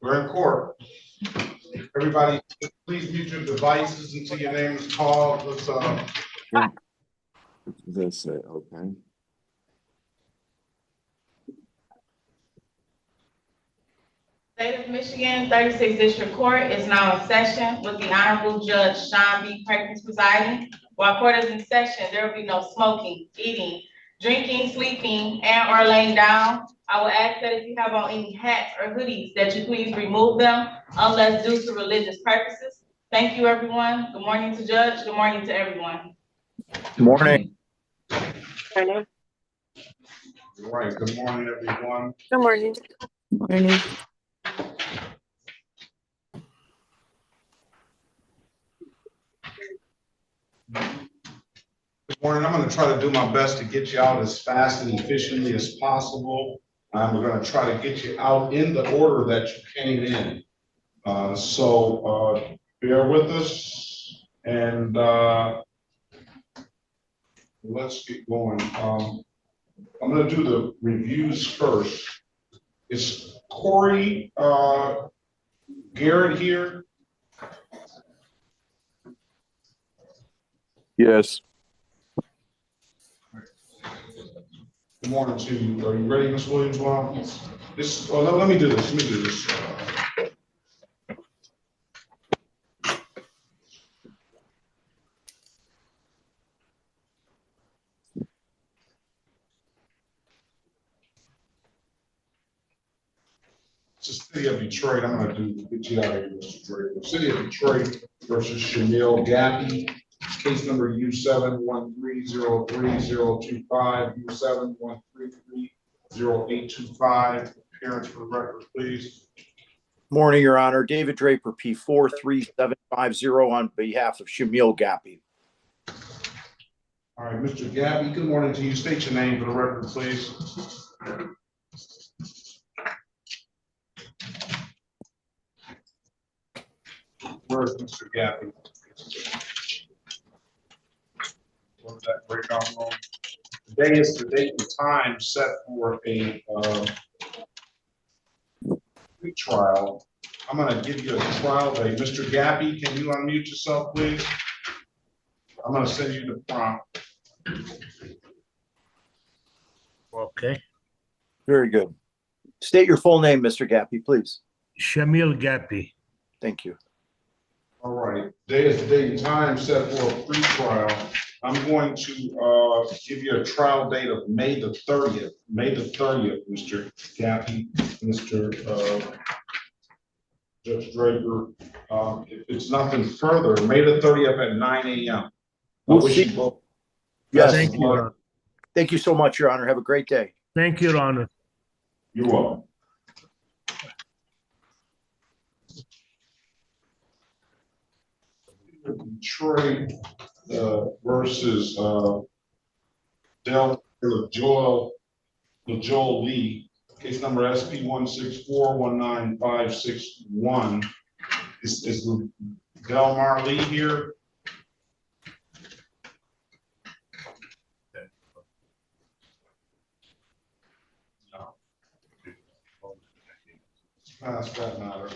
We're in court. Everybody, please mute your devices until your name is called. Let's That's it. Okay. State of Michigan 36th District Court is now in session with the Honorable Judge Sean B. Perkins presiding. While court is in session, there will be no smoking, eating, drinking, sleeping, and/or laying down. I will ask that if you have on any hats or hoodies, that you please remove them unless due to religious purposes. Thank you, everyone. Good morning to Judge. Good morning to everyone. Good morning. Morning. all right. Good morning, everyone. Good morning. Morning. Good morning. I'm going to try to do my best to get you out as fast and efficiently as possible. We're going to try to get you out in the order that you came in. So bear with us and let's get going. I'm going to do the reviews first. Is Corey Garrett here? Yes. Good morning to you. Are you ready, Ms. Williams? Well, yes. This. Oh, let me do this. Let me do this. It's the city of Detroit. I'm going to get you out of here, Mr. Draper. City of Detroit versus Shamil Gappy. Case number U713033025, U713300825. Appearance for the record, please. Morning, Your Honor. David Draper, P43750 on behalf of Shamil Gappy. All right, Mr. Gappy, good morning to you. State your name for the record, please. Where's Mr. Gappy? What was that breakout room? Today is the date and time set for a trial. I'm going to give you a trial day. Mr. Gappy, can you unmute yourself, please? I'm going to send you the prompt. Okay. Very good. State your full name, Mr. Gappy, please. Shamil Gappy. Thank you. All right. Today is the date and time set for a pre-trial. I'm going to give you a trial date of May the 30th. May the 30th, Mr. Gappy, Mr. Judge Draper. If it's nothing further, May the 30th at 9 a.m. I wish you both. Yes. Thank you, Your Honor. Thank you so much, Your Honor. Have a great day. Thank you, Your Honor. You're welcome. Detroit versus Joel Lee, case number SP164195661. Is Delmar Lee here? No. Past that matter.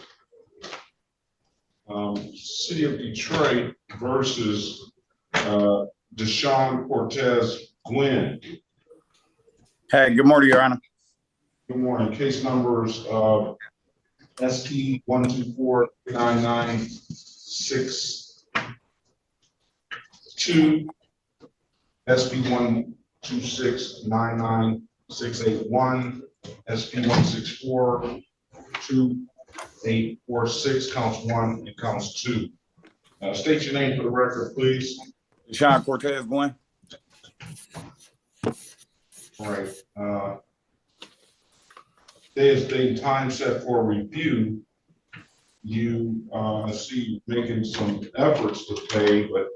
City of Detroit versus Deshaun Cortez Gwynn. Hey, good morning, Your Honor. Good morning. Case numbers SP1249962, SP1269961, SP1642846, counts 1 and counts 2. State your name for the record, please. Deshaun Cortez Gwynn. All right. There's the time set for review. You see making some efforts to pay, but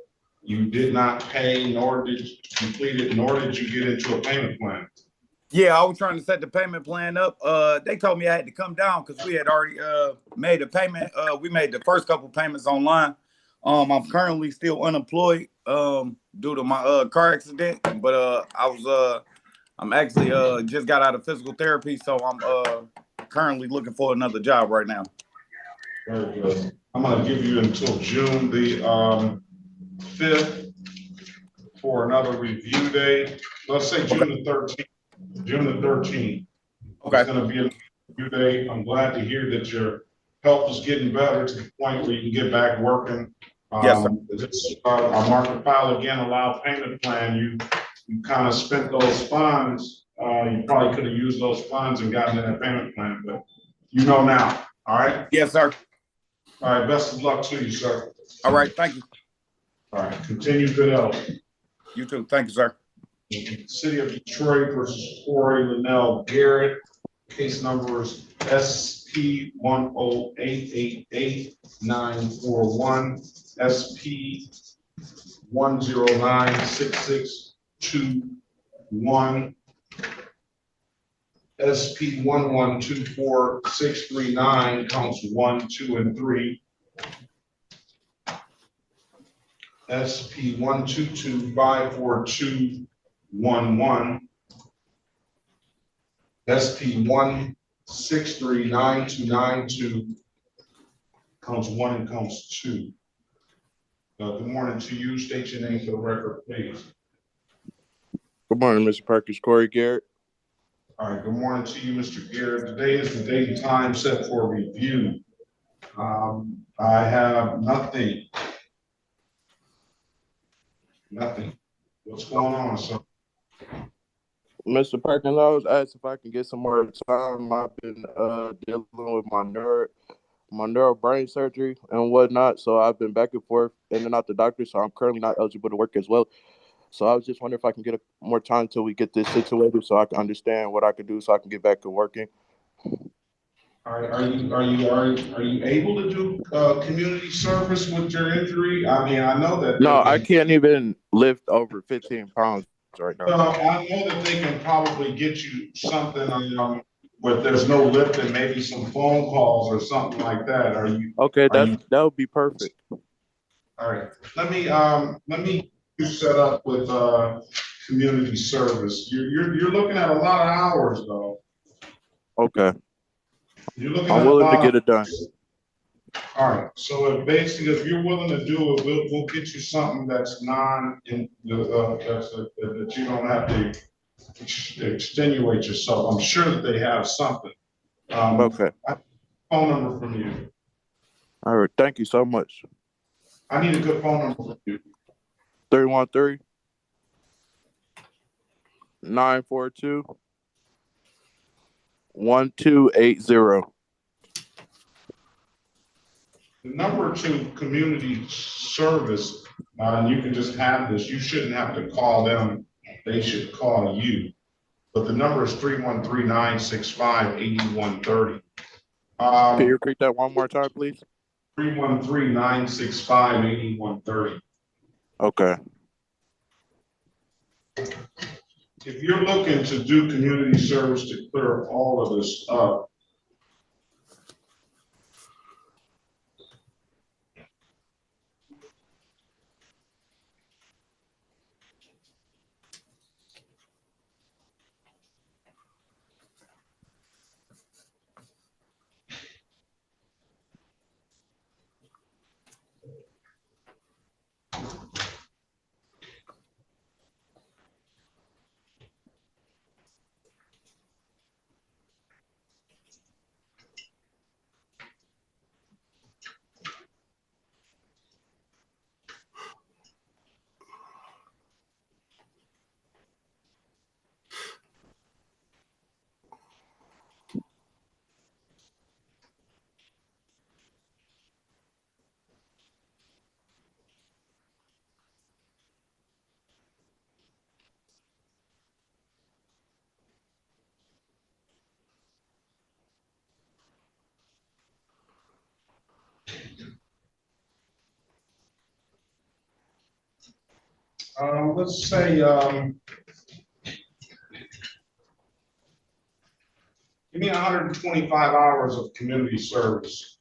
you did not pay, nor did you complete it, nor did you get into a payment plan. Yeah, I was trying to set the payment plan up. They told me I had to come down because we had already made a payment. We made the first couple payments online. I'm currently still unemployed due to my car accident, but I'm actually just got out of physical therapy, so I'm currently looking for another job right now. Very good. I'm gonna give you until June the 5th for another review day. Let's say June the 13th. June the 13th. It's Okay. gonna be a review day. I'm glad to hear that your health is getting better to the point where you can get back working. Yes, sir. Our market file again, allow payment plan, you kind of spent those funds. You probably could have used those funds and gotten in that payment plan, but you know now, all right? Yes, sir. All right, best of luck to you, sir. All right. Thank you. All right, continue good health. You too. Thank you, sir. City of Detroit versus Corey Linnell Garrett. Case number is SP 108888941, SP 1096621, SP 1124639, counts 1, 2, and 3. SP 1225421, SP 1639292, counts 1 and counts 2. Good morning to you. State your name for the record, please. Good morning, Mr. Perkins, Corey Garrett. All right, good morning to you, Mr. Garrett. Today is the date and time set for review. I have nothing. Nothing. What's going on, sir? Mr. Perkins, I was asked if I can get some more time. I've been dealing with my neuro brain surgery and whatnot, so I've been back and forth in and out the doctor, so I'm currently not eligible to work as well. So I was just wondering if I can get more time till we get this situated so I can understand what I can do so I can get back to working. All right, are you able to do community service with your injury? I mean, I know that. No, I can't even lift over 15 pounds right now. I know that they can probably get you something where there's no lifting, maybe some phone calls or something like that. Okay, that would be perfect. All right, let me you set up with community service. You're looking at a lot of hours though. Okay. You're looking I'm at willing to get it done. All right, so if you're willing to do it, we'll get you something that's that you don't have to extenuate yourself. I'm sure that they have something. Okay. Phone number from you. All right. Thank you so much. I need a good phone number from you. 313-942-1280. The number to community service, and you can just have this. You shouldn't have to call them. They should call you. But the number is 313-965-8130. Can you repeat that one more time, please? 313-965-8130. Okay. If you're looking to do community service to clear all of this up, let's say, give me 125 hours of community service.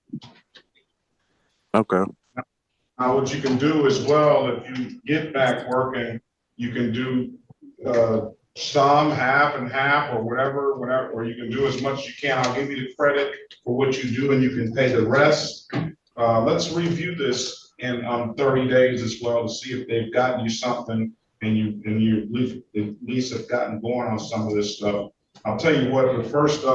Okay. Now, what you can do as well, if you get back working, you can do some, half and half, or whatever, or you can do as much as you can. I'll give you the credit for what you do and you can pay the rest. Let's review this in 30 days as well to see if they've gotten you something and you at least have gotten going on some of this stuff. I'll tell you what, the first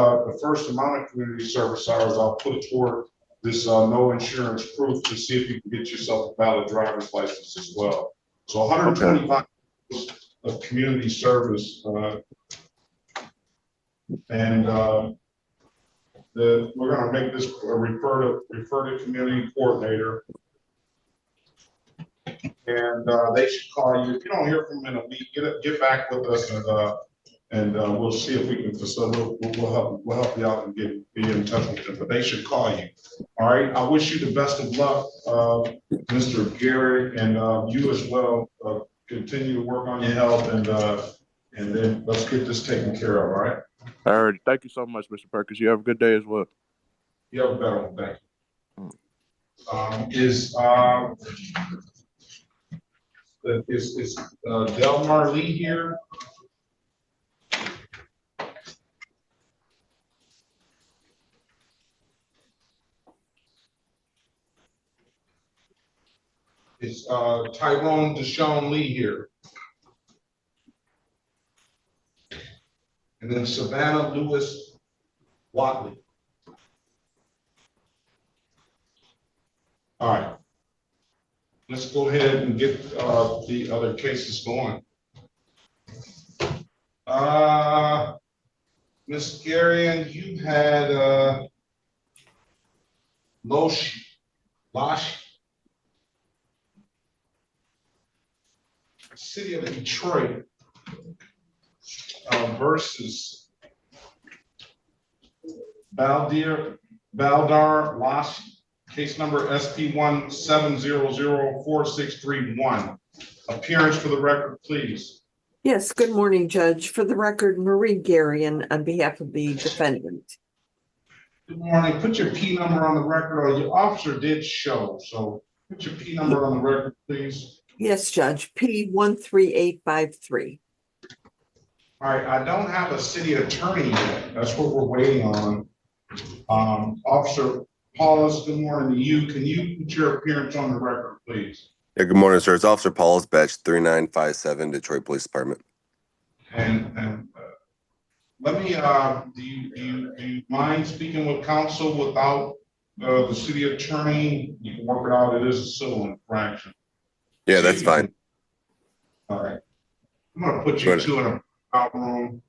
amount of community service hours I'll put toward this no insurance proof to see if you can get yourself a valid driver's license as well. So 125 of community service, and we're going to make this refer to community coordinator, and they should call you. If you don't hear from them in a week, get back with us, and we'll see if we can facilitate. We'll help you out and be in touch with them. But they should call you. All right. I wish you the best of luck, Mr. Gary, and you as well. Continue to work on your health, and then let's get this taken care of. All right. All right. Thank you so much, Mr. Perkins. You have a good day as well. You have a better one. Thank you. Is Delmar Lee here? Is Tyrone Deshaun Lee here? And then Savannah Lewis Watley. All right. Let's go ahead and get the other cases going. Ms. Garian, you had Losh, City of Detroit versus Baldar Losh, case number SP1700461. Appearance for the record, please. Yes, good morning, Judge. For the record, Marie Garian on behalf of the defendant. Good morning. Put your P number on the record, or your officer did show. So put your P number on the record, please. Yes, Judge, P13853. All right, I don't have a city attorney yet. That's what we're waiting on. Officer Paulus, good morning to you. Can you put your appearance on the record, please? Yeah, good morning, sir. It's Officer Paulus, Batch 3957, Detroit Police Department. And let me, do you mind speaking with counsel without the city attorney? You can work it out. It is a civil infraction. Yeah, that's fine. All right. I'm going to put you two in a room,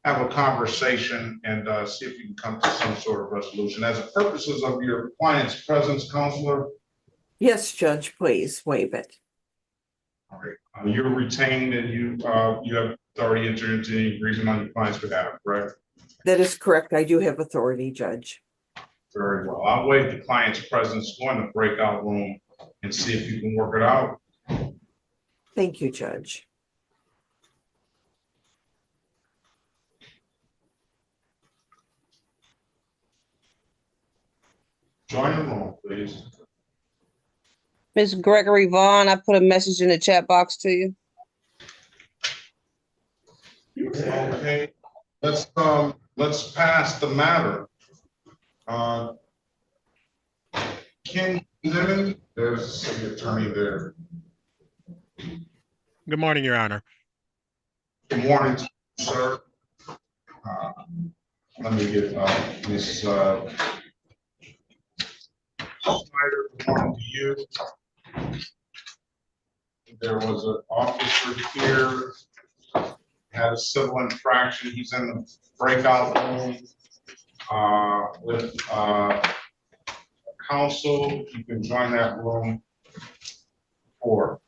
have a conversation, and see if you can come to some sort of resolution. As the purposes of your client's presence, counselor. Yes, Judge, please waive it. All right. You're retained and you have authority to enter into any agreement on your client's behalf, correct? That is correct. I do have authority, Judge. Very well. I'll waive the client's presence, go in the breakout room and see if you can work it out. Thank you, Judge. Join the room, please. Ms. Gregory Vaughn, I put a message in the chat box to you. Okay, let's pass the matter. Ken Lemon, there's a city attorney there. Good morning, Your Honor. Good morning, sir. Let me get Ms. Snyder. Good morning to you. There was an officer here, had a civil infraction. He's in the breakout room with counsel. You can join that room for.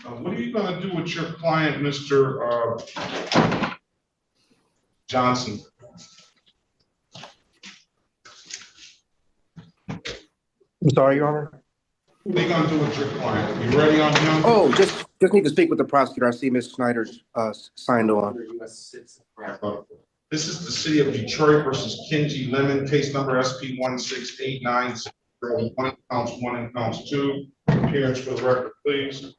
What are you going to do with your client, Mr. Johnson? I'm sorry, Your Honor. What are you going to do with your client? You ready on him? Oh, just need to speak with the prosecutor. I see Ms. Snyder's signed on. This is the city of Detroit versus Kenji Lemon, case number SP16896. One, counts one and counts two. Appearance for the record, please.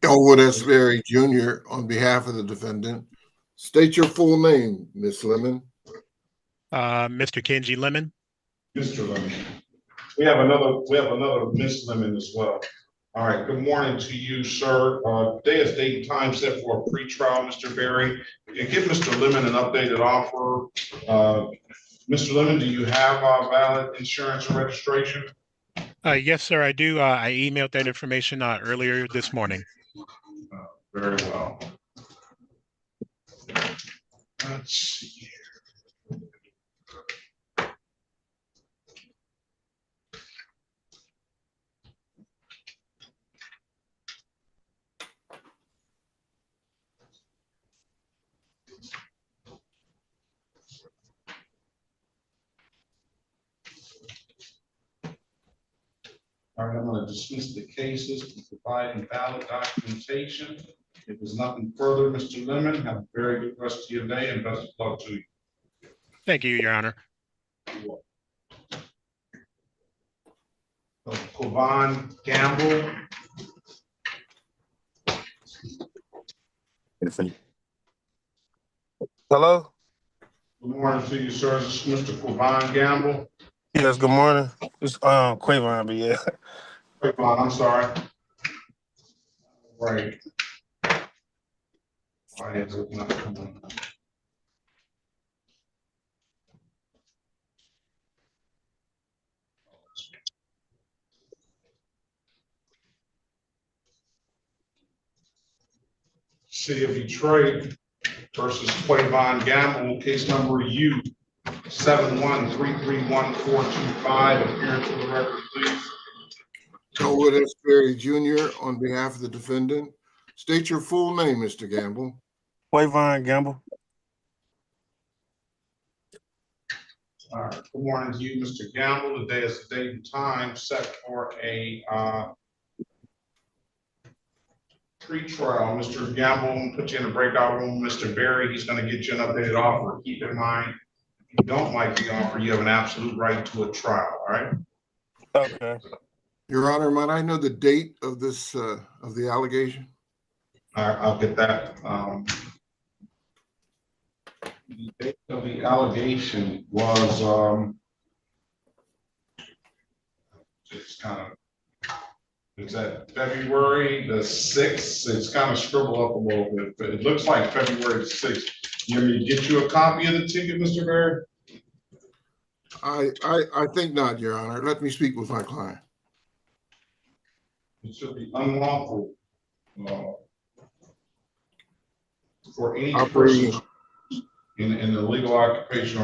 Elwood S. Berry Jr. on behalf of the defendant. State your full name, Ms. Lemon. Mr. Kenji Lemon. Mr. Lemon. We have another Miss Lemon as well. All right, good morning to you, sir. Today is date and time set for a pretrial, Mr. Berry. And give Mr. Lemon an updated offer. Mr. Lemon, do you have valid insurance and registration? Yes, sir, I do. I emailed that information earlier this morning. Very well. Let's see here. All right, I'm going to dismiss the cases to provide invalid documentation. If there's nothing further, Mr. Lemon, have a very good rest of your day and best of luck to you. Thank you, Your Honor. Quavon Gamble. Hello? Good morning to you, sir. This is Mr. Quavon Gamble. Yes, good morning. It's Quavon, but yeah. Quavon, I'm sorry. Right. Why is it not coming? City of Detroit versus Quavon Gamble, case number U 7133145. Appearance for the record, please. Elwood S. Berry Jr. on behalf of the defendant. State your full name, Mr. Gamble. Quavon Gamble. All right. Good morning to you, Mr. Gamble. Today is the date and time set for a pre-trial. Mr. Gamble, put you in a breakout room. Mr. Berry, he's going to get you an updated offer. Keep in mind, if you don't like the offer, you have an absolute right to a trial. All right. Okay. Your Honor, might I know the date of this of the allegation? I'll get that. The date of the allegation was it's at February the 6th. It's kind of scribbled up a little bit, but it looks like February the 6th. You want me to get you a copy of the ticket, Mr. Berry? I think not, Your Honor. Let me speak with my client. It should be unlawful for any person in the legal occupation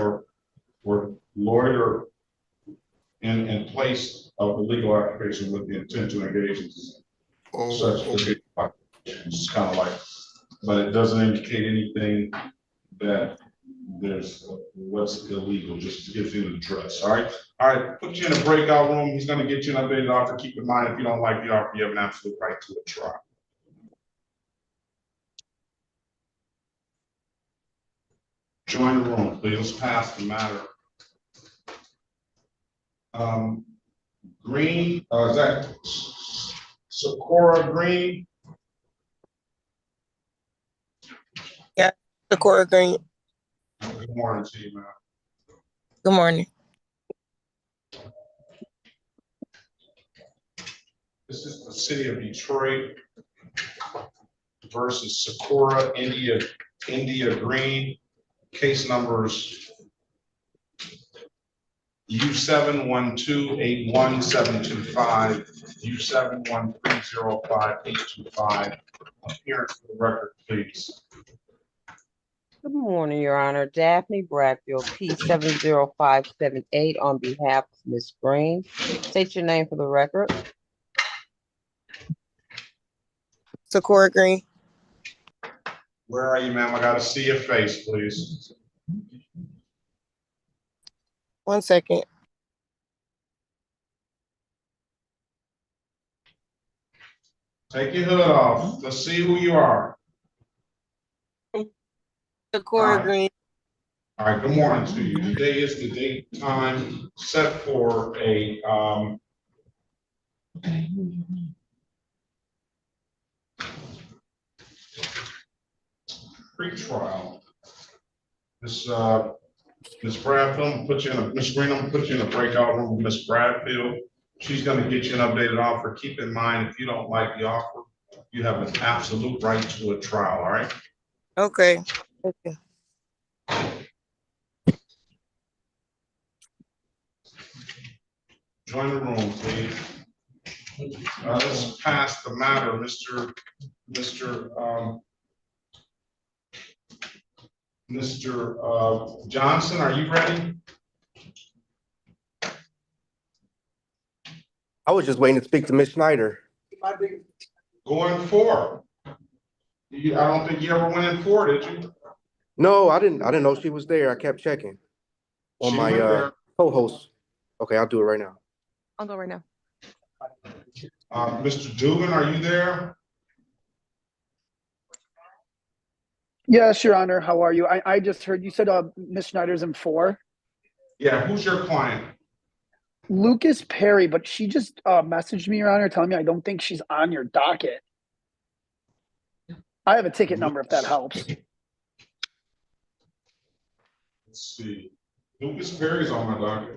or lawyer in place of the legal occupation with the intent to engage in such. It's kind of like, but it doesn't indicate anything that there's what's illegal, just gives you an address. All right, put you in a breakout room. He's going to get you an updated offer. Keep in mind, if you don't like the offer, you have an absolute right to a trial. Join the room, please. Let's pass the matter. Green, is that Socorro Green? Yeah, Socorro Green. Good morning to you, ma'am. Good morning. This is the city of Detroit versus Socorro India Green. Case numbers U712811725, U7130585. Appearance for the record, please. Good morning, Your Honor. Daphne Bradfield, P70578 on behalf of Ms. Green. State your name for the record. Socorro Green. Where are you, ma'am? I got to see your face, please. 1 second. Take your hood off. Let's see who you are. Socorro Green. All right, good morning to you. Today is the date and time set for a pre-trial. Ms. Bradfield, Ms. Green, I'm gonna put you in a breakout room with Ms. Bradfield. She's gonna get you an updated offer. Keep in mind, if you don't like the offer, you have an absolute right to a trial, all right? Okay. Okay. Join the room, please. Let's pass the matter, Mr. Johnson, are you ready? I was just waiting to speak to Ms. Schneider. Going for. I don't think you ever went in for, did you? No, I didn't know she was there. I kept checking on She my went there. co-host. Okay, I'll do it right now. I'll go right now. Mr. Dubin, are you there? Yes, Your Honor. How are you? I just heard you said Ms. Schneider's in 4. Yeah, who's your client? Lucas Perry, but she just messaged me, Your Honor, telling me I don't think she's on your docket. I have a ticket number if that helps. Let's see. Lucas Perry's on my docket.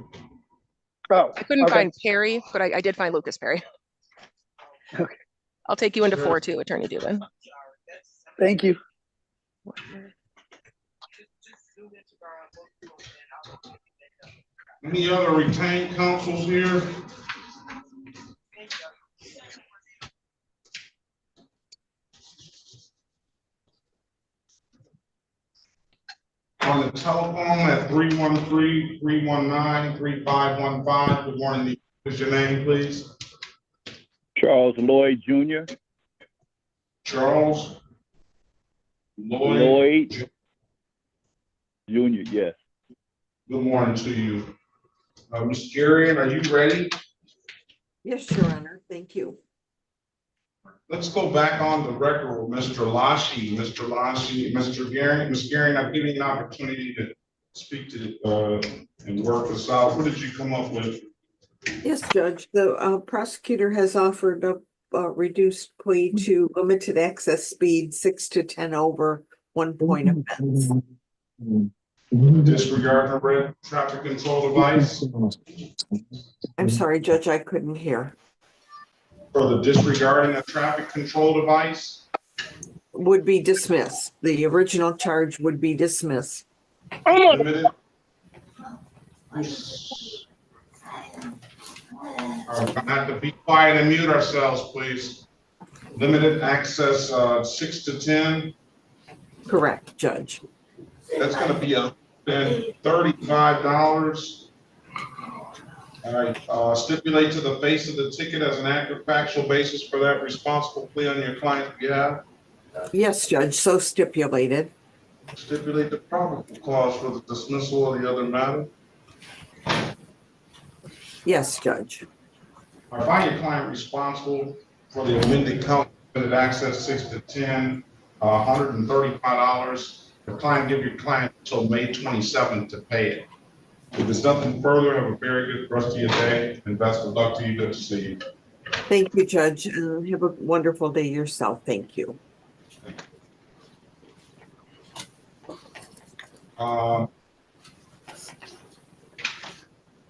Oh, I couldn't okay. find Perry, but I did find Lucas Perry. Okay. I'll take you into 4 too, Attorney Dubin. Thank you. Any other retained counsels here? On the telephone at 313-319-3515. Good morning. What's your name, please? Charles Lloyd Jr. Charles Lloyd Jr. Yes. Good morning to you. Ms. Garion, are you ready? Yes, Your Honor. Thank you. Let's go back on the record with Mr. Lashy. Mr. Lashy, Mr. Garion, Ms. Garion, I've given you an opportunity to speak to and work this out. What did you come up with? Yes, Judge. The prosecutor has offered a reduced plea to limited access speed, 6 to 10 over 1 point offense. Disregard the red traffic control device. I'm sorry, Judge, I couldn't hear. For the disregarding a traffic control device. Would be dismissed. The original charge would be dismissed. Limited. We're gonna have to be quiet and mute ourselves, please. Limited access, 6 to 10. Correct, Judge. That's gonna be $35. All right, stipulate to the face of the ticket as an active factual basis for that responsible plea on your client's behalf. Yes, Judge, so stipulated. Stipulate the probable cause for the dismissal of the other matter. Yes, Judge. I find your client responsible for the amended count, limited access 6 to 10, $135. The client, give your client until May 27th to pay it. If there's nothing further, have a very good rest of your day and best of luck to you. Good to see you. Thank you, Judge. Have a wonderful day yourself. Thank you.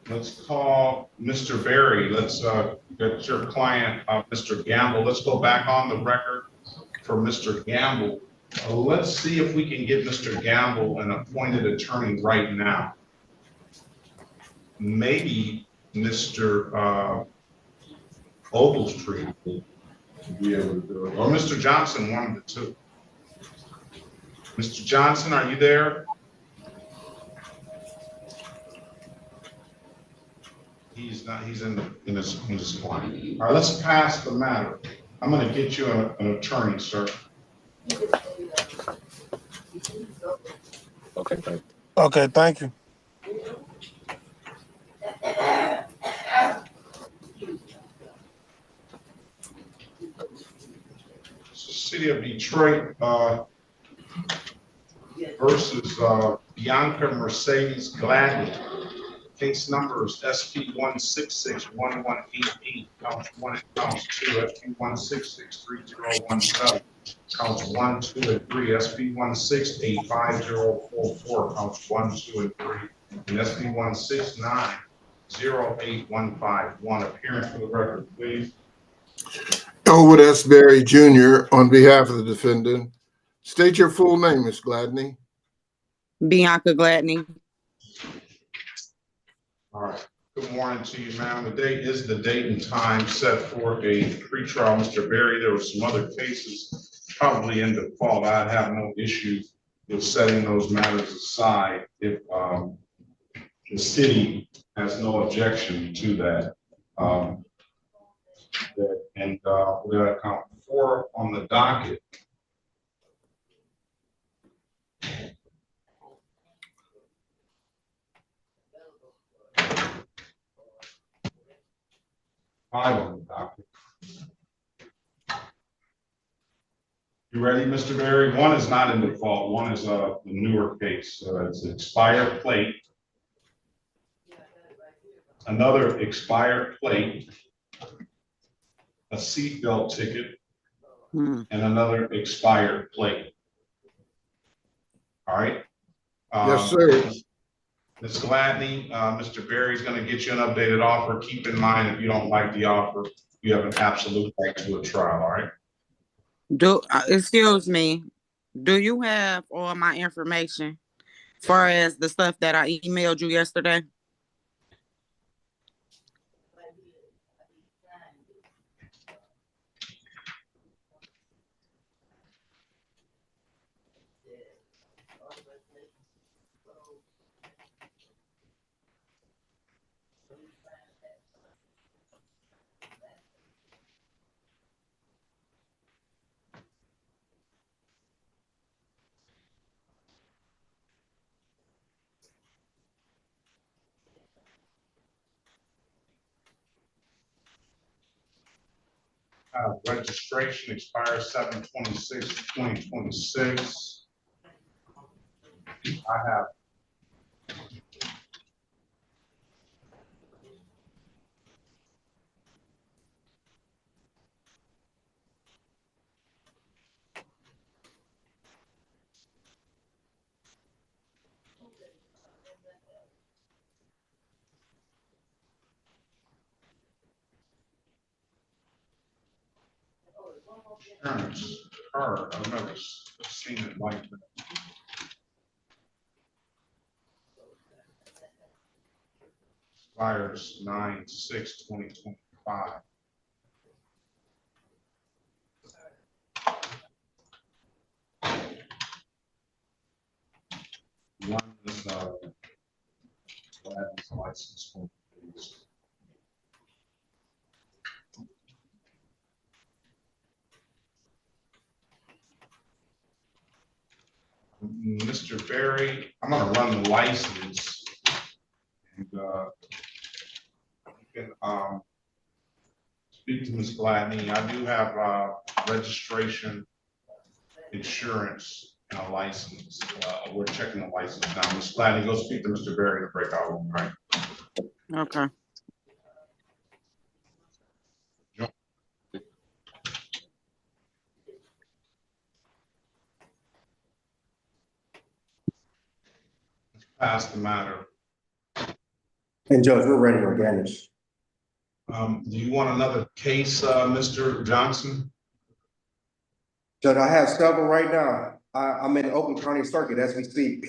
Let's call Mr. Berry. Let's get your client, Mr. Gamble. Let's go back on the record for Mr. Gamble. Let's see if we can get Mr. Gamble an appointed attorney right now. Maybe Mr. Ogletree will be able to do it, or Mr. Johnson, one of the two. Mr. Johnson, are you there? He's not. He's in his client. All right, let's pass the matter. I'm going to get you an attorney, sir. Okay, thank you. Okay, thank you. City of Detroit versus Bianca Mercedes Gladney. Case number is SP 1661188, counts 1 and counts 2, SP 1663017, counts 1, 2, and 3, SP 1685044, counts 1, 2, and 3, and SP 1690815. Appearance for the record, please. Elwood S. Berry Jr. on behalf of the defendant. State your full name, Ms. Gladney. Bianca Gladney. All right. Good morning to you, ma'am. The date is the date and time set for a pretrial. Mr. Berry, there were some other cases probably in default. I have no issue with setting those matters aside if the city has no objection to that. We're going to count 4 on the docket. Five on the docket. You ready, Mr. Berry? One is not in default. One is the newer case. It's expired plate. Another expired plate. A seatbelt ticket. And another expired plate. All right. Yes, sir. Ms. Gladney, Mr. Berry is going to get you an updated offer. Keep in mind, if you don't like the offer, you have an absolute right to a trial. All right. Excuse me. Do you have all my information as far as the stuff that I emailed you yesterday? Registration expires 7/26/2026. I have insurance card. I've never seen it like that. Expires 9/6/2025. One is Gladney's license form, please. Mr. Berry, I'm going to run the license, and you can speak to Ms. Gladney. I do have registration, insurance, and a license. We're checking the license now. Ms. Gladney, go speak to Mr. Berry in the breakout room, right? Okay. Pass the matter. And Judge, we're ready to organish. Do you want another case, Mr. Johnson? Judge, I have several right now. I'm in Oakland County Circuit as we speak.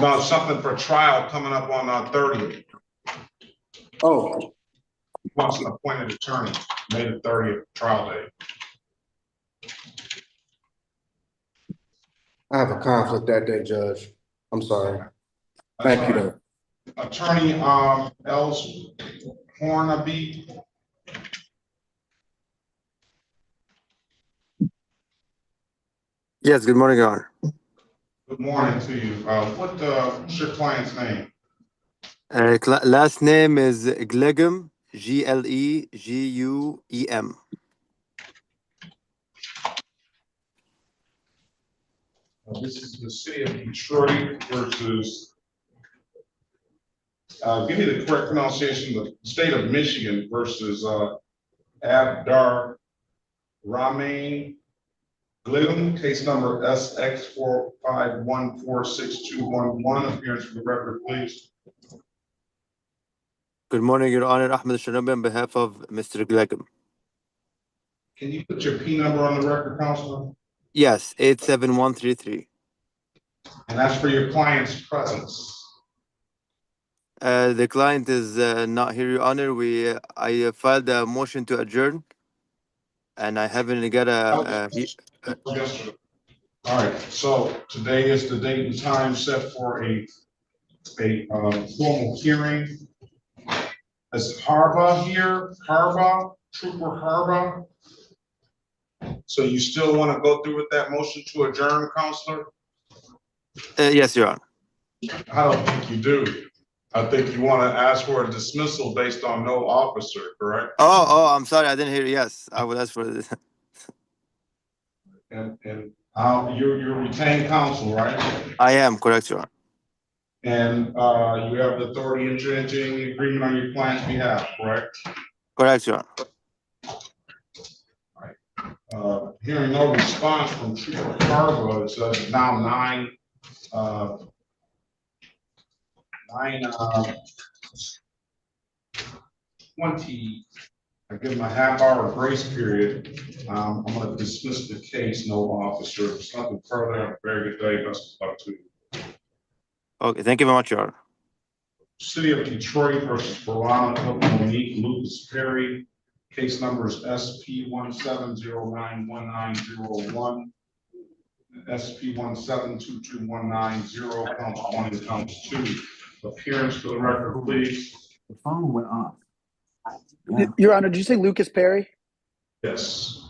No, something for trial coming up on 30th. Oh. Wants an appointed attorney, May the 30th trial date. I have a conflict that day, Judge. I'm sorry. Thank you, though. Attorney Els Hornaby. Yes, good morning, Your Honor. Good morning to you. What's your client's name? Last name is Glegum, Gleguem. This is the city of Detroit versus, give me the correct pronunciation, the state of Michigan versus Abdar Rahman Glidden, case number SX4514621. Appearance for the record, please. Good morning, Your Honor. Ahmed Shanabi on behalf of Mr. Glegum. Can you put your P number on the record, Counselor? Yes, 87133. And that's for your client's presence. The client is not here, Your Honor. I filed a motion to adjourn, and I haven't got Yesterday. All right, so today is the date and time set for a formal hearing. Is Harba here? Harba, Trooper Harba? So you still want to go through with that motion to adjourn, Counselor? Yes, Your Honor. I don't think you do. I think you want to ask for a dismissal based on no officer, correct? Oh, I'm sorry. I didn't hear. Yes, I would ask for this. And you're retained counsel, right? I am correct, Your Honor. And you have the authority to enter into any agreement on your client's behalf, correct? Correct, Your Honor. Hearing no response from Trooper Harba, it's now 9:20. I give him a half-hour grace period. I'm going to dismiss the case. No officer. If nothing further. Have a very good day. Best of luck to you. Okay, thank you very much, Your Honor. City of Detroit versus Veronica Monique Lucas Perry. Case numbers SP17091901, SP172219, counts 1 and counts 2. Appearance for the record, please. The phone went off. Your Honor, did you say Lucas Perry? Yes.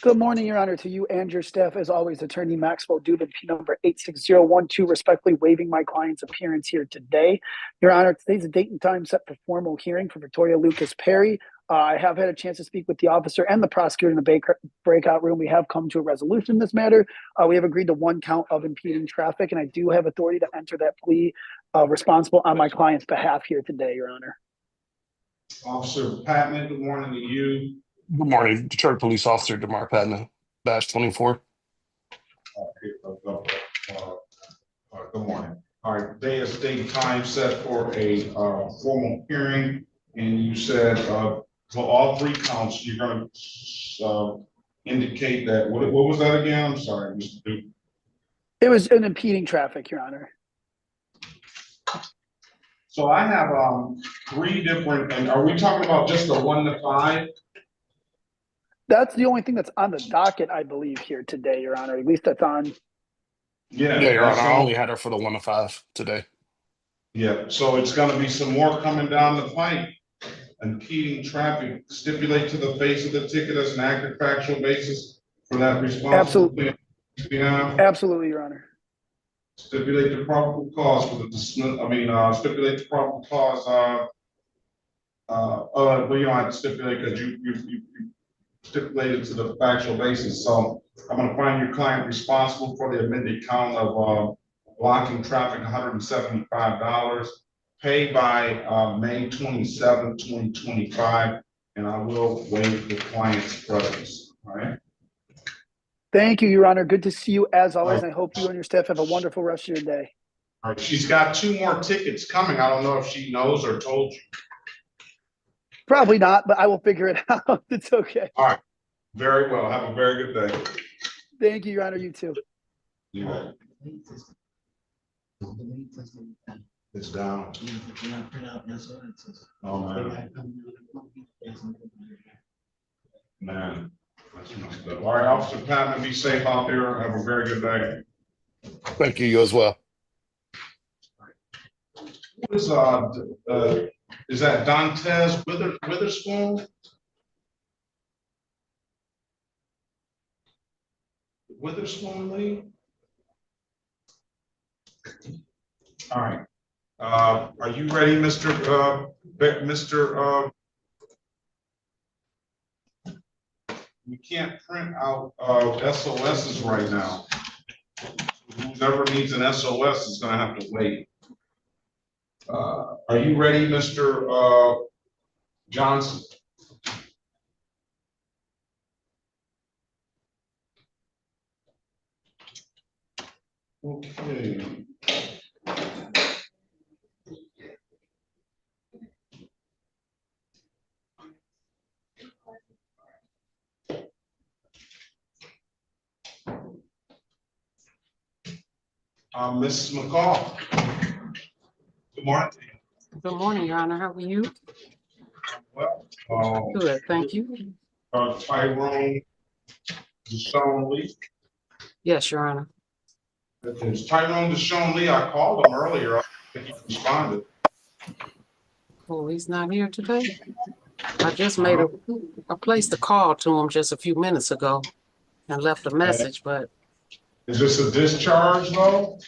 Good morning, Your Honor, to you and your staff. As always, Attorney Maxwell Dubin, P number 86012, respectfully waiving my client's appearance here today. Your Honor, today's the date and time set for formal hearing for Victoria Lucas Perry. I have had a chance to speak with the officer and the prosecutor in the breakout room. We have come to a resolution in this matter. We have agreed to 1 count of impeding traffic, and I do have authority to enter that plea responsible on my client's behalf here today, Your Honor. Officer Patman, good morning to you. Good morning, Detroit Police Officer DeMar Patton, badge 24. Good morning. All right, day is date time set for a formal hearing, and you said for all 3 counts, you're going to indicate that, what was that again? I'm sorry, Mr. Duke. It was an impeding traffic, Your Honor. So I have 3 different, and are we talking about just the 1 to 5? That's the only thing that's on the docket, I believe, here today, Your Honor. At least that's on. Yeah, Your Honor, I only had her for the 1 to 5 today. Yeah, so it's going to be some more coming down the pipe. Impeding traffic, stipulate to the face of the ticket as an active factual basis for that responsibility. Absolutely, Your Honor. Stipulate the probable cause for the dismiss. Stipulate the probable cause. Well, you don't have to stipulate because you stipulated to the factual basis. So I'm going to find your client responsible for the amended count of blocking traffic, $175. Paid by May 27, 2025, and I will waive the client's presence. All right. Thank you, Your Honor. Good to see you as always. I hope you and your staff have a wonderful rest of your day. All right. She's got 2 more tickets coming. I don't know if she knows or told you. Probably not, but I will figure it out. It's okay. All right. Very well. Have a very good day. Thank you, Your Honor. You too. Yeah. It's down. Oh man. Man, that's messed up. All right, Officer Patman, be safe out there. Have a very good day. Thank you. You as well. Is that Dantes Witherspoon? Witherspoon Lee? All right. Are you ready, Mr. We can't print out SOSs right now. whoever needs an SOS is gonna have to wait. Are you ready, Mr. Johnson? Okay. Mrs. McCall. Good morning. Good morning, Your Honor. How are you? Well, Good, thank you. Tyrone Deshaun Lee. Yes, Your Honor. It's Tyrone Deshaun Lee. I called him earlier. I think he responded. Oh, he's not here today? I just made I placed a call to him just a few minutes ago and left a message, but. Is this a discharge though?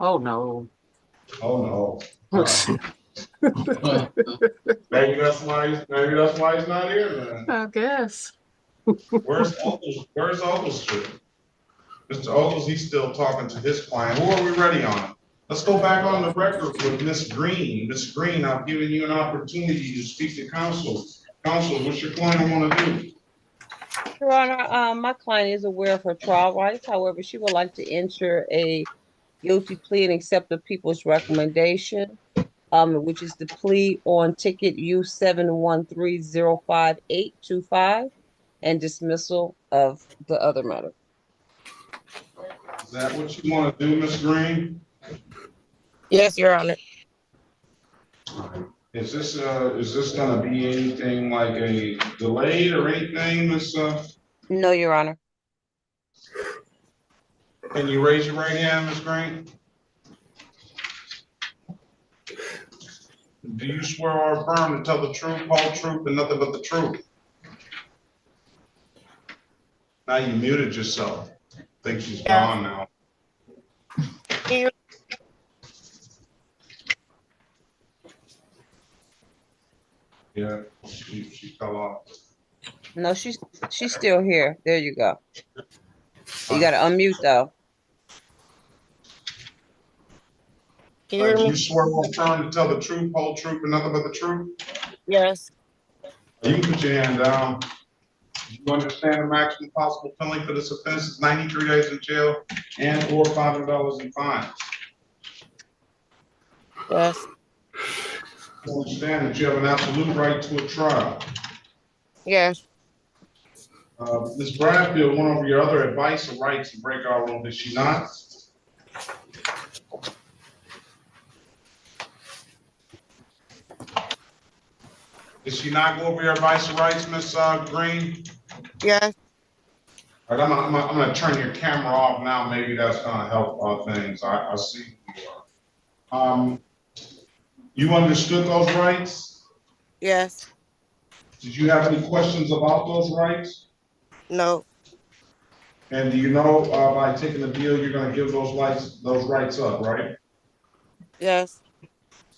Oh, no. Oh, no. Maybe that's why he's not here then. I guess. Where's Ogles? Where's Oglestree? Mr. Ogles, he's still talking to his client. Who are we ready on? Let's go back on the record with Miss Green. Miss Green, I've given you an opportunity to speak to counsel. Counsel, what's your client want to do? Your Honor, my client is aware of her trial rights. However, she would like to enter a guilty plea and accept the people's recommendation, which is the plea on ticket U7130585 and dismissal of the other matter. Is that what you want to do, Miss Green? Yes, Your Honor. Is this gonna be anything like a delayed or anything, Miss? No, Your Honor. Can you raise your right hand, Miss Green? Do you swear or affirm to tell the truth, whole truth, and nothing but the truth? Now you muted yourself. I think she's gone now. Yeah, she fell off. No, she's still here. There you go. You gotta unmute though. Do you swear or affirm to tell the truth, whole truth, and nothing but the truth? Yes. You can put your hand down. You understand the maximum possible penalty for this offense is 93 days in jail and or $500 in fines. Yes. You understand that you have an absolute right to a trial. Yes. Ms. Bradfield went over your other advice or rights in breakout room, did she not? Did she not go over your advice or rights, Ms. Green? Yes. All right, I'm gonna turn your camera off now. Maybe that's gonna help things. I see who you are. You understood those rights? Yes. Did you have any questions about those rights? No. And do you know by taking the deal, you're gonna give those rights up, right? Yes.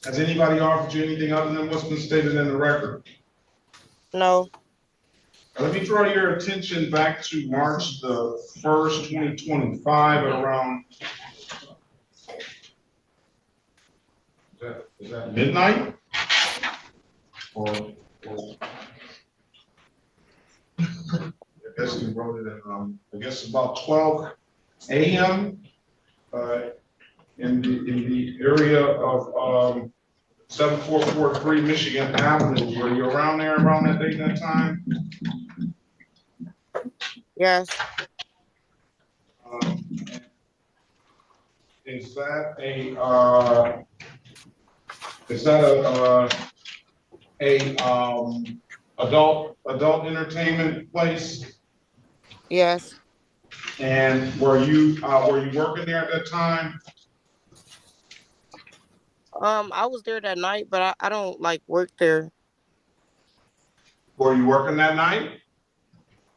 Has anybody offered you anything other than what's been stated in the record? No. Let me draw your attention back to March the 1st, 2025 at around, is that midnight? Or I guess we wrote it at, I guess about 12 a.m. In the area of 7443 Michigan Avenue. Were you around there around that date and that time? Yes. Is that a adult entertainment place? Yes. And were you working there at that time? I was there that night, but I don't like work there. Were you working that night?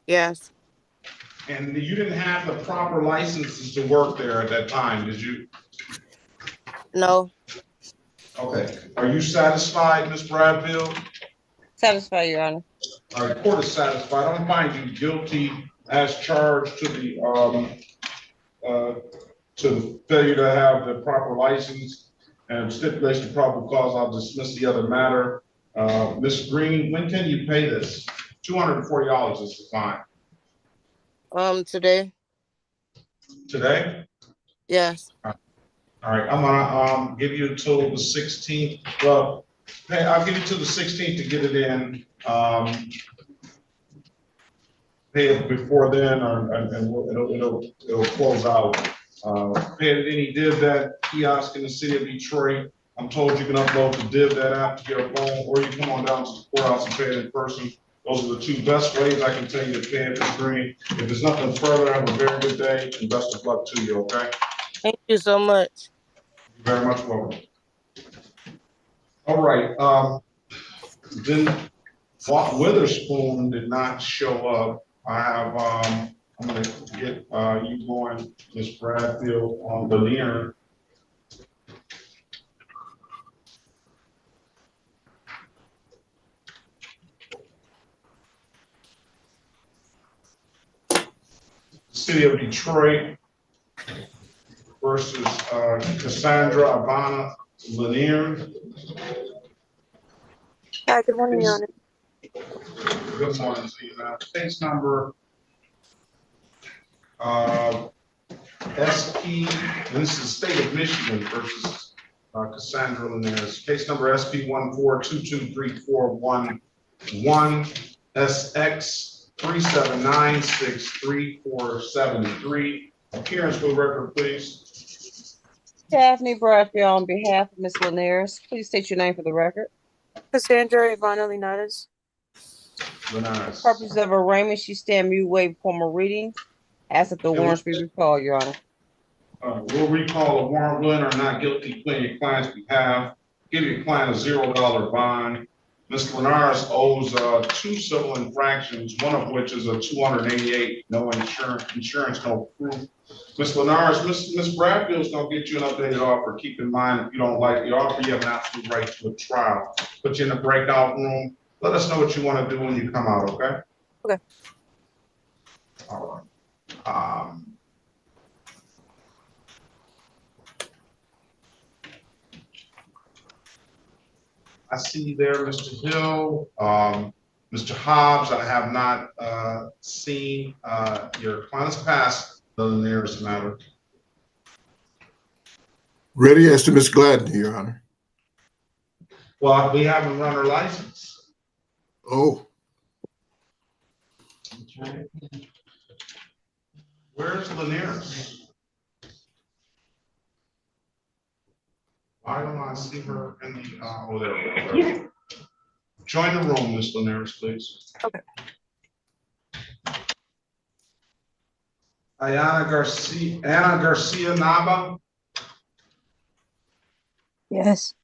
Yes. And you didn't have the proper licenses to work there at that time, did you? No. Okay. Are you satisfied, Ms. Bradfield? Satisfied, Your Honor. All right, court is satisfied. I'm finding you guilty as charged to the to the failure to have the proper license and stipulation of probable cause, I'll dismiss the other matter. Ms. Green, when can you pay this? $240 is the fine. Today. Today? Yes. All right, I'm gonna give you until the 16th. Well, hey, I'll give you till the 16th to get it in. Pay it before then, it'll close out. Pay it, and he did that kiosk in the city of Detroit. I'm told you can upload the div that app to your phone, or you come on down to the courthouse and pay it in person. Those are the two best ways I can tell you to pay it for free. If there's nothing further, have a very good day and best of luck to you, okay? Thank you so much. You're very much welcome. All right, then Witherspoon did not show up. I have, I'm gonna get you going, Ms. Bradfield, on Lanier. City of Detroit versus Cassandra Ivana Lanier. Hi, good morning, Your Honor. Good morning to you, ma'am. Case number SP, and this is the state of Michigan versus Cassandra Lanier. Case number SP 142234111 SX 3796343. Appearance for the record, please. Daphne Bradfield on behalf of Ms. Linares. Please state your name for the record. Cassandra Ivana Linares. Linares. Purpose of arraignment, she stand mute, waive formal reading. Ask that the warrants be recalled, Your Honor. We'll recall a warrant willing or not guilty plea in your client's behalf. Give your client a $0 bond. Ms. Linares owes 2 civil infractions, one of which is a $288, no insurance, no proof. Ms. Linares, Ms. Bradfield's gonna get you an updated offer. Keep in mind, if you don't like the offer, you have an absolute right to a trial. Put you in the breakout room. Let us know what you want to do when you come out, okay? Okay. All right. I see you there, Mr. Hill. Mr. Hobbs, I have not seen your client's pass the nearest matter. Ready as to Ms. Gladden, Your Honor. Well, we haven't run her license. Oh, Okay. Where's the nearest? Why don't I see her in the, oh, there we go. Join the room, Ms. Linares, please. Okay. Anna Garcia Nava. Yes.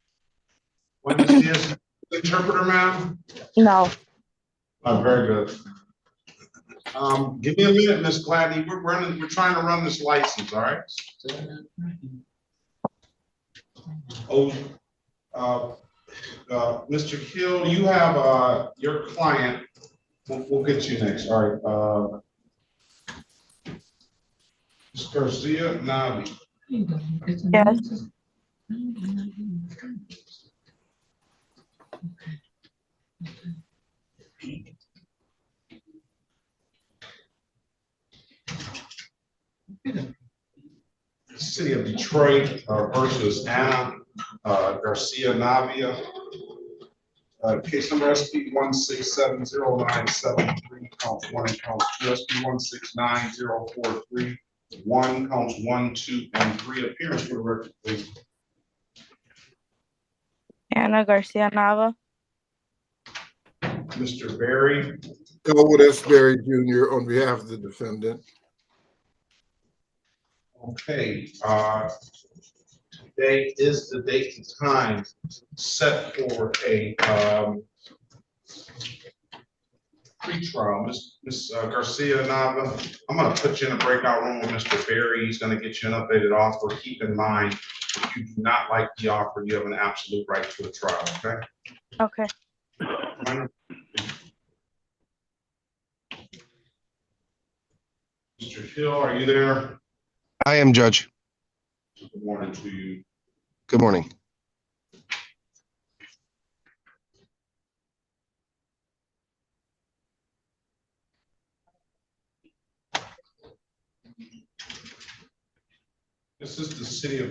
When is his interpreter, ma'am? No. Oh, very good. Give me a minute, Miss Gladney. We're trying to run this license, all right? Oh, Mr. Hill, you have your client. We'll get you next. All right. Ms. Garcia Navi. Yes. City of Detroit versus Anna Garcia Navia. Case number SP 1670973, count 1 and count 2, SP 169043, 1, counts 1, 2, and 3. Appearance for the record, please. Anna Garcia Nava. Mr. Berry. Elwood S. Berry Jr. on behalf of the defendant. Okay, today is the date and time set for a pre-trial. Ms. Garcia Nava, I'm going to put you in a breakout room with Mr. Berry. He's going to get you an updated offer. Keep in mind, if you do not like the offer, you have an absolute right to a trial, okay? Okay. Mr. Hill, are you there? I am, Judge. morning to you. Good morning. This is the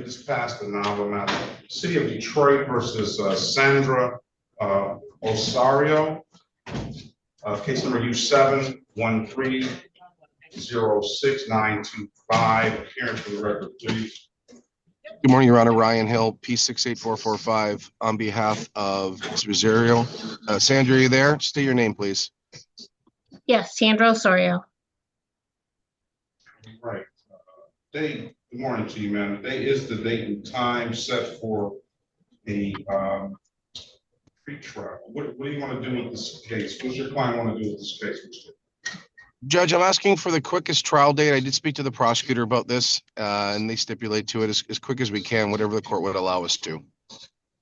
this past the novel matter, City of Detroit versus Sandra Osario. Case number U7130695. Appearance for the record, please. Good morning, Your Honor. Ryan Hill, P68445, on behalf of Ms. Rosario. Sandra, are you there? State your name, please. Yes, Sandra Osorio. Right. Good morning to you, ma'am. Today is the date and time set for the pre-trial. What do you want to do with this case? What's your client want to do with this case, Mr.? Judge, I'm asking for the quickest trial date. I did speak to the prosecutor about this, and they stipulate to it as quick as we can, whatever the court would allow us to.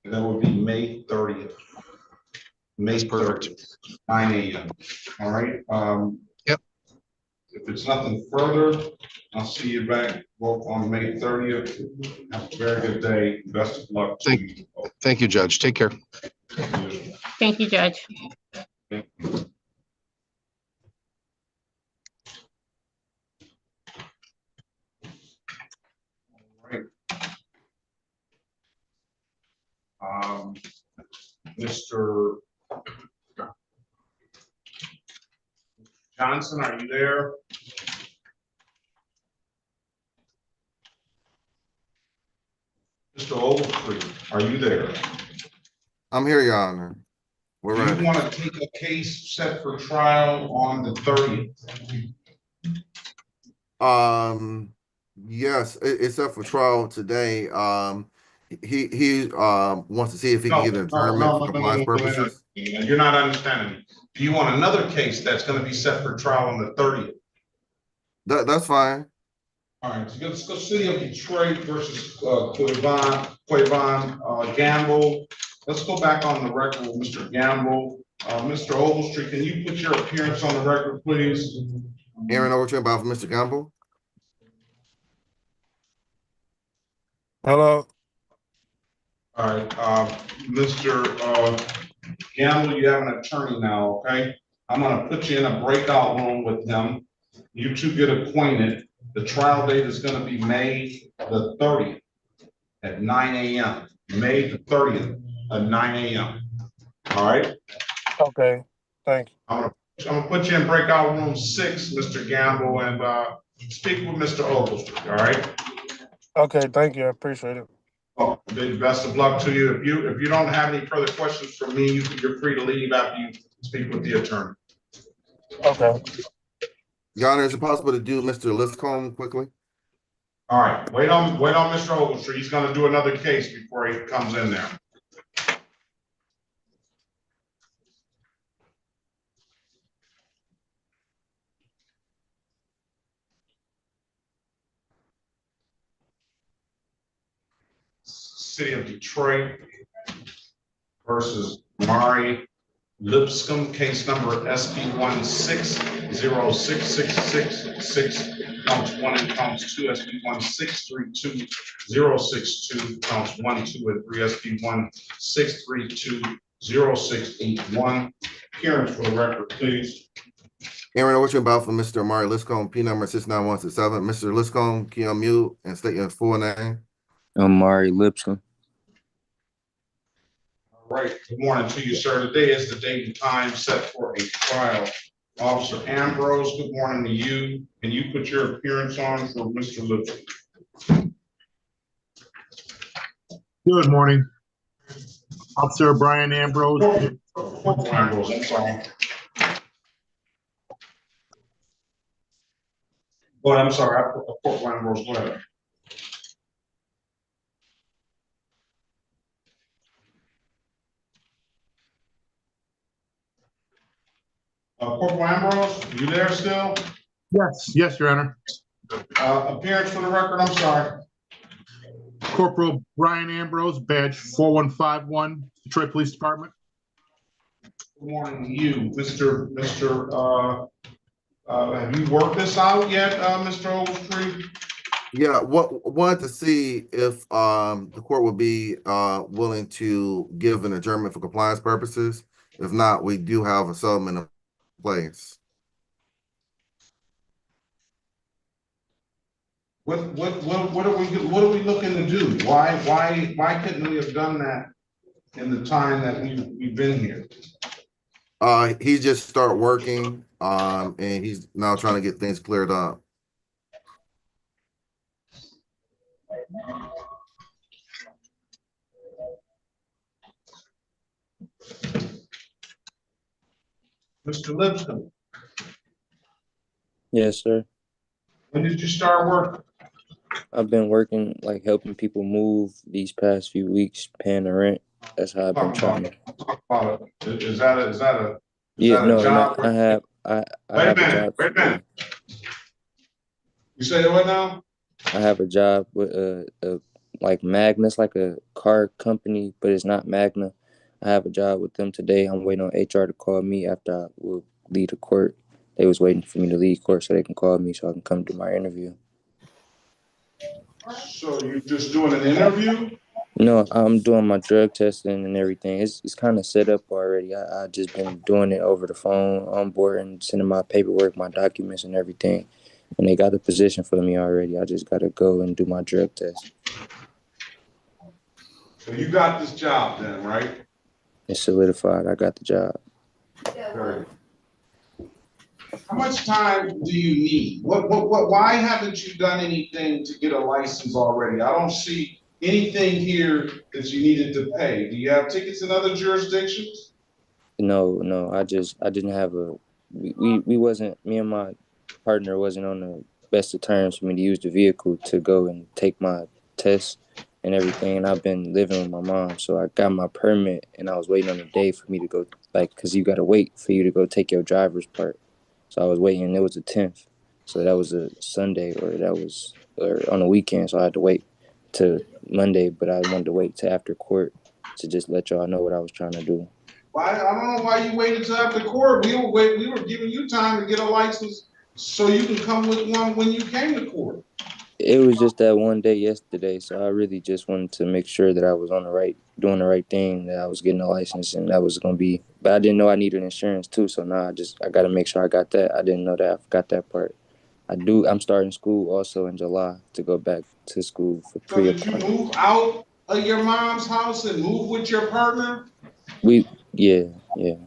And that would be May 30th. May 30th, 9 a.m. All right. Yep. If it's nothing further, I'll see you back on May 30th. Have a very good day. Best of luck to you. Thank you, Judge. Take care. Thank you, Judge. Mr. Johnson, are you there? Mr. Ogletree, are you there? I'm here, Your Honor. Do you want to take a case set for trial on the 30th? Yes, it's up for trial today. He wants to see if he can get an adjournment for compliance purposes. You're not understanding me. Do you want another case that's going to be set for trial on the 30th? That's fine. All right, so let's go City of Detroit versus Quavon Gamble. Let's go back on the record with Mr. Gamble. Mr. Ogletree, can you put your appearance on the record, please? Aaron Overton, about Mr. Gamble. Hello. All right, Mr. Gamble, you have an attorney now, okay? I'm gonna put you in a breakout room with him. You two get acquainted. The trial date is gonna be May the 30th at 9 a.m. May the 30th at 9 a.m. All right? Okay. Thank you. I'm gonna put you in breakout room 6, Mr. Gamble, and speak with Mr. Ogletree, all right? Okay. Thank you. I appreciate it. Oh, best of luck to you. If you don't have any further questions for me, you're free to leave after you speak with the attorney. Okay. Your Honor, is it possible to do Mr. Liscombe quickly? All right, wait on Mr. Ogletree. He's gonna do another case before he comes in there. City of Detroit versus Mari Lipscomb, case number SP 1606666, counts 1 and counts 2, SP 1632062, counts 1, 2, and 3, SP 1632061. Appearance for the record, please. Aaron Overton, about for Mr. Amari Liscombe, P number 69167. Mr. Liscombe, can you unmute and state your full name? Amari Lipscomb. All right, good morning to you, sir. Today is the date and time set for a trial. Officer Ambrose, good morning to you. Can you put your appearance on for Mr. Lipscomb? Good morning. Officer Brian Ambrose. Ambrose, I'm sorry. Go ahead, I'm sorry. Corporal Ambrose, go ahead. Corporal Ambrose, you there still? Yes, Your Honor. Appearance for the record, I'm sorry. Corporal Brian Ambrose, badge 4151, Detroit Police Department. Good morning to you, Mr. Have you worked this out yet, Mr. Ogletree? Yeah, wanted to see if the court would be willing to give an adjournment for compliance purposes. If not, we do have a settlement in place. What are we looking to do? Why couldn't we have done that in the time that we've been here? He just started working, and he's now trying to get things cleared up. Mr. Lipscomb, Yes, sir. when did you start working? I've been working like helping people move these past few weeks, paying the rent. That's how I've been trying to. Talk about it. Is that a Yeah, no, job? I have a job. Wait a minute. You say what now? I have a job with a like Magna. It's like a car company, but it's not Magna. I have a job with them today. I'm waiting on HR to call me after I will leave the court. They was waiting for me to leave court so they can call me so I can come do my interview. So you're just doing an interview? No, I'm doing my drug testing and everything. It's kind of set up already. I just been doing it over the phone, onboarding, sending my paperwork, my documents and everything. And they got a position for me already. I just got to go and do my drug test. So you got this job then, right? It's solidified. I got the job. Very. How much time do you need? Why haven't you done anything to get a license already? I don't see anything here that you needed to pay. Do you have tickets in other jurisdictions? No, I didn't have we wasn't, me and my partner wasn't on the best of terms for me to use the vehicle to go and take my test and everything. And I've been living with my mom, so I got my permit and I was waiting on a day for me to go, like, cause you gotta wait for you to go take your driver's part. So I was waiting, and it was the 10th. So that was a Sunday, or on a weekend. So I had to wait to Monday, but I wanted to wait to after court to just let y'all know what I was trying to do. Why? I don't know why you waited till after court. We were giving you time to get a license so you can come with one when you came to court. It was just that one day yesterday, so I really just wanted to make sure that I was doing the right thing, that I was getting a license, and that was gonna be. But I didn't know I needed insurance too, so now I got to make sure I got that. I didn't know that. I forgot that part. I'm starting school also in July to go back to school for So did you move out of your mom's house and move with your partner? Yeah. And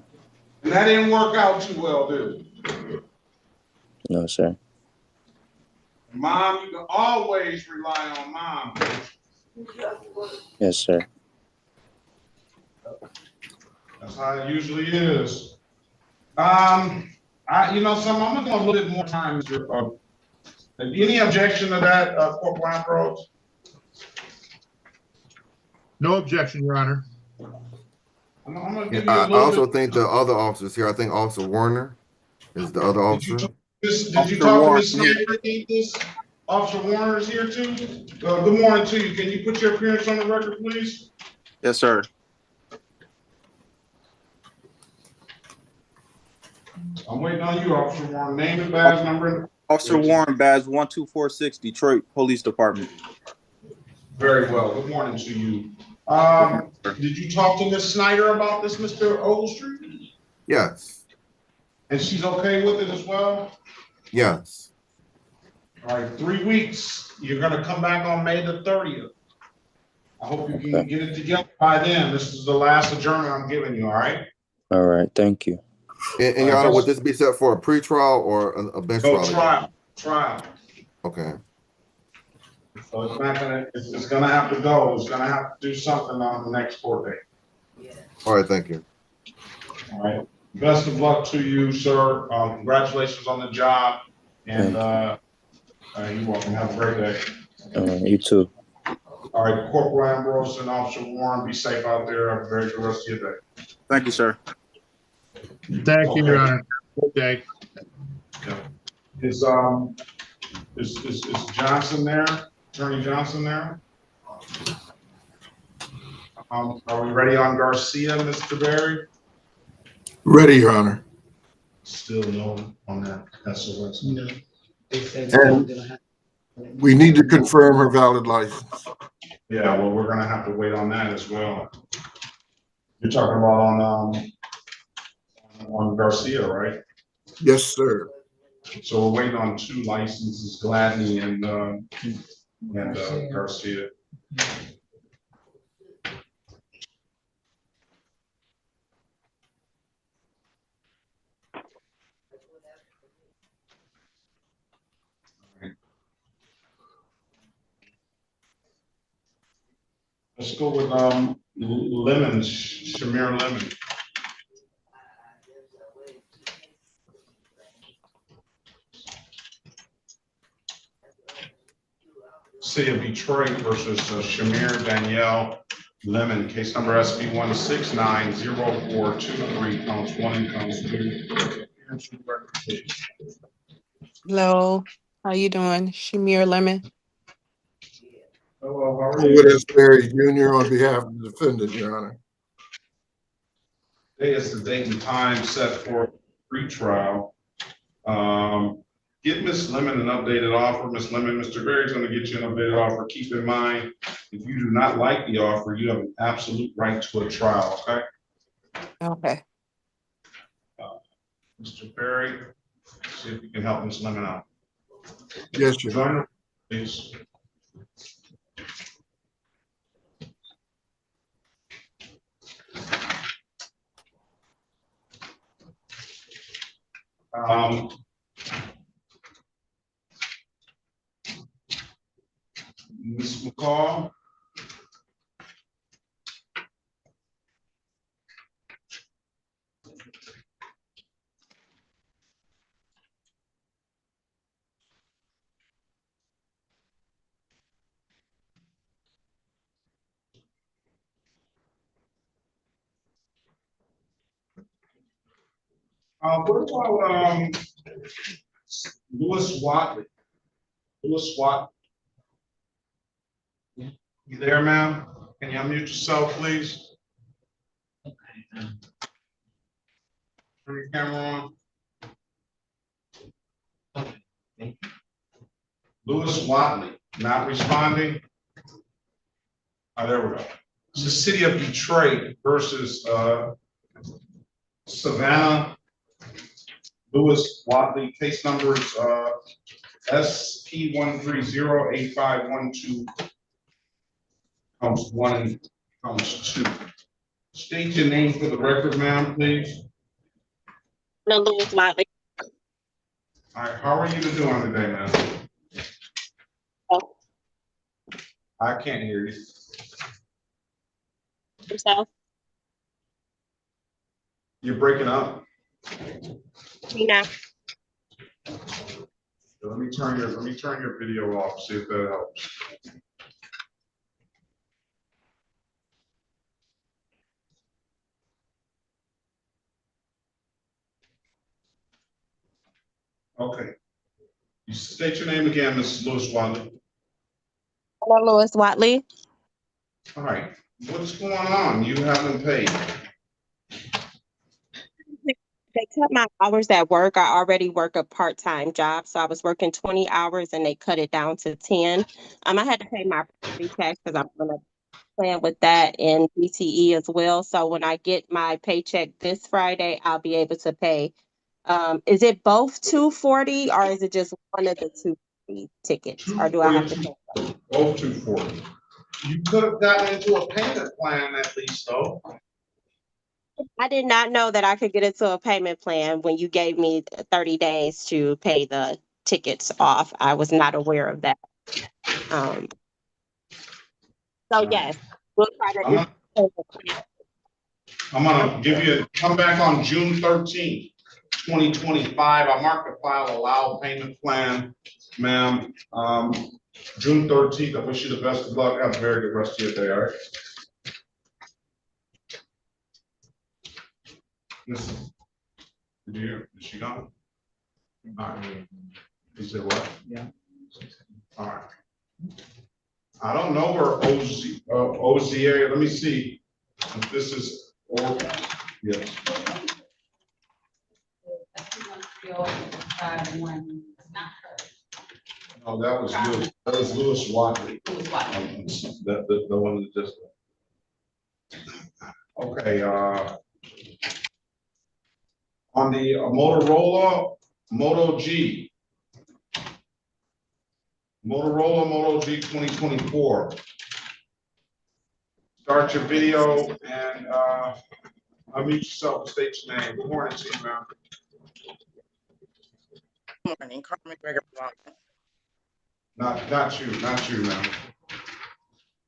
that didn't work out too well, did it? No, sir. Mom, you can always rely on mom. Yes, sir. That's how it usually is. I'm gonna go a little bit more time. Any objection to that, Corporal Ambrose? No objection, Your Honor. I'm gonna give you I a little also bit. think the other officers here, I think Officer Warner is the other officer. Did you talk to Ms. Snyder about this? Officer Warner is here too. Good morning to you. Can you put your appearance on the record, please? Yes, sir. I'm waiting on you, Officer Warren. Name and badge number. Officer Warren, badge 1246, Detroit Police Department. Very well. Good morning to you. Did you talk to Ms. Snyder about this, Mr. Ogletree? Yes. And she's okay with it as well? Yes. All right, 3 weeks. You're gonna come back on May the 30th. I hope you can get it together by then. This is the last adjournment I'm giving you, all right? All right, thank you. And Your Honor, would this be set for a pretrial or a bench trial? Trial. Okay. So it's gonna have to go. It's gonna have to do something on the next court date. All right, thank you. All right. Best of luck to you, sir. Congratulations on the job. And you're welcome. Have a great day. You too. All right, Corporal Ambrose and Officer Warren, be safe out there. Have a very good rest of your day. Thank you, sir. Thank you, Your Honor. Good day. Is Johnson there? Attorney Johnson there? Are we ready on Garcia, Mr. Berry? Ready, Your Honor. Still no on that SOS. No. We need to confirm her valid license. Yeah, well, we're gonna have to wait on that as well. You're talking about on Garcia, right? Yes, sir. So we're waiting on two licenses, Gladney and Garcia. Let's go with Lemon, Shamir Lemon. City of Detroit versus Shamir Danielle Lemon, case number SB 1690423, counts 1 and counts 2. Hello, how you doing? Shamir Lemon. Hello, how are With you? S. Perry Jr. on behalf of the defendant, Your Honor. Today is the date and time set for pre-trial. Get Ms. Lemon an updated offer. Ms. Lemon, Mr. Berry's going to get you an updated offer. Keep in mind, if you do not like the offer, you have an absolute right to a trial, okay? Okay. Mr. Berry, see if you can help Ms. Lemon out. Yes, Your Honor. Please. Ms. McCall. What about Louis Watley? Louis Watley. You there, ma'am? Can you unmute yourself, please? Turn your camera on. Louis Watley, not responding? Oh, there we go. It's the city of Detroit versus Savannah. Louis Watley, case numbers SP 1308512, counts 1 and counts 2. State your name for the record, ma'am, please. No, Louis Watley. All right, how are you doing today, ma'am? Oh, I can't hear you. yourself. You're breaking up. Me now. Let me turn your video off, see if that helps. Okay. You state your name again, Mrs. Louis Watley. Hello, Louis Watley. All right. What's going on? You haven't paid. They cut my hours at work. I already work a part-time job, so I was working 20 hours and they cut it down to 10. I had to pay my property tax because I'm gonna plan with that and BTE as well. So when I get my paycheck this Friday, I'll be able to pay. Is it both 240 or is it just one of the 240 tickets? Or do I have to pay? Both 240. You could have gotten into a payment plan at least, though. I did not know that I could get into a payment plan when you gave me 30 days to pay the tickets off. I was not aware of that. So yes, we'll try to. I'm gonna give you, come back on June 13th, 2025. I marked the file allow payment plan, ma'am. June 13th, I wish you the best of luck. Have a very good rest of your day, all right? Listen, is she gone? All right. You said what? Yeah. All right. I don't know where OZA, let me see if this is, or, yes. No, that was Lewis. That was Lewis Watley. The one that just. Okay. On the Motorola Moto G. Motorola Moto G 2024. Start your video and unmute yourself, state your name. Good morning to you, ma'am. Good morning, Carmen Gregor. Not you, ma'am.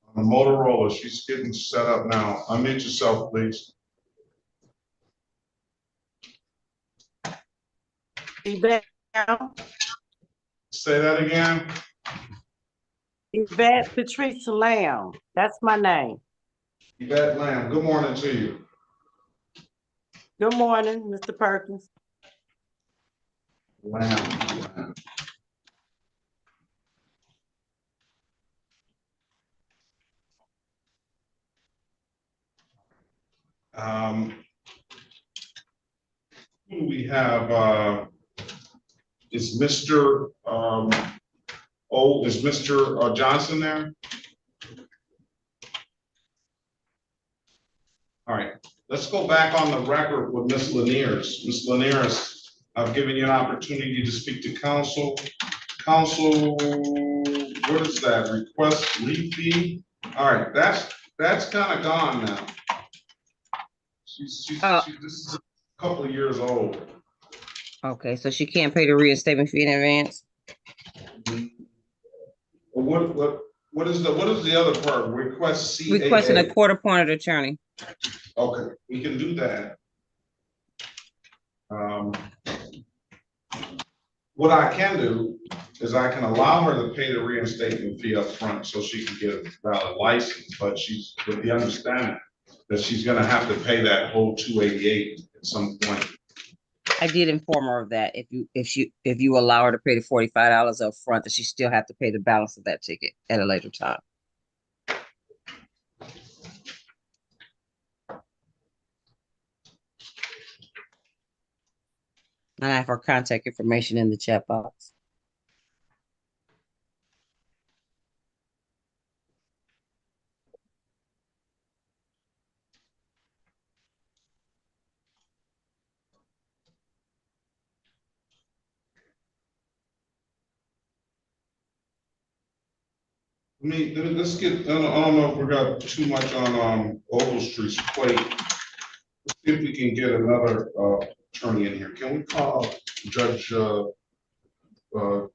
On the Motorola, she's getting set up now. Unmute yourself, please. Yvette, Say that again. Yvette Patricia Lamb. That's my name. Yvette Lamb, good morning to you. Good morning, Mr. Perkins. Lamb. Who do we have? Is Mr. Is Mr. Johnson there? All right, let's go back on the record with Ms. Laniers. Ms. Laniers, I've given you an opportunity to speak to council. Council, what is that? Request refee? All right, that's kind of gone now. This is a couple of years old. Okay, so she can't pay the reinstatement fee in advance? What is the other part? Request CAA. Requesting a court-appointed attorney. Okay, we can do that. What I can do is I can allow her to pay the reinstatement fee up front so she can get a valid license, but she's with the understanding that she's gonna have to pay that whole 288 at some point. I did inform her of that. If you allow her to pay the $45 up front, that she still have to pay the balance of that ticket at a later time. And I have her contact information in the chat box. Let's get, I don't know if we got too much on Ogletree plate. Let's see if we can get another attorney in here. Can we call Judge for an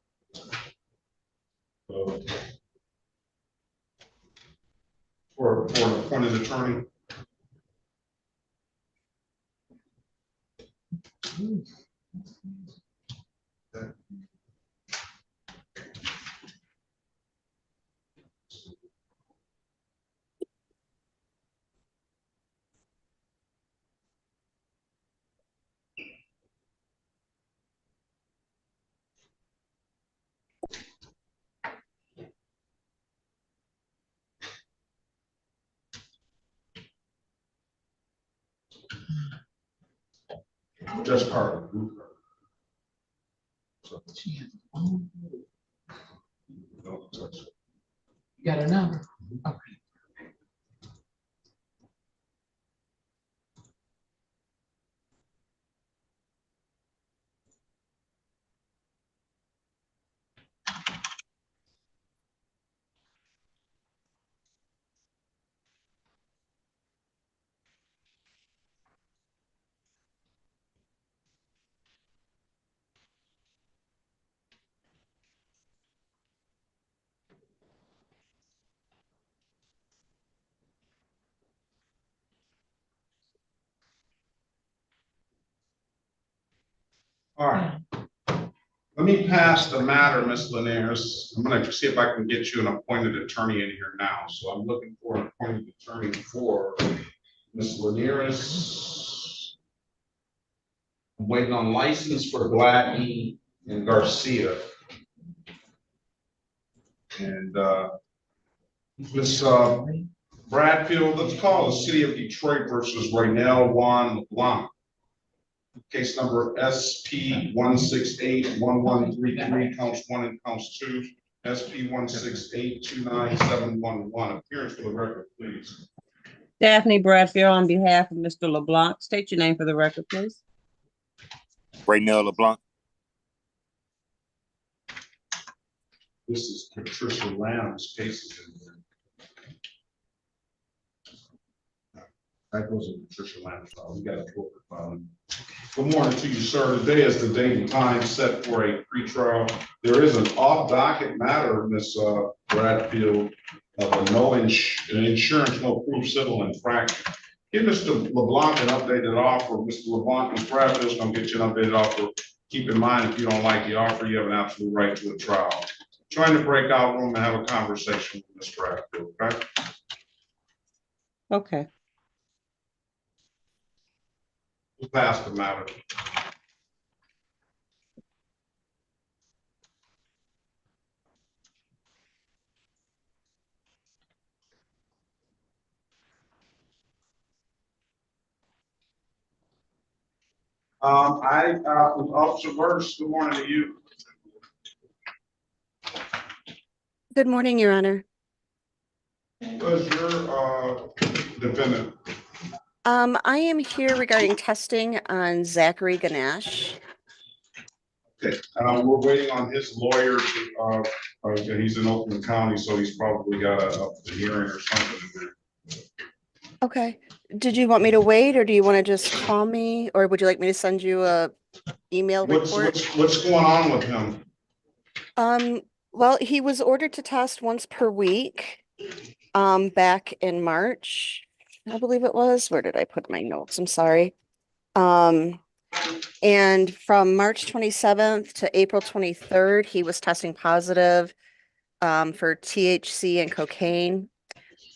appointed attorney? Just Carter. You got a number? Okay. All right. Let me pass the matter, Ms. Linares. I'm gonna see if I can get you an appointed attorney in here now. So I'm looking for an appointed attorney for Ms. Linares. I'm waiting on license for Gladney and Garcia. And Ms. Bradfield, let's call the City of Detroit versus Raynell Juan LeBlanc. Case number SP 1681133, counts 1 and counts 2. SP 1682971. Appearance for the record, please. Daphne Bradfield on behalf of Mr. LeBlanc. State your name for the record, please. Raynell LeBlanc. This is Patricia Lamb's cases in there. That goes in Patricia Lamb's file. We got a corporate file. Good morning to you, sir. Today is the date and time set for a pretrial. There is an off-docket matter, Ms. Bradfield, of a insurance, no proof civil infraction. Give Mr. LeBlanc an updated offer. Mr. LeBlanc, Ms. Bradfield's gonna get you an updated offer. Keep in mind, if you don't like the offer, you have an absolute right to a trial. Trying to break out room and have a conversation with Ms. Bradfield, okay? Okay. We'll pass the matter. Officer Burris, good morning to you. Good morning, Your Honor. Was your defendant? I am here regarding testing on Zachary Ganesh. Okay, we're waiting on his lawyer to, he's in Oakland County, so he's probably got a hearing or something. Okay. Did you want me to wait, or do you want to just call me, or would you like me to send you a email report? What's going on with him? Well, he was ordered to test once per week, back in March, I believe it was. Where did I put my notes? I'm sorry. And from March 27th to April 23rd, he was testing positive for THC and cocaine.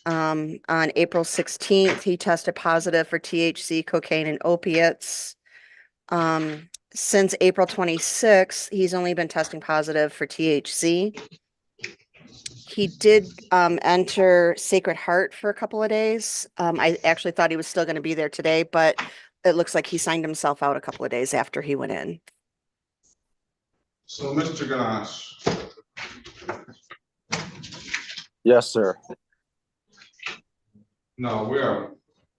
On April 16th, he tested positive for THC, cocaine, and opiates. Since April 26th, he's only been testing positive for THC. He did enter Sacred Heart for a couple of days. I actually thought he was still going to be there today, but it looks like he signed himself out a couple of days after he went in. So, Mr. Ganesh. Yes, sir. No, we are.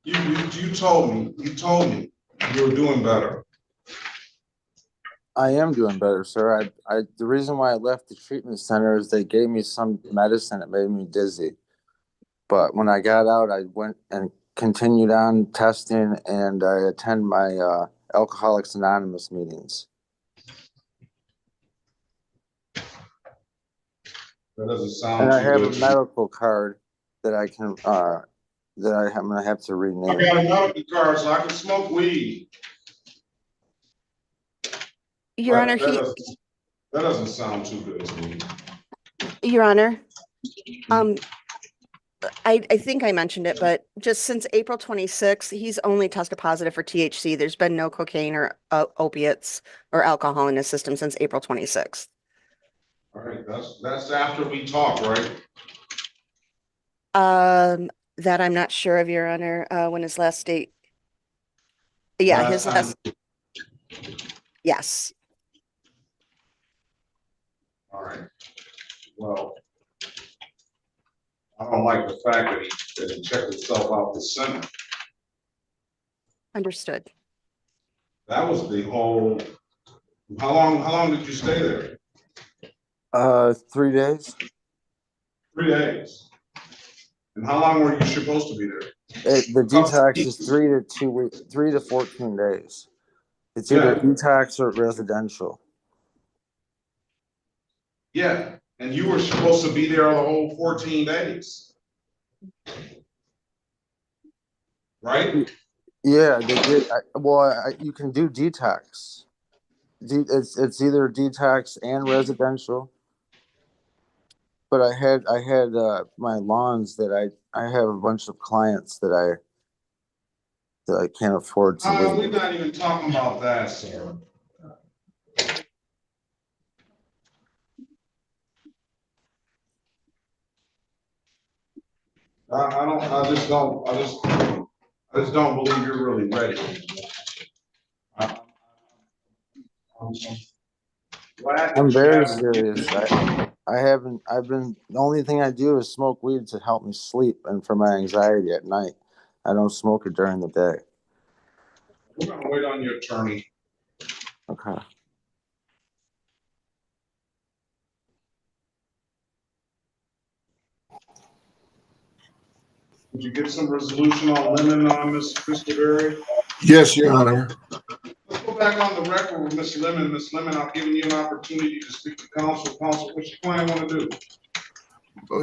You told me you were doing better. I am doing better, sir. The reason why I left the treatment center is they gave me some medicine that made me dizzy. But when I got out, I went and continued on testing, and I attend my Alcoholics Anonymous meetings. That doesn't sound And I too have good. a medical card that I can that I'm gonna have to rename. I got a medical card, so I can smoke weed. Your Honor, that doesn't sound too good to me. Your Honor, I think I mentioned it, but just since April 26th, he's only tested positive for THC. There's been no cocaine or opiates or alcohol in his system since April 26th. All right, that's after we talk, right? That I'm not sure of, Your Honor, when his last date. Yeah, his last. Yes. All right. Well, I don't like the fact that he checked himself out the center. Understood. That was the whole. How long did you stay there? 3 days. 3 days. And how long were you supposed to be there? The detox is 3 to 2 weeks, 3 to 14 days. It's either detox or residential. Yeah, and you were supposed to be there the whole 14 days. Right? Yeah, they did. You can do detox. It's either detox and residential. But I had my lawns that I have a bunch of clients that I can't afford to leave. We're not even talking about that, sir. I just don't believe you're really ready. I'm Glad I'm that you very haven't. serious. The only thing I do is smoke weed to help me sleep and for my anxiety at night. I don't smoke it during the day. We're gonna wait on your attorney. Okay. Did you get some resolution on lemon on this, Mr. Berry? Yes, Your Honor. Let's go back on the record with Ms. Lemon. Ms. Lemon, I've given you an opportunity to speak to counsel. Counsel, what's your client want to do?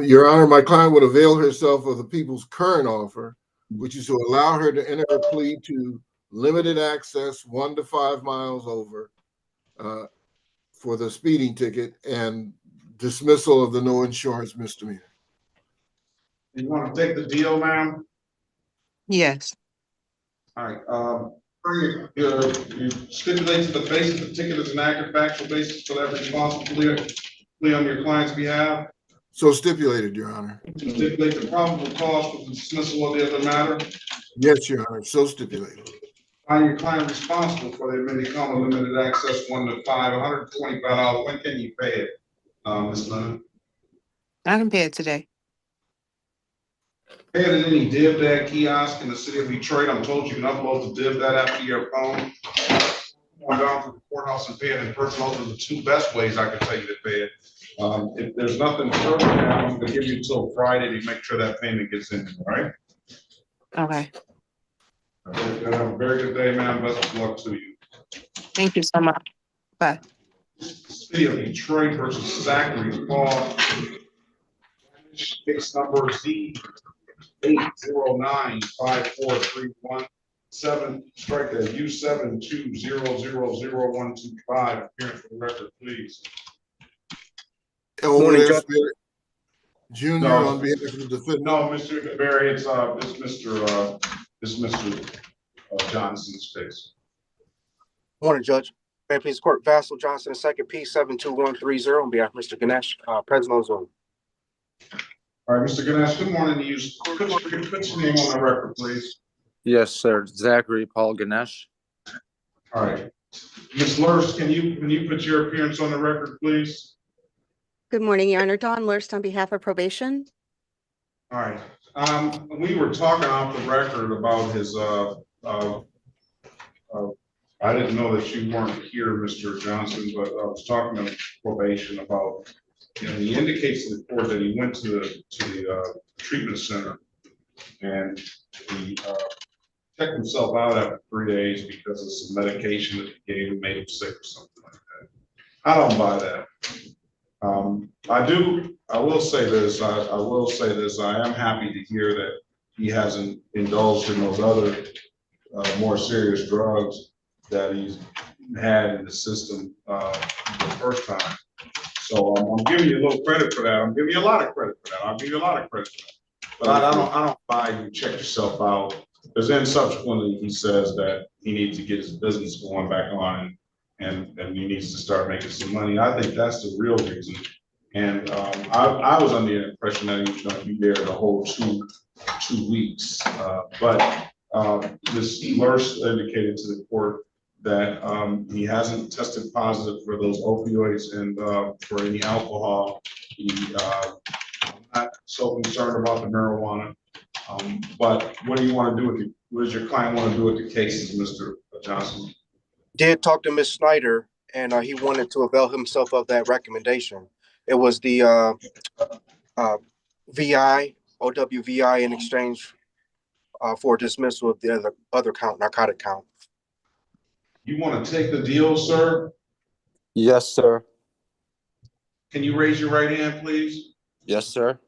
Your Honor, my client would avail herself of the people's current offer, which is to allow her to enter a plea to limited access 1 to 5 miles over for the speeding ticket and dismissal of the no insurance misdemeanor. You want to take the deal, ma'am? Yes. All right. You stipulate to the basis of the ticket as an active factual basis for that responsible plea on your client's behalf. So stipulated, Your Honor. Stipulate the probable cause for the dismissal of the other matter. Yes, Your Honor. So stipulated. Find your client responsible for the amended comma limited access 1 to 5, $125. When can you pay it, Ms. Leonard? I can pay it today. Pay it at any DivDad kiosk in the city of Detroit. I'm told you can upload the DivDad app to your phone. Going down to the courthouse and pay it in person. Those are the 2 best ways I can tell you to pay it. If there's nothing further now, I'm going to give you until Friday to make sure that payment gets in, all right? Okay. Have a very good day, ma'am. Best of luck to you. Thank you so much. Bye. City of Detroit versus Zachary Paul. Case number Z8095431. 7, strike that U720000125. Appearance for the record, please. Elwood Morning, S. Judge. Barry Jr. on behalf of the defendant. No, Mr. Barry, it's Mr. Johnson's case. Morning, Judge. May it please the court, Vassal Johnson, second P72130 on behalf of Mr. Ganesh, President Zone. All right, Mr. Ganesh, good morning to you. Put your name on the record, please. Yes, sir. Zachary Paul Ganesh. All right. Ms. Lurst, can you put your appearance on the record, please? Good morning, Your Honor. Dawn Lurst on behalf of probation. All right. We were talking off the record about his I didn't know that you weren't here, Mr. Johnson, but I was talking to probation about, he indicates to the court that he went to the treatment center and he checked himself out after 3 days because of some medication that he gave him made him sick or something like that. I don't buy that. I will say this, I am happy to hear that he hasn't indulged in those other more serious drugs that he's had in the system the first time. So I'm giving you a little credit for that. I'm giving you a lot of credit for that. I'll give you a lot of credit for that. But I don't buy you check yourself out. Because then subsequently he says that he needs to get his business going back on and he needs to start making some money. I think that's the real reason. And I was under the impression that he was going to be there the whole two weeks. But Ms. Lurst indicated to the court that he hasn't tested positive for those opioids and for any alcohol. I'm not so concerned about the marijuana. But what do you want to do with it? What does your client want to do with the cases, Mr. Johnson? Did talk to Ms. Snyder, and he wanted to avail himself of that recommendation. It was the OWVI in exchange for dismissal of the other count, narcotic count. You want to take the deal, sir? Yes, sir. Can you raise your right hand, please? Yes, sir.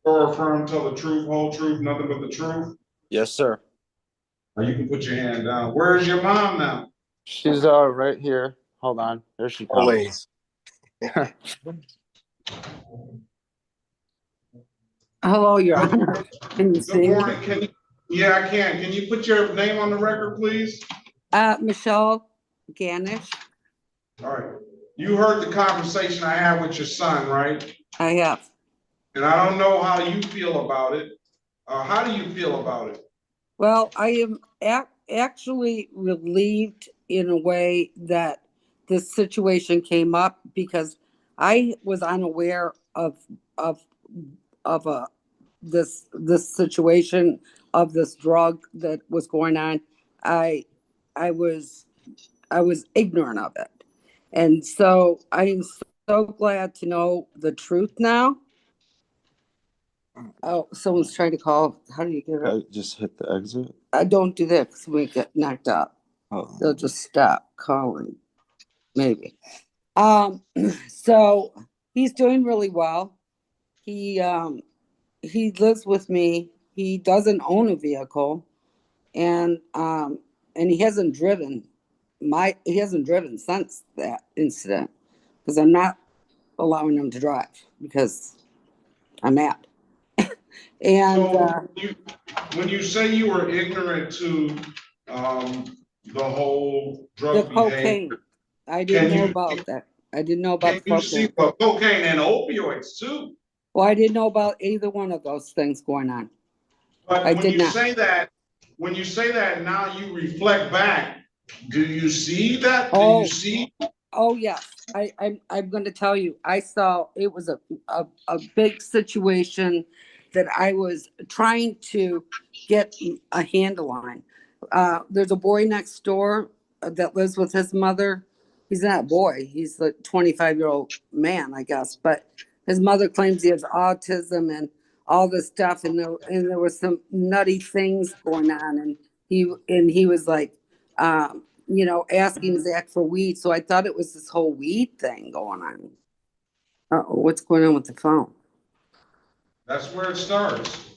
Or affirm, tell the truth, whole truth, nothing but the truth? Yes, sir. Now you can put your hand down. Where is your mom now? She's right here. Hold on. There she comes. Always. Hello, Your Honor. Can you Good see morning. me? Yeah, I can. Can you put your name on the record, please? Michelle Ganesh. All right. You heard the conversation I had with your son, right? I have. And I don't know how you feel about it. How do you feel about it? Well, I am actually relieved in a way that this situation came up because I was unaware of a this situation of this drug that was going on. I was ignorant of it. And so I am so glad to know the truth now. Oh, someone's trying to call. How do you get it? Just hit the exit. I don't do that because we get knocked out. Oh. They'll just stop calling. Maybe. So he's doing really well. He lives with me. He doesn't own a vehicle, and he hasn't driven since that incident because I'm not allowing him to drive because I'm mad. And So when you say you were ignorant to the whole the drug cocaine, behavior, I didn't know about that. I didn't know about the can you see cocaine. cocaine and opioids too? Well, I didn't know about either one of those things going on. But I when did you not. say that, now you reflect back, do you see that? Do Oh. you see? Oh yes, I'm going to tell you. I saw it was a big situation that I was trying to get a handle on. There's a boy next door that lives with his mother. He's not a boy. He's a 25-year-old man, I guess. But his mother claims he has autism and all this stuff, and there was some nutty things going on, and he was like. Asking Zach for weed. So I thought it was this whole weed thing going on. Uh-oh, what's going on with the phone? That's where it starts.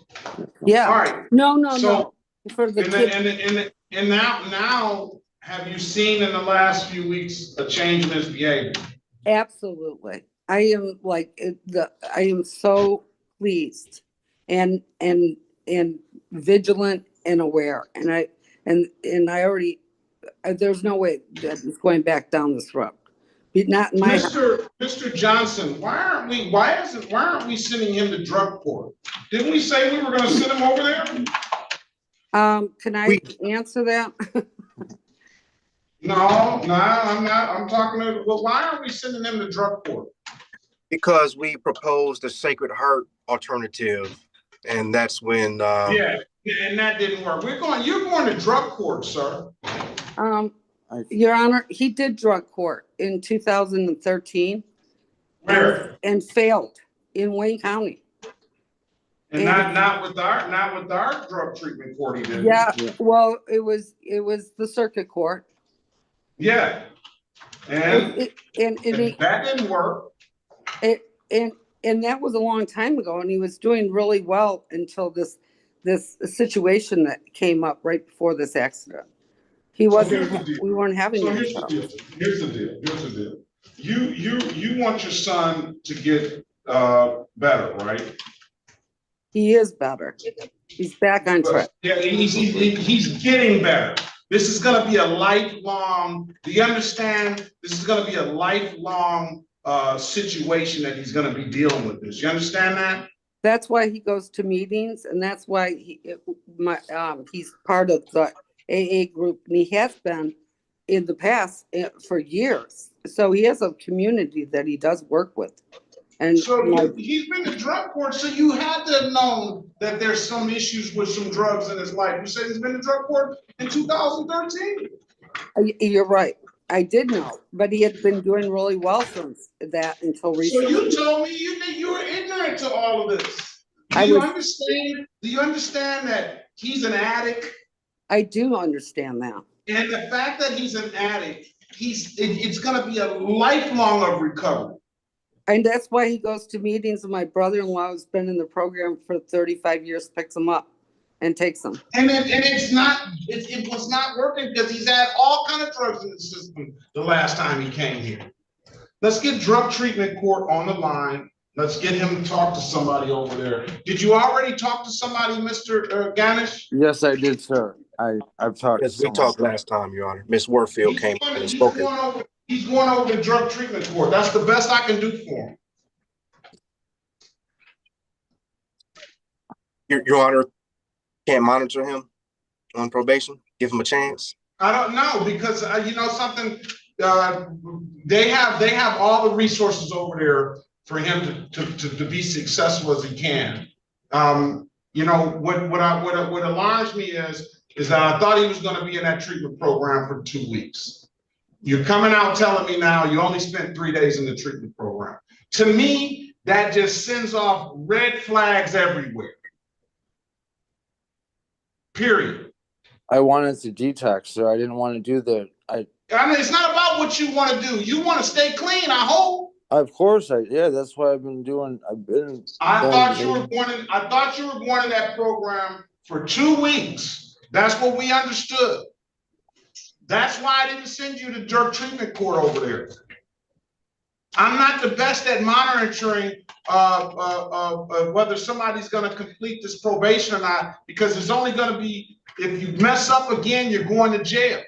Yeah. All right. No. So, For the kid. and now, have you seen in the last few weeks a change in his behavior? Absolutely. I am so pleased and vigilant and aware. And I already, there's no way that it's going back down this road. Not in my Mr. Johnson, why aren't we sending him to drug court? Didn't we say we were going to send him over there? Can I answer that? No, I'm not. I'm talking to. Well, why aren't we sending him to drug court? Because we proposed the Sacred Heart alternative, and that's when. Yeah, and that didn't work. You're going to drug court, sir. Your Honor, he did drug court in 2013. Where? And failed in Wayne County. And not with our drug treatment court, he didn't. Yeah. Well, it was the circuit court. Yeah. And that didn't work. And that was a long time ago, and he was doing really well until this situation that came up right before this accident. We weren't having any problems. Here's the deal. You want your son to get better, right? He is better. He's back on track. Yeah, he's getting better. This is going to be a lifelong. Do you understand? This is going to be a lifelong situation that he's going to be dealing with this. You understand that? That's why he goes to meetings, and that's why he's part of the AA group, and he has been in the past for years. So he has a community that he does work with. And so he's been to drug court, so you had to have known that there's some issues with some drugs in his life. You said he's been to drug court in 2013. You're right. I did know, but he had been doing really well since that until recently. So you told me you were ignorant to all of this. Do you understand that he's an addict? I do understand that. And the fact that he's an addict, it's going to be a lifelong of recovery. And that's why he goes to meetings, and my brother-in-law has been in the program for 35 years, picks him up and takes him. And it was not working because he's had all kind of drugs in the system the last time he came here. Let's get drug treatment court on the line. Let's get him to talk to somebody over there. Did you already talk to somebody, Mr. Ganesh? Yes, I did, sir. I've talked. Yes, we talked last time, Your Honor. Miss Warfield came and spoke. He's going over to drug treatment court. That's the best I can do for him. Your Honor, can't monitor him on probation? Give him a chance? I don't know, because you know something, they have all the resources over there for him to be successful as he can. You know, what alarms me is that I thought he was going to be in that treatment program for 2 weeks. You're coming out telling me now you only spent 3 days in the treatment program. To me, that just sends off red flags everywhere. Period. I wanted to detox, sir. I didn't want to do the. I mean, it's not about what you want to do. You want to stay clean, I hope. Of course, yeah. That's what I've been doing. I thought you were going in that program for 2 weeks. That's what we understood. That's why I didn't send you to drug treatment court over there. I'm not the best at monitoring whether somebody's going to complete this probation or not, because it's only going to be, if you mess up again, you're going to jail.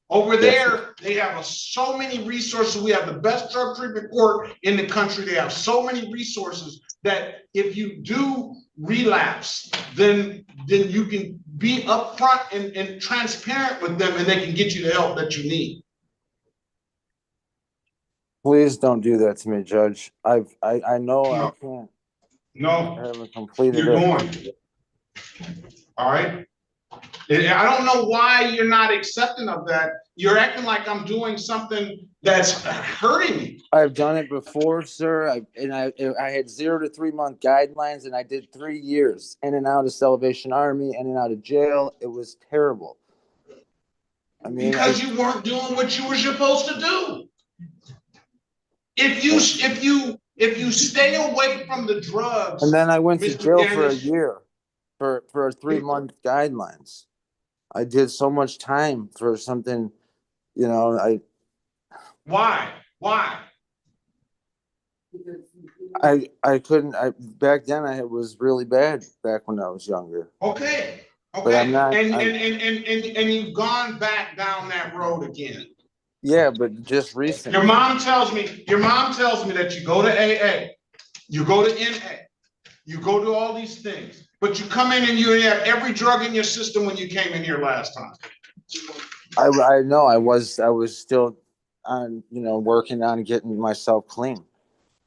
Over there, they have so many resources. We have the best drug treatment court in the country. They have so many resources that if you do relapse, then you can be upfront and transparent with them, and they can get you the help that you need. Please don't do that to me, Judge. I know No. I can't. No, I haven't completed you're it. going. All right. I don't know why you're not accepting of that. You're acting like I'm doing something that's hurting me. I've done it before, sir. I had 0 to 3 month guidelines, and I did 3 years in and out of Salvation Army, in and out of jail. It was terrible. I mean, because you weren't doing what you were supposed to do. If you stay away from the drugs, and then I went to jail for a Dennis, year for 3 month guidelines. I did so much time for something, you know. Why? I couldn't. Back then it was really bad. Back when I was younger. Okay. But I'm not. And you've gone back down that road again. Yeah, but just recently. Your mom tells me that you go to AA, you go to NA, you go to all these things, but you come in and you have every drug in your system when you came in here last time. I know. I was still on, working on getting myself clean.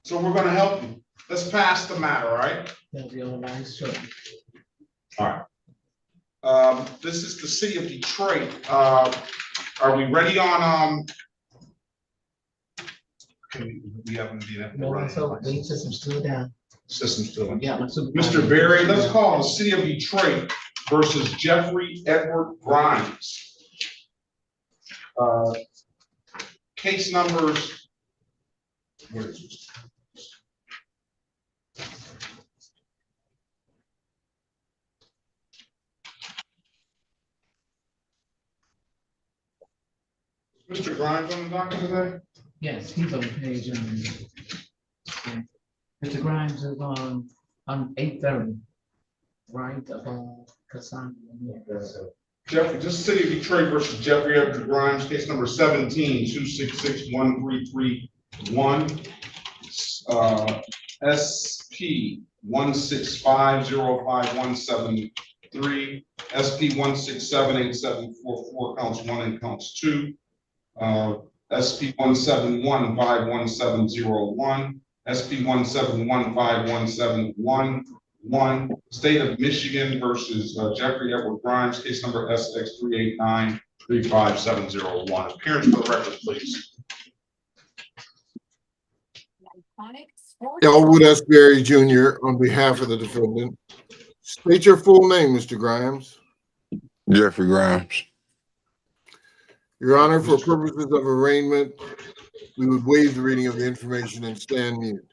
So we're going to help you. Let's pass the matter, all right? All right. This is the city of Detroit. Are we ready on we haven't been able to run it. System's still down. System's still down. Yeah, Mr. Berry, let's call the city of Detroit versus Jeffrey Edward Grimes. Case numbers. Where is this? Mr. Grimes on the docket today? Yes, he's on page. Mr. Grimes is on 8:30, right? Cassandra. Jeffrey, this is City of Detroit versus Jeffrey Edward Grimes, case number 17-266-1331. SP 1650517 SP 1678744 counts 1 and counts 2. SP 171511701. SP 1715171. State of Michigan versus Jeffrey Edward Grimes, case number SX 389-35701. Appearance for the record, please. Elwood S. Berry Jr. on behalf of the defendant. State your full name, Mr. Grimes. Jeffrey Grimes. Your Honor, for purposes of arraignment, we would waive the reading of the information and stand mute.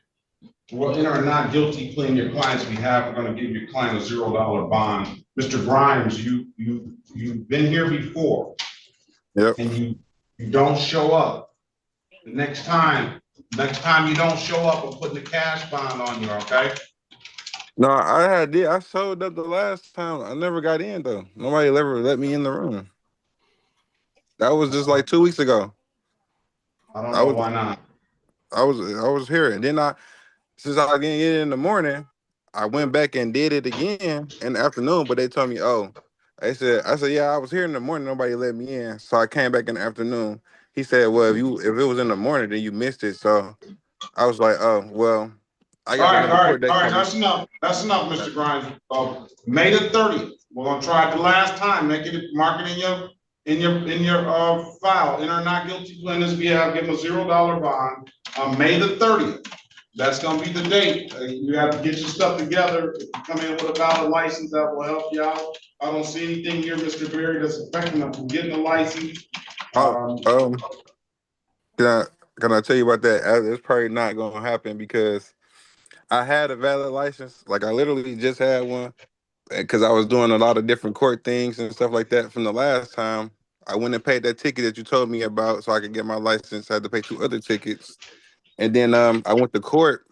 Well, in our not guilty plea in your client's behalf, we're going to give your client a $0 bond. Mr. Grimes, you've been here before. Yep. And you don't show up. The next time you don't show up, I'm putting a cash bond on you, okay? No, I showed up the last time. I never got in though. Nobody ever let me in the room. That was just like 2 weeks ago. I don't know why not. I was here, and then since I didn't get it in the morning, I went back and did it again in the afternoon. But they told me, oh, I said, yeah, I was here in the morning. Nobody let me in. So I came back in the afternoon. He said, well, if it was in the morning, then you missed it. So I was like, oh, well, I got another court date coming. That's enough. That's enough, Mr. Grimes. May the 30th. We're gonna try it the last time. Mark it in your file. Enter not guilty plea in this behalf. Give him a $0 bond. May the 30th. That's gonna be the date. You have to get your stuff together. If you come in with a valid license, that will help you out. I don't see anything here, Mr. Berry, that's affecting them from getting a license. Can I can I tell you about that? It's probably not gonna happen because I had a valid license. Like I literally just had one because I was doing a lot of different court things and stuff like that from the last time. I went and paid that ticket that you told me about so I could get my license. I had to pay 2 other tickets. And then I went to court.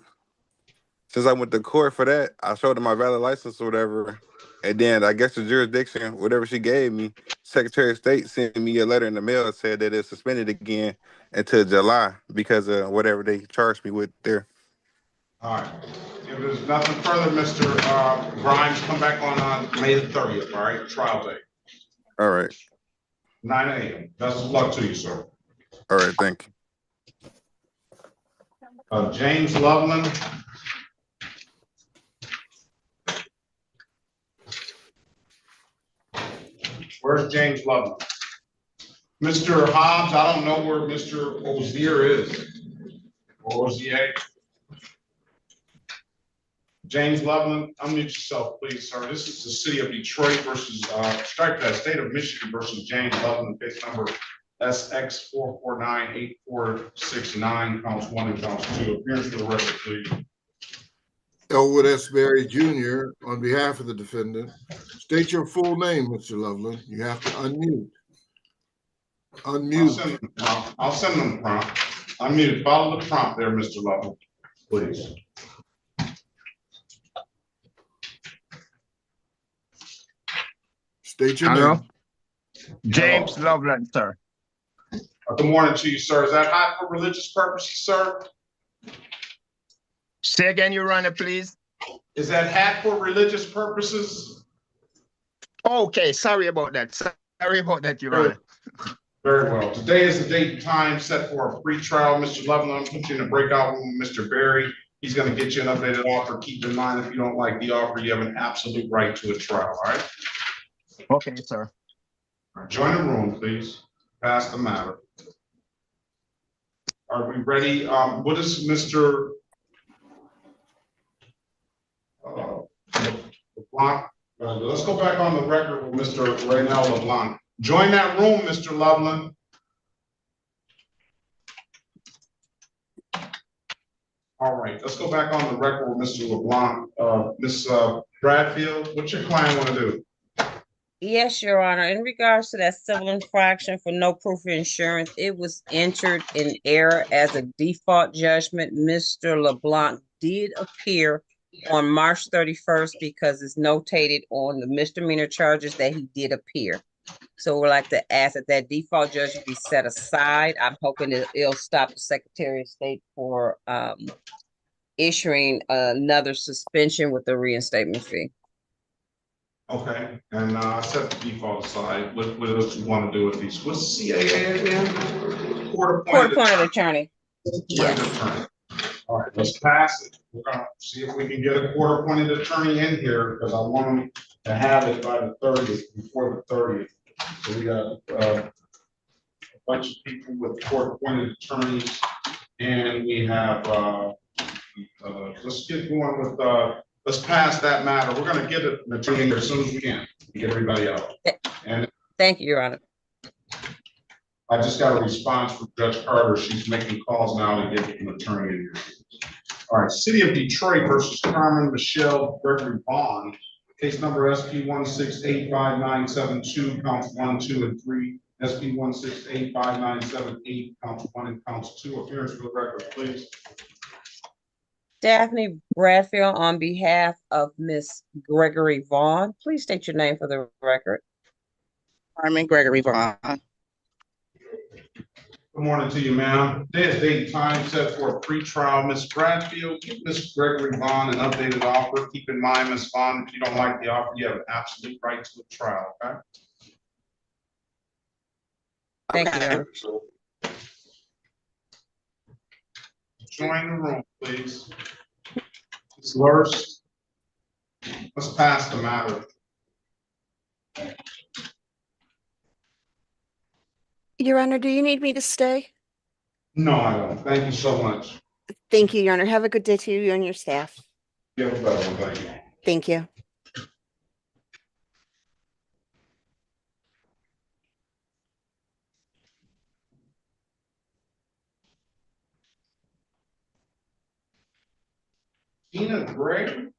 Since I went to court for that, I showed her my valid license or whatever. And then I guess the jurisdiction, whatever she gave me, Secretary of State sent me a letter in the mail that said that it's suspended again until July because of whatever they charged me with there. All right. If there's nothing further, Mr. Grimes, come back on May the 30th, all right? Trial date. All right. 9 a.m. Best of luck to you, sir. All right, thank you. James Loveland. Where's James Loveland? Mr. Hobbs, I don't know where Mr. Ozier is. Or Ozier. James Loveland, unmute yourself, please, sir. This is the city of Detroit versus, state of Michigan versus James Loveland, case number SX4498469, counts 1 and counts 2. Appearance for the record, please. Elwood S. Berry Jr. on behalf of the defendant. State your full name, Mr. Loveland. You have to unmute. Unmute. I'll send them the prompt. Unmute. Follow the prompt there, Mr. Loveland, please. State your Hello? name. James Loveland, sir. Good morning to you, sir. Is that hot for religious purposes, sir? Say again, Your Honor, please. Is that hat for religious purposes? Okay, sorry about that. Sorry about that, Your Honor. Very well. Today is the date and time set for a pre-trial. Mr. Loveland, I'm putting you in a breakout room with Mr. Berry. He's going to get you an updated offer. Keep in mind, if you don't like the offer, you have an absolute right to a trial, all right? Okay, sir. All right, join the room, please. Pass the matter. Are we ready? What is Mr. LeBlanc? Let's go back on the record with Mr. Raynell LeBlanc. Join that room, Mr. Loveland. All right, let's go back on the record with Mr. LeBlanc. Ms. Bradfield, what's your client want to do? Yes, Your Honor. In regards to that civil infraction for no proof of insurance, it was entered in error as a default judgment. Mr. LeBlanc did appear on March 31st because it's notated on the misdemeanor charges that he did appear. So we'd like to ask that that default judgment be set aside. I'm hoping it'll stop the Secretary of State for issuing another suspension with the reinstatement fee. Okay, and set the default aside. What else you want to do with these? What's CAA again? Court-appointed attorney. Yes. All right, let's pass it. We're gonna see if we can get a court-appointed attorney in here because I want them to have it by the 30th, before the 30th. So we got a bunch of people with court-appointed attorneys, and we have. Let's get going with. Let's pass that matter. We're going to get an attorney in here as soon as we can to get everybody out. And thank you, Your Honor. I just got a response from Judge Carter. She's making calls now to get an attorney in here. All right, City of Detroit versus Carmen Michelle Gregory Bond. Case number SP1685972, counts 1, 2, and 3. SP1685978, counts 1 and counts 2. Appearance for the record, please. Daphne Bradfield on behalf of Miss Gregory Vaughn. Please state your name for the record. Carmen Gregory Vaughn. Good morning to you, ma'am. Today's date and time set for a pretrial. Ms. Bradfield, give Ms. Gregory Vaughn an updated offer. Keep in mind, Ms. Vaughn, if you don't like the offer, you have an absolute right to a trial, okay? Thank you, Your Honor. Join the room, please. Ms. Lurst, let's pass the matter. Your Honor, do you need me to stay? No, I don't. Thank you so much. Thank you, Your Honor. Have a good day to you and your staff. You have a better one, thank you. Thank you. Gina Gray?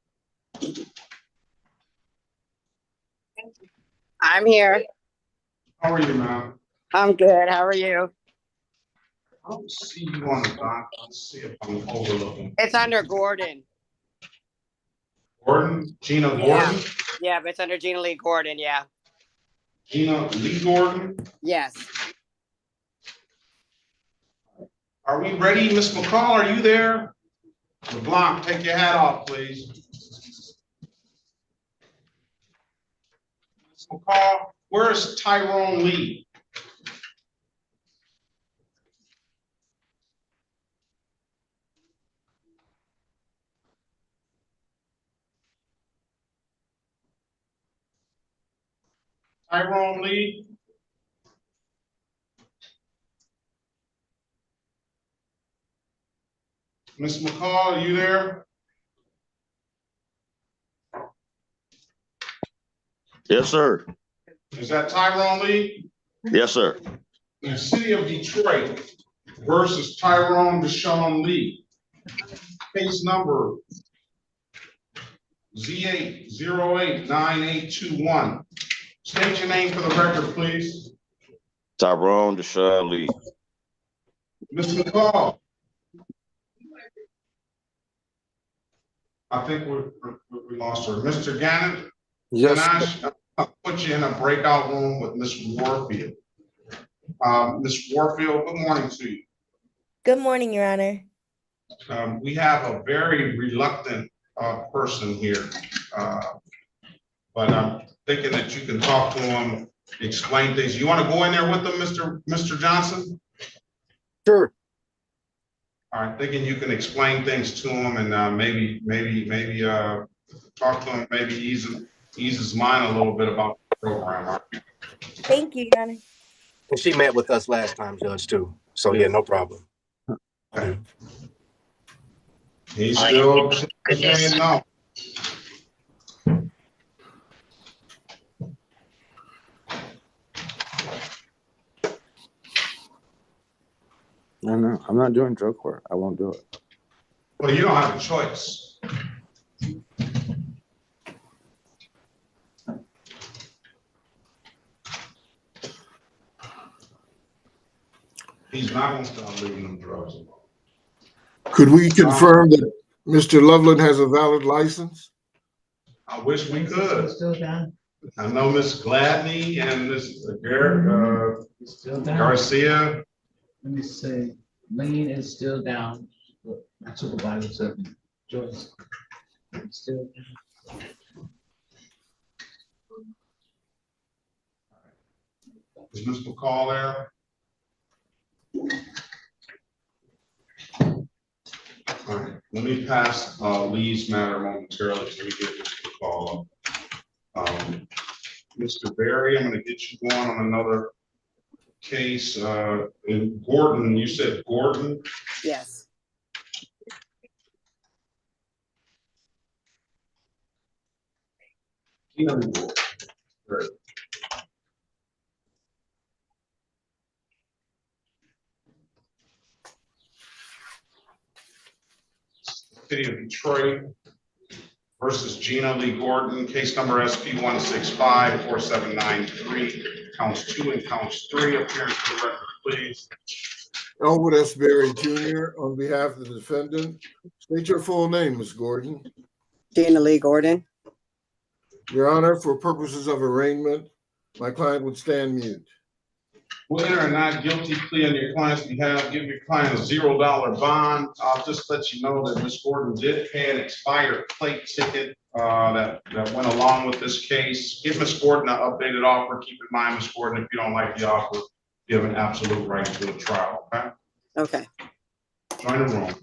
I'm here. How are you, ma'am? I'm good. How are you? I don't see you on the dock. Let's see if I'm overlooking. It's under Gordon. Gordon? Gina Yeah. Gordon? Yeah, but it's under Gina Lee Gordon. Yeah. Gina Lee Gordon? Yes. Are we ready? Ms. McCall, are you there? LeBlanc, take your hat off, please. Ms. McCall, where's Tyrone Lee? Tyrone Lee? Ms. McCall, are you there? Yes, sir. Is that Tyrone Lee? Yes, sir. In the city of Detroit versus Tyrone Deshaun Lee. Case number Z8089821. State your name for the record, please. Tyrone Deshaun Lee. Ms. McCall. I think we lost her. Mr. Gannon? Yes. I'll put you in a breakout room with Ms. Warfield. Ms. Warfield, good morning to you. Good morning, Your Honor. We have a very reluctant person here, but I'm thinking that you can talk to him, explain things. You want to go in there with them, Mr. Johnson? Sure. All right, thinking you can explain things to him and maybe talk to him, maybe ease his mind a little bit about the program. Thank you, Your Honor. And she met with us last time, Judge, too. So yeah, no problem. Okay. He's still saying no. No, I'm not doing drug court. I won't do it. Well, you don't have a choice. He's not going to stop leaving them drugs alone. Could we confirm that Mr. Loveland has a valid license? I wish we could. Still down. I know Miss Gladney and Miss Still down. Garcia. Let me say, Lane is still down. But my supervisor said Joyce. It's still down. Is Ms. McCall there? All right, let me pass Lee's matter momentarily so we get Mr. McCall up. Mr. Barry, I'm going to get you going on another case. In Gordon, you said Gordon? Yes. Great. City of Detroit versus Gina Lee Gordon, case number SP 1654793, counts 2 and counts 3. Appearance for the record, please. Elwood S. Berry Jr. on behalf of the defendant. State your full name, Ms. Gordon. Gina Lee Gordon. Your Honor, for purposes of arraignment, my client would stand mute. will enter a not guilty plea on your client's behalf, give your client a $0 bond. I'll just let you know that Ms. Gordon did pay an expired plate ticket that went along with this case. Give Ms. Gordon an updated offer. Keep in mind, Ms. Gordon, if you don't like the offer, you have an absolute right to a trial, okay? Okay. Join the room.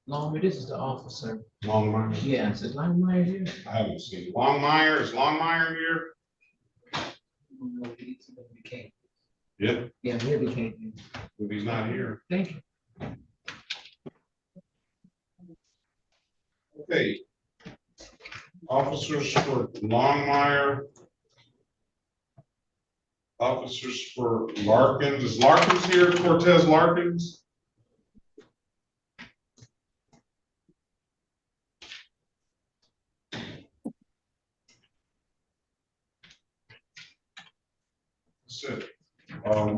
Longmire, this is the officer. Longmire? Yeah, is Longmire here? I haven't seen Longmire. Is Longmire here? No, he became. Yeah, Yeah, he became. if he's not here. Thank you. Okay. Officers for Longmire. Officers for Larkins. Is Larkins here? Cortez Larkins? That's it.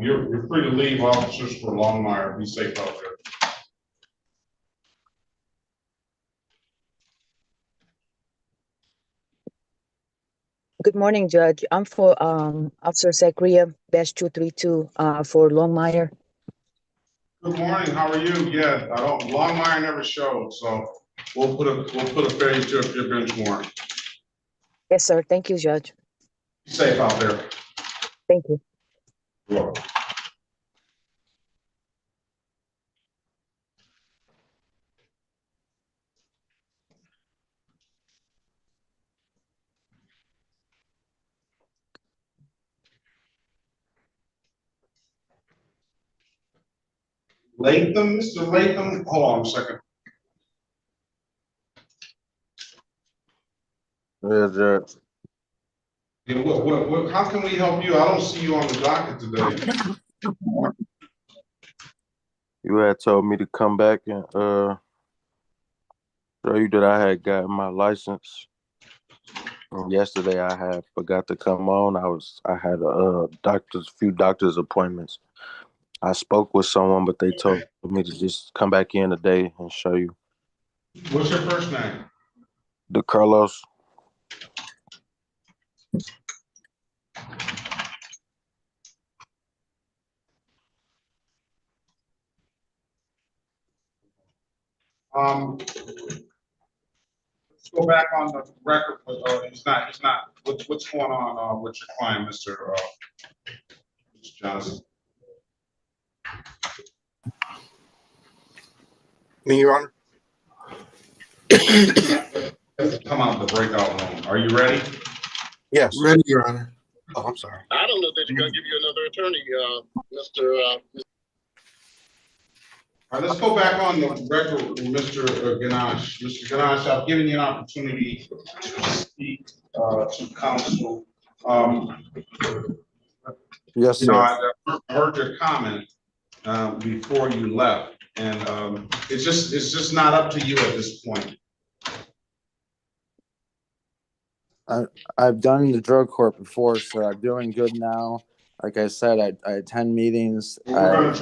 You're free to leave, officers for Longmire. Be safe out there. Good morning, Judge. I'm for Officer Zachariah, batch 232 for Longmire. Good morning. How are you? Yeah, Longmire never showed, so we'll put a face to your bench warrant. Yes, sir. Thank you, Judge. Be safe out there. Thank you. You're welcome. Latham, Mr. Latham, hold on a second. Yeah, Judge. Yeah, how can we help you? I don't see you on the docket today. You had told me to come back and show you that I had gotten my license. And yesterday I had forgot to come on. I had a few doctor's appointments. I spoke with someone, but they told me to just come back in today and show you. What's your first name? The Carlos. Let's go back on the record. It's not. What's going on with your client, Mr. Johnson? Me, Your Honor. Come out of the breakout room. Are you ready? Yes. Ready, Your Honor. Oh, I'm sorry. I don't know that you're gonna give you another attorney, Mr. All right, let's go back on the record with Mr. Ganache. Mr. Ganache, I've given you an opportunity to speak to counsel. Yes, sir. I heard your comment before you left, and it's just not up to you at this point. I've done the drug court before, so I'm doing good now. Like I said, I attend meetings. We're gonna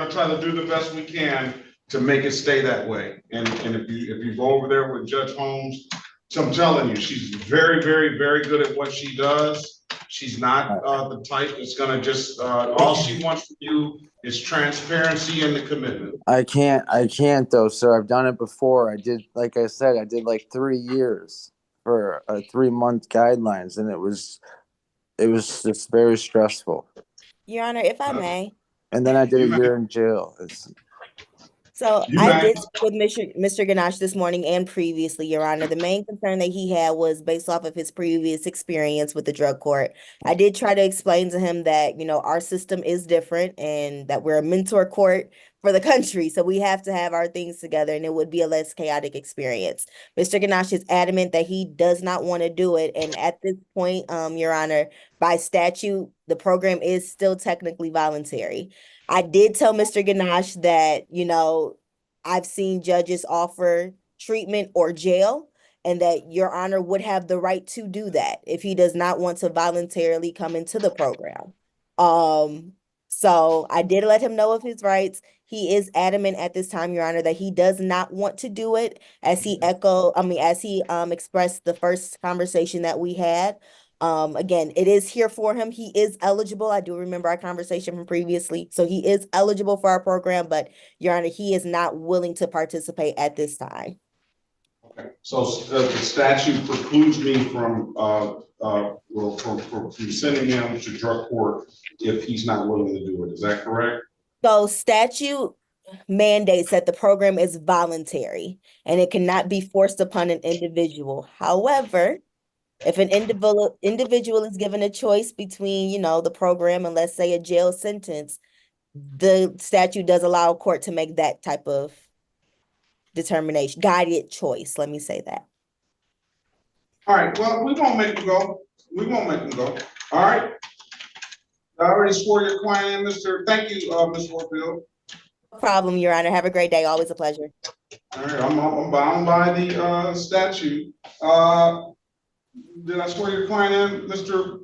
try to do the best we can to make it stay that way. And if you go over there with Judge Holmes, so I'm telling you, she's very, very, very good at what she does. She's not the type that's gonna just all she wants from you is transparency and the commitment. I can't though, sir. I've done it before. Like I said, I did like 3 years for a 3-month guidelines, and it was just very stressful. Your Honor, if I may. And then I did a year in jail. So I did speak with Mr. Ganache this morning and previously, Your Honor. The main concern that he had was based off of his previous experience with the drug court. I did try to explain to him that, our system is different and that we're a mentor court, for the country. So we have to have our things together and it would be a less chaotic experience. Mr. Ganache is adamant that he does not want to do it. And at this point, Your Honor, by statute, the program is still technically voluntary. I did tell Mr. Ganache that, I've seen judges offer treatment or jail, and that Your Honor would have the right to do that if he does not want to voluntarily come into the program. So I did let him know of his rights. He is adamant at this time, Your Honor, that he does not want to do it, as he expressed the first conversation that we had. Again, it is here for him. He is eligible. I do remember our conversation from previously. So he is eligible for our program, but Your Honor, he is not willing to participate at this time. Okay. So the statute precludes me from sending him to drug court if he's not willing to do it. Is that correct? So statute mandates that the program is voluntary and it cannot be forced upon an individual. However, if an individual is given a choice between, the program and, let's say, a jail sentence, the statute does allow a court to make that type of determination, guided choice. Let me say that. All right. Well, we won't make him go. We won't make him go. All right. I already swore your client in, Mr. Thank you, Ms. Warfield. No problem, Your Honor. Have a great day. Always a pleasure. All right. I'm bound by the statute. Did I swear your client in, Mr.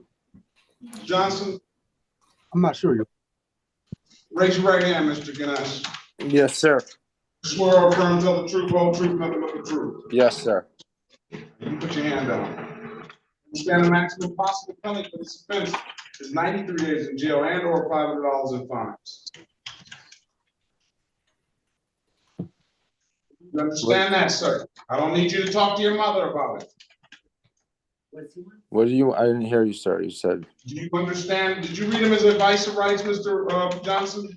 Johnson? I'm not sure. Raise your right hand, Mr. Ganesh. Yes, sir. Swear or affirm, tell the truth, whole truth, nothing but the truth. Yes, sir. You put your hand down. You stand the maximum possible penalty for this offense is 93 days in jail and or $500 in fines. You understand that, sir? I don't need you to talk to your mother about it. What do you? I didn't hear you, sir. You said. Do you understand? Did you read him his advice of rights, Mr. Johnson?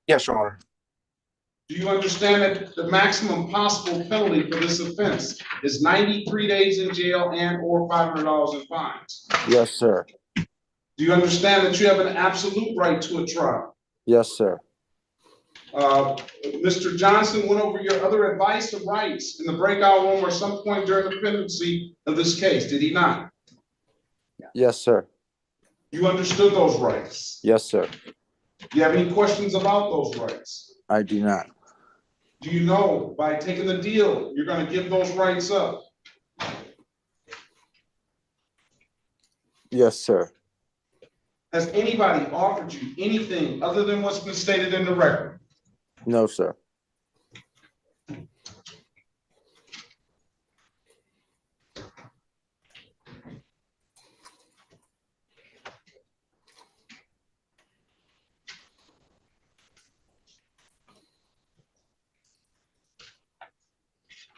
Yes, Your Honor. Do you understand that the maximum possible penalty for this offense is 93 days in jail and or $500 in fines? Yes, sir. Do you understand that you have an absolute right to a trial? Yes, sir. Mr. Johnson went over your other advice of rights in the breakout room or some point during the pendency of this case, did he not? Yes, sir. You understood those rights? Yes, sir. Do you have any questions about those rights? I do not. Do you know by taking the deal, you're going to give those rights up? Yes, sir. Has anybody offered you anything other than what's been stated in the record? No, sir.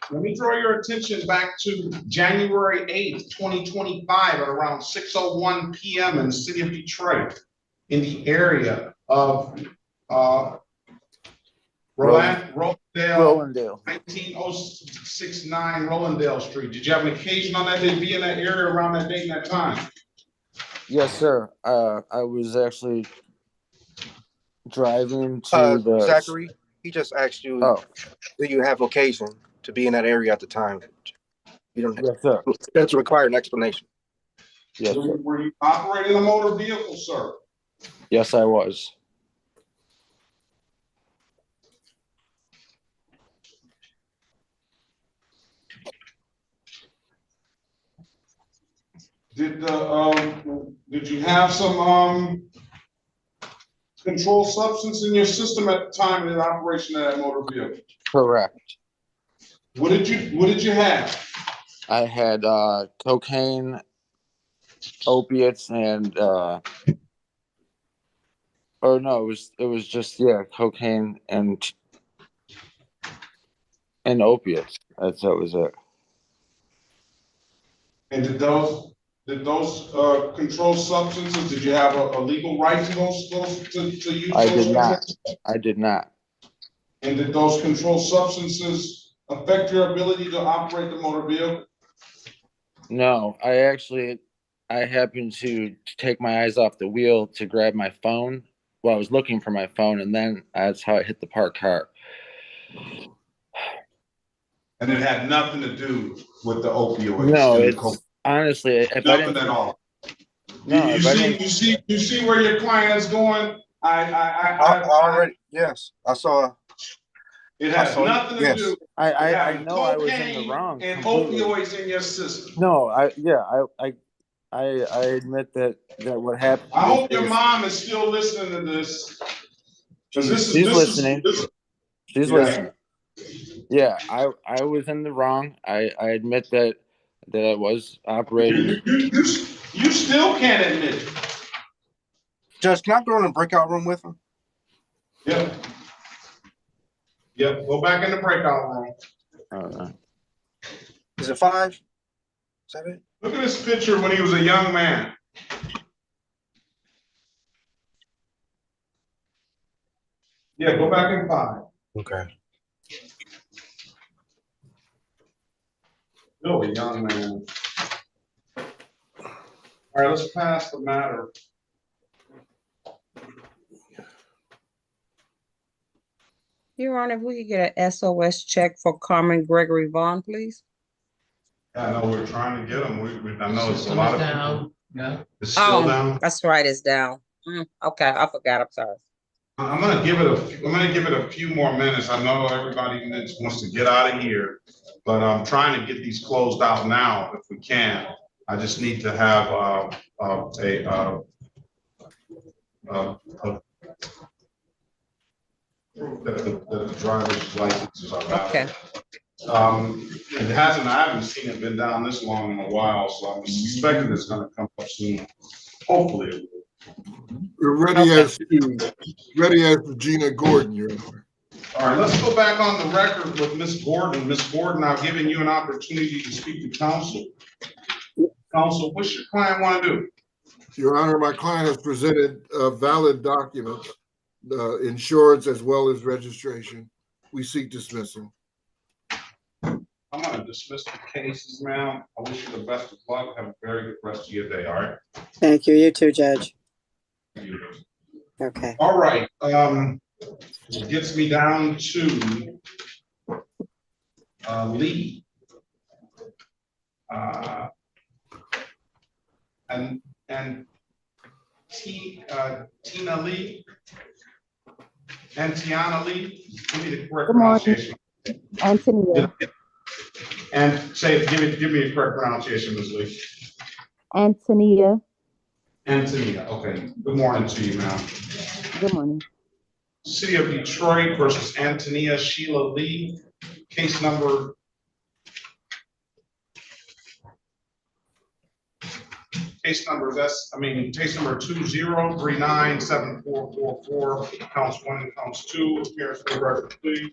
Let me draw your attention back to January 8th, 2025 at around 6:01 p.m. in the city of Detroit in the area of Rowlandale, 19069 Rowlandale Street. Did you have an occasion on that day to be in that area around that date and that time? Yes, sir. I was actually driving to the Zachary, he just asked you, do you have occasion to be in that area at the time? You don't have, yes, sir. That's require an explanation. Yes, sir. Were you operating a motor vehicle, sir? Yes, I was. Did you have some controlled substance in your system at the time of the operation of that motor vehicle? Correct. What did you have? I had cocaine, opiates, and or no, it was just cocaine and opiates. That was it. And did those controlled substances? Did you have a legal right to those to use? I did not. I did not. And did those controlled substances affect your ability to operate the motor vehicle? No, I happened to take my eyes off the wheel to grab my phone, well, I was looking for my phone, and then that's how I hit the parked car. And it had nothing to do with the opioids. No, and it's honestly, if I nothing didn't, at all. no, you if I see, didn't, you see where your client is going. I already, yes, I saw. It I has saw. nothing to do Yes. with I having know I was in the cocaine wrong and completely. opioids in your system. No, I admit that what happened I is hope your mom is still listening to this. she's listening. She's yeah. listening. Yeah, I was in the wrong. I admit that I was operating. You still can't admit it. Judge, can I go in the breakout room with him? Yep. Yep. Go back in the breakout room. Is it 5? Is that it? Look at this picture when he was a young man. Yeah, go back in 5. Okay. Still a young man. All right, let's pass the matter. Your Honor, if we could get an SOS check for Carmen Gregory Vaughn, please. Yeah, I know we're trying to get them. I know it's a lot of people. Yeah. It's still down. That's right, it's down. Okay, I forgot. I'm sorry. I'm gonna give it a few more minutes. I know everybody wants to get out of here, but I'm trying to get these closed out now if we can. I just need to have proof that the driver's licenses are valid. Okay. It hasn't. I haven't seen it been down this long in a while, so I'm suspecting it's gonna come up soon. Hopefully. It will. We're ready as Regina Gordon, Your Honor. All right, let's go back on the record with Ms. Gordon. Ms. Gordon, I've given you an opportunity to speak to counsel. Counsel, what's your client want to do? Your Honor, my client has presented valid documents, insurance as well as registration. We seek dismissal. I'm going to dismiss the cases, ma'am. I wish you the best of luck. Have a very good rest of your day, all right? Thank you. You too, Judge. Okay. All right. It gets me down to Lee. And Tina Lee and Tiana Lee. Give me the correct pronunciation. Antonia. And say, give me a correct pronunciation, Ms. Lee. Antonia. Antonia. Okay. Good morning to you, ma'am. Good morning. City of Detroit versus Antonia Sheila Lee. Case number 20397444, counts 1 and counts 2. Appearance for the record, please.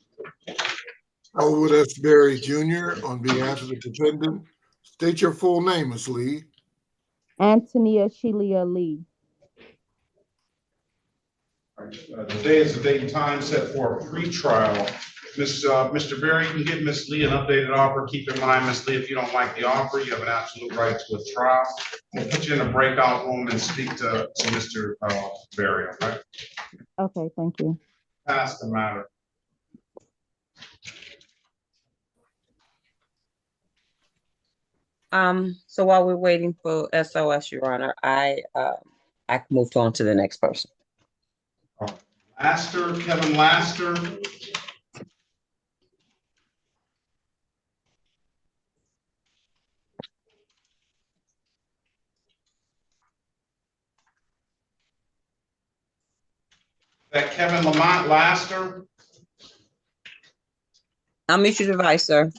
Elwood S. Berry Jr. on behalf of the defendant. State your full name, Ms. Lee. Antonia Sheila Lee. Today is the date and time set for a pre-trial. Mr. Berry, you can give Ms. Lee an updated offer. Keep in mind, Ms. Lee, if you don't like the offer, you have an absolute right to withdraw. We'll put you in a breakout room and speak to Mr. Berry, okay? Okay, thank you. Pass the matter. So while we're waiting for SOS, Your Honor, I moved on to the next person. Laster, Kevin Laster. That Kevin Lamont Laster. I'll meet your device, sir.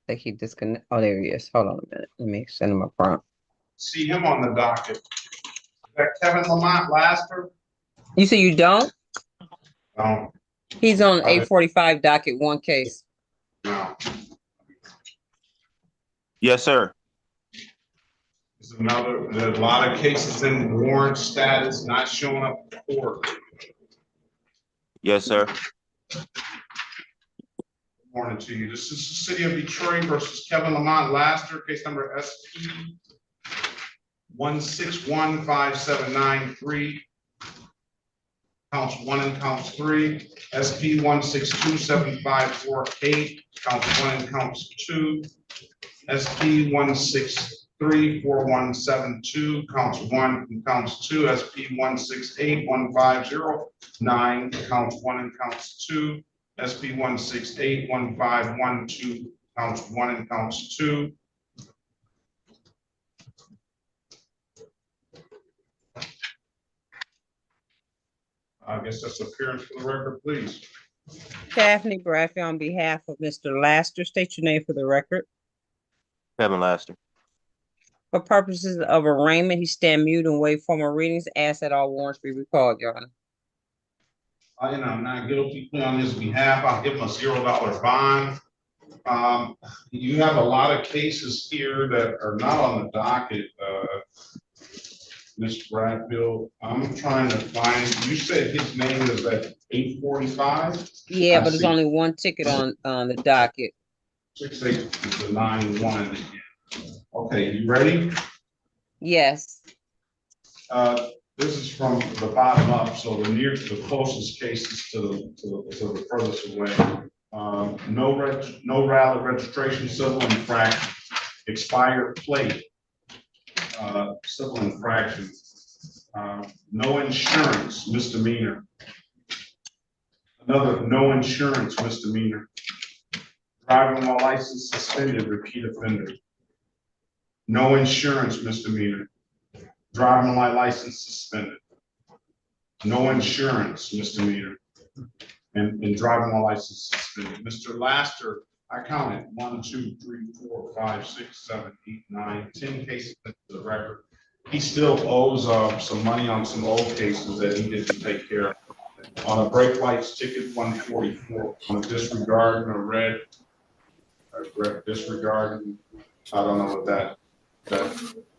I think he disconnect. Oh, there he is. Hold on a minute. Let me send him a prompt. See him on the docket. Is that Kevin Lamont Laster? You say you don't? No. He's on 845 docket 1 case. No. Yes, sir. There's a lot of cases in warrant status not showing up in court. Yes, sir. Morning to you. This is the City of Detroit versus Kevin Lamont Laster, case number SP 1615793. Counts 1 and counts 3. SP 1627548. Counts 1 and counts 2. SP 1634172. Counts 1 and counts 2. SP 1681509. Counts 1 and counts 2. SP 1681512. Counts 1 and counts 2. I guess that's appearance for the record, please. Daphne Bradford on behalf of Mr. Laster. State your name for the record. Kevin Laster. For purposes of arraignment, he stand mute and wait formal readings. Ask that all warrants be recalled, Your Honor. And I'm not guilty plea on his behalf. I'll give him a $0 bond. You have a lot of cases here that are not on the docket, Ms. Bradfield. I'm trying to find, you said his name is at 845? Yeah, but there's only one ticket on the docket. 6891. Okay, you ready? Yes. This is from the bottom up, so the closest cases to the furthest away. No valid registration, civil infraction, expired plate, civil infraction, no insurance, misdemeanor. Another no insurance misdemeanor. Driving while license suspended, repeat offender. No insurance misdemeanor. Driving while license suspended. No insurance misdemeanor. And driving while license suspended. Mr. Laster, I counted 1, 2, 3, 4, 5, 6, 7, 8, 9, 10 cases to the record. He still owes some money on some old cases that he didn't take care of. On a brake lights ticket, 144. On a disregard and a red disregard, I don't know what that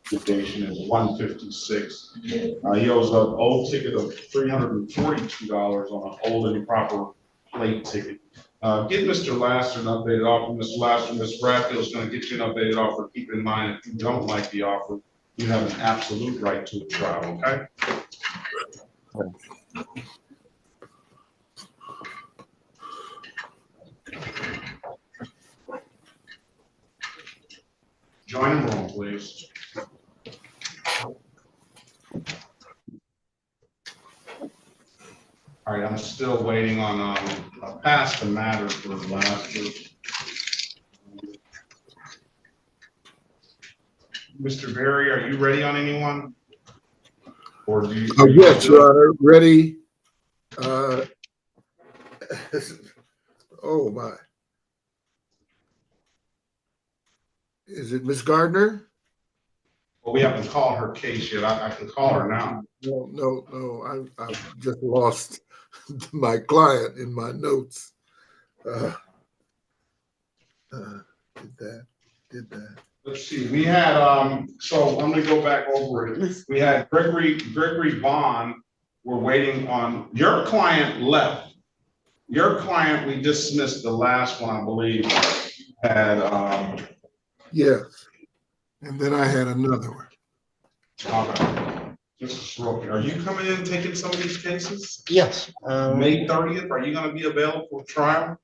citation is, 156. He owes an old ticket of $342 on an old and improper plate ticket. Get Mr. Laster an updated offer. Mr. Laster, Ms. Bradfield is going to get you an updated offer. Keep in mind, if you don't like the offer, you have an absolute right to a trial, okay? Join the room, please. All right, I'm still waiting on a pass the matter for Laster. Mr. Berry, are you ready on anyone? Or do you? Yes, Your Honor, ready. Oh my. Is it Miss Gardner? Well, we haven't called her case yet. I can call her now. No, I've just lost my client in my notes. Did that. Let's see, we had, so I'm gonna go back over it. We had Gregory Vaughn. We're waiting on, your client left. Your client, we dismissed the last one, I believe, had, Yes. And then I had another one. Okay. Mr. Soroki, are you coming in and taking some of these cases? Yes. May 30th, are you gonna be available for trial?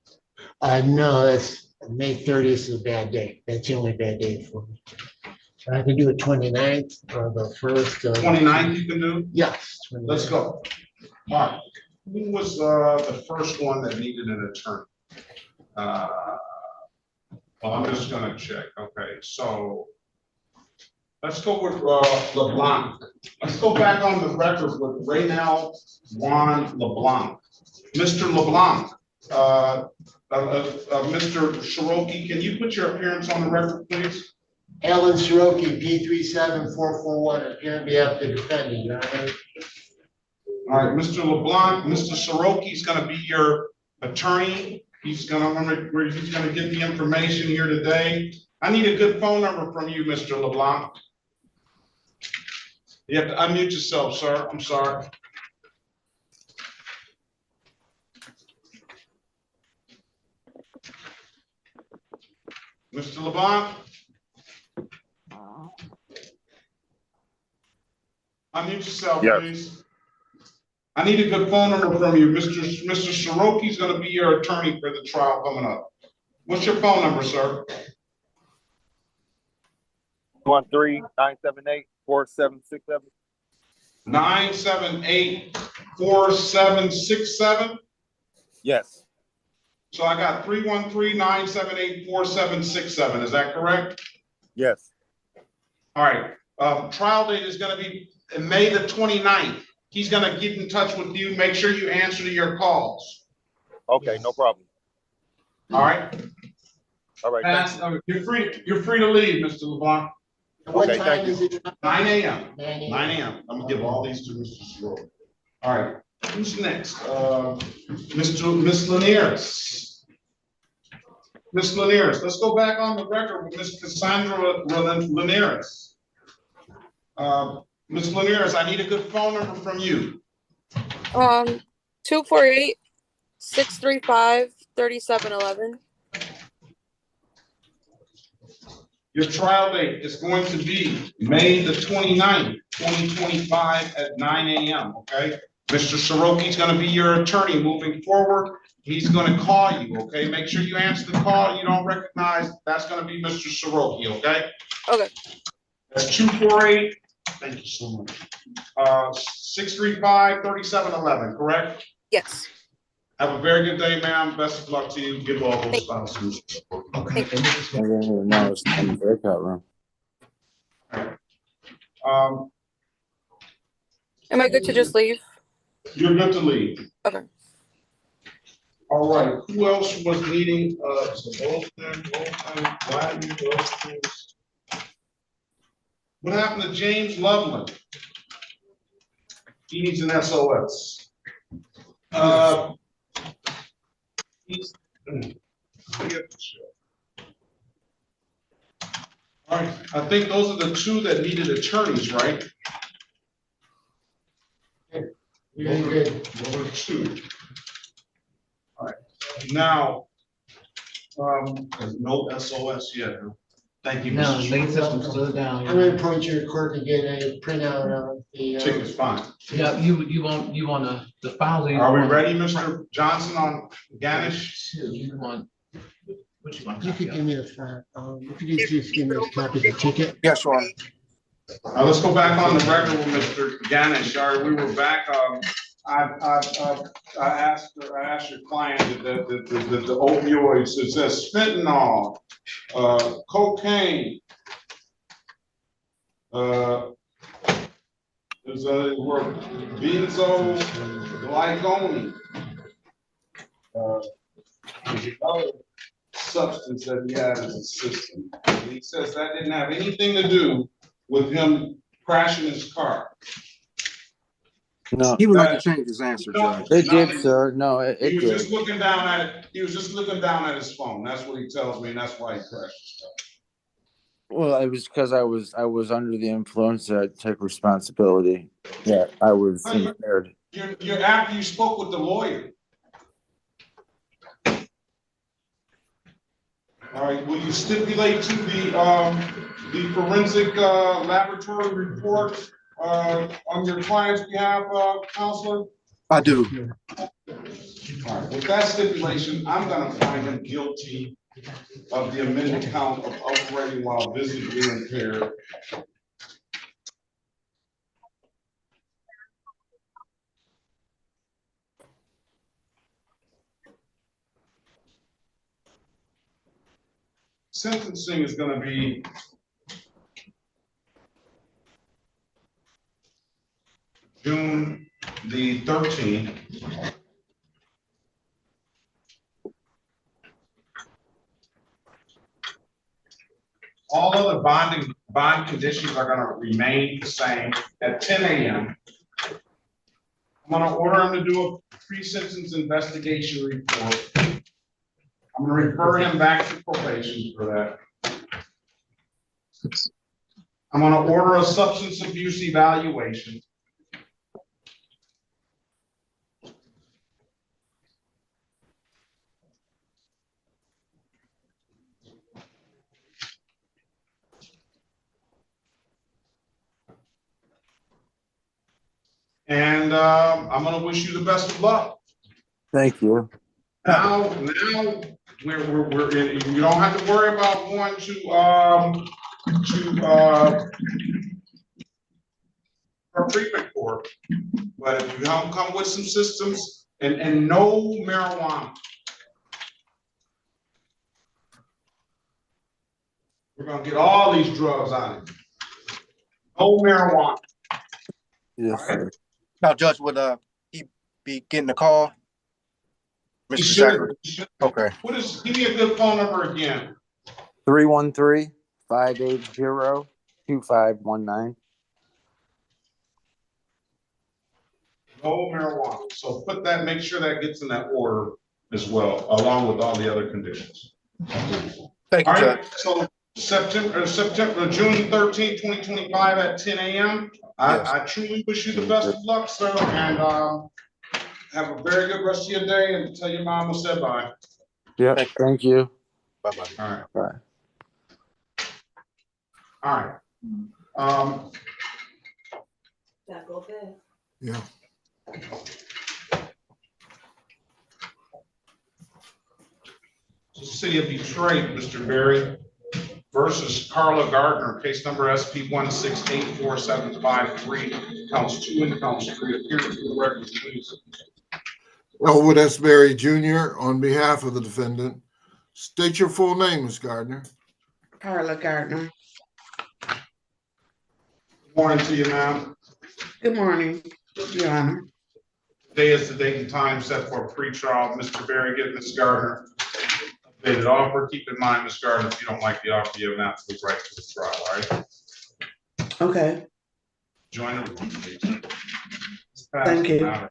No, that's May 30th is a bad day. That's the only bad day for me. I can do it 29th or the 1st. 29th you can do? Yes. 29th. Let's go. All right. Who was the first one that needed an attorney? Well, I'm just gonna check. Okay, so let's go with LeBlanc. Let's go back on the record with Raynell Juan LeBlanc. Mr. LeBlanc, Mr. Shiroki, can you put your appearance on the record, please? Alan Shiroki, P37441, appearing on behalf of the defendant, Your Honor. All right, Mr. LeBlanc, Mr. Shiroki is going to be your attorney. He's going to get the information here today. I need a good phone number from you, Mr. LeBlanc. You have to unmute yourself, sir. I'm sorry. Mr. LeBlanc? Unmute yourself, Yes. please. I need a good phone number from you. Mr. Shiroki's gonna be your attorney for the trial coming up. What's your phone number, sir? 1-978-4767. 978-4767? Yes. So I got 313-978-4767. Is that correct? Yes. All right. Trial date is gonna be May the 29th. He's gonna get in touch with you. Make sure you answer to your calls. Okay, no problem. All right. All right. Thank you. You're free to leave, Mr. LeBlanc. What Okay, time thank is you. it? 9 a.m. 9 9 a.m. I'm gonna give all these to Mr. Soroka. All right, who's next? Miss Linares. Miss Linares, let's go back on the record with Miss Cassandra Linares. Miss Linares, I need a good phone number from you. 248-635-3711. Your trial date is going to be May the 29th, 2025 at 9 a.m., okay? Mr. Shiroki's gonna be your attorney moving forward. He's gonna call you, okay? Make sure you answer the call. You don't recognize, that's gonna be Mr. Shiroki, okay? Okay. That's 248, thank you so much. 635-3711, correct? Yes. Have a very good day, ma'am. Best of luck to you. Give all those spouses. I didn't even know it's in the breakout room. Am I good to just leave? You're good to leave. Okay. All right, who else was needing, what happened to James Loveland? He needs an SOS. All right, I think those are the two that needed attorneys, right? Very good. Those are two. All right, now, there's no SOS yet. Thank you, No, Mr. late Chairman. system, slow down. I'm gonna point your clerk again, a printout of the. Ticket's fine. Yeah, you want the files. Are we ready, Mr. Johnson, on Ganesh? You want, what you want? You could give me the file, if you could just give me a copy of the ticket. Yes, Your Honor. Let's go back on the record with Mr. Ganesh. All right, we were back, I asked your client that the opioids, it says fentanyl, cocaine, there's a word benzoglycone, there's another substance that he had in his system. And he says that didn't have anything to do with him crashing his car. No, He would like to change his answer, Judge. it did, sir. No, it He was did. just looking down at it. He was just looking down at his phone. That's what he tells me, and that's why he crashed his car. Well, it was because I was under the influence. I took responsibility. Yeah, I was impaired. You're after you spoke with the lawyer. All right, will you stipulate to the forensic laboratory report on your client's behalf, Counselor? I do. All right, with that stipulation, I'm gonna find him guilty of the amended count of operating while visibly impaired. Sentencing is gonna be June the 13th. All other bond conditions are gonna remain the same at 10 a.m. I'm gonna order him to do a pre-sentence investigation report. I'm gonna refer him back to probation for that. I'm gonna order a substance abuse evaluation. And I'm gonna wish you the best of luck. Thank you. Now we're in, you don't have to worry about going to for treatment court, but if you don't come with some systems and no marijuana. We're gonna get all these drugs out of you. No marijuana. Yes, sir. Now, Judge, would he be getting a call? He Mr. should. Zachary? Okay. What is, give me a good phone number again. 313-580-2519. No marijuana. So put that, make sure that gets in that order as well, along with all the other conditions. Thank you, All right, Judge. so June 13th, 2025 at 10 a.m. Yes. I truly wish you the best of luck, sir, and have a very good rest of your day, and tell your mom I said bye. Yeah, thank you. Bye-bye. All right. Bye. All right. Yeah. City of Detroit, Mr. Berry versus Carla Gardner, case number SP 1684753, counts 2 and counts 3. Appear to the record, please. Elwood S. Berry Jr. on behalf of the defendant. State your full name, Ms. Gardner. Carla Gardner. Good morning to you, ma'am. Good morning, Your Honor. Today is the date and time set for a pre-trial. Mr. Berry, get Ms. Gardner updated offer. Keep in mind, Ms. Gardner, if you don't like the offer, you have an absolute right to the trial, all right? Okay. Join the room, please. Thank you.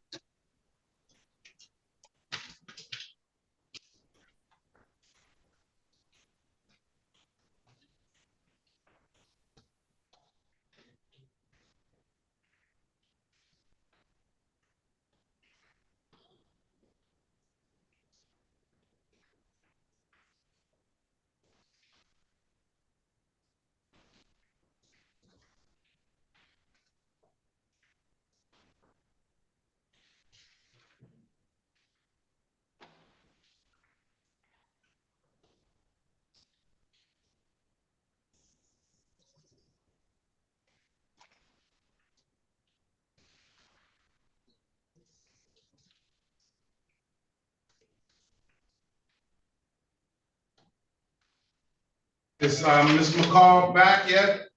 Is Ms. McCall back yet?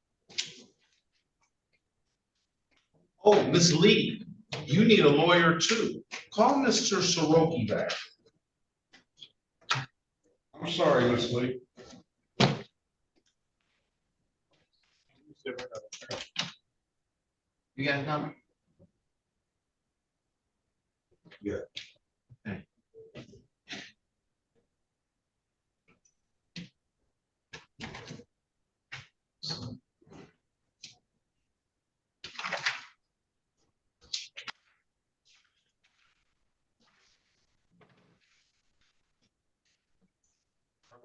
Oh, Ms. Lee, you need a lawyer too. Call Mr. Soroki back. I'm sorry, Ms. Lee. You got a number? Yeah. Okay.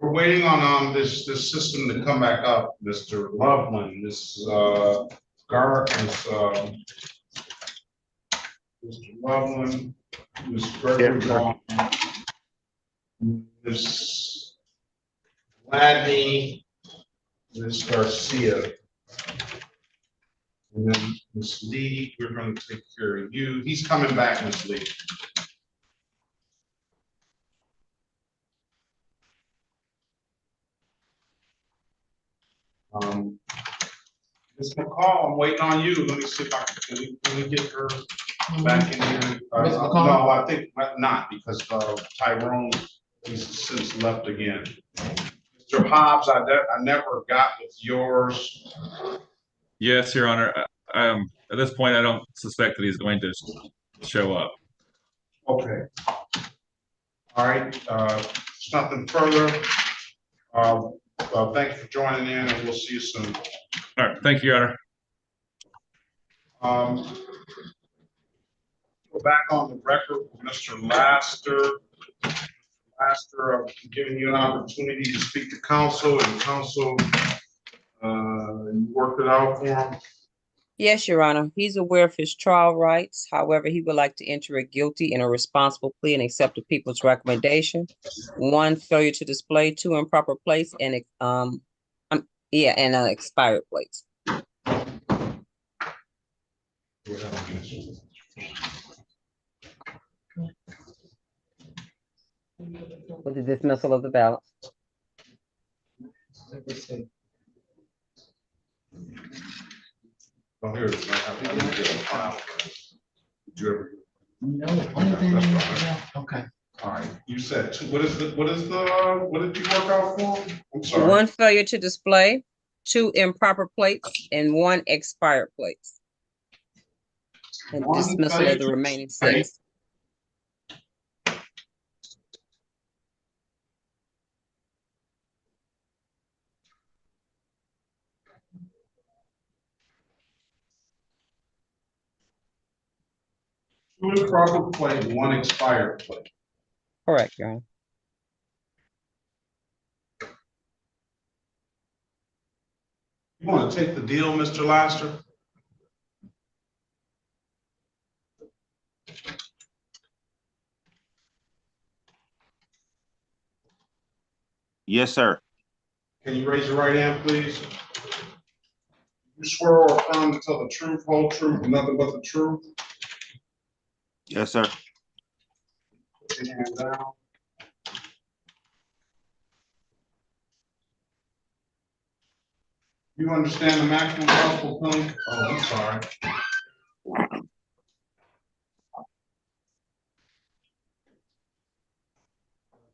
We're waiting on this system to come back up, Mr. Loveland, Ms. Mr. Loveland, Ms. Gregory Vaughn, Ms. Gladney, Ms. Garcia. And then Ms. Lee, we're going to take care of you. He's coming back, Ms. Lee. Ms. McCall, I'm waiting on you. Let me see if I can we get her back in here. Ms. McCall? No, I think not, because Tyrone he's since left again. Mr. Hobbs, I never got with yours. Yes, Your Honor. At this point, I don't suspect that he's going to show up. Okay. All right. There's nothing further. Thank you for joining in, and we'll see you soon. All right. Thank you, Your Honor. Go back on the record with Mr. Laster. Laster, I've given you an opportunity to speak to counsel, and counsel, you worked it out for him? Yes, Your Honor. He's aware of his trial rights. However, he would like to enter a guilty and a responsible plea and accept the people's recommendation. 1, failure to display. 2, improper place, and expired plates. With the dismissal of the ballots. Oh, here it is. I didn't get a file. Did you ever? No, only thing, okay. All right, you said two, what did you work out for? I'm sorry. 1, failure to display. 2, improper plates, and 1, expired plates. And dismissal of the remaining 6. Two improper plate, 1 expired plate. Correct, Your Honor. You want to take the deal, Mr. Laster? Yes, sir. Can you raise your right hand, please? You swear or affirm to tell the truth, whole truth, and nothing but the truth? Yes, sir. Put your hand down. You understand the maximum possible penalty? Oh, I'm sorry.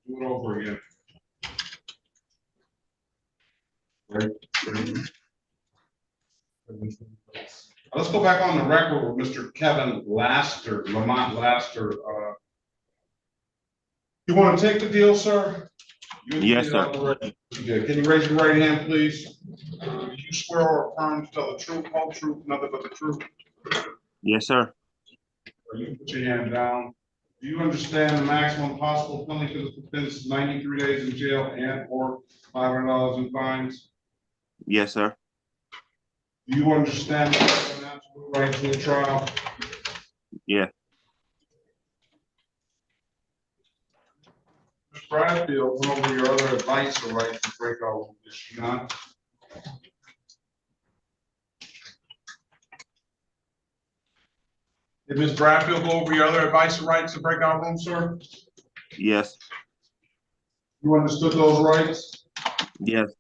Do it over again. Right. Let's go back on the record with Mr. Kevin Laster, Lamont Laster. You want to take the deal, sir? Yes, sir. Yeah, can you raise your right hand, please? Do you swear or affirm to tell the truth, whole truth, nothing but the truth? Yes, sir. You put your hand down. Do you understand the maximum possible penalty for this offense is 93 days in jail and or $500 in fines? Yes, sir. Do you understand the absolute right to a trial? Yeah. Ms. Bradfield, went over your other advice or rights to break out, is she not? Did Ms. Bradfield go over your other advice or rights to break out room, sir? Yes. You understood those rights? Yes.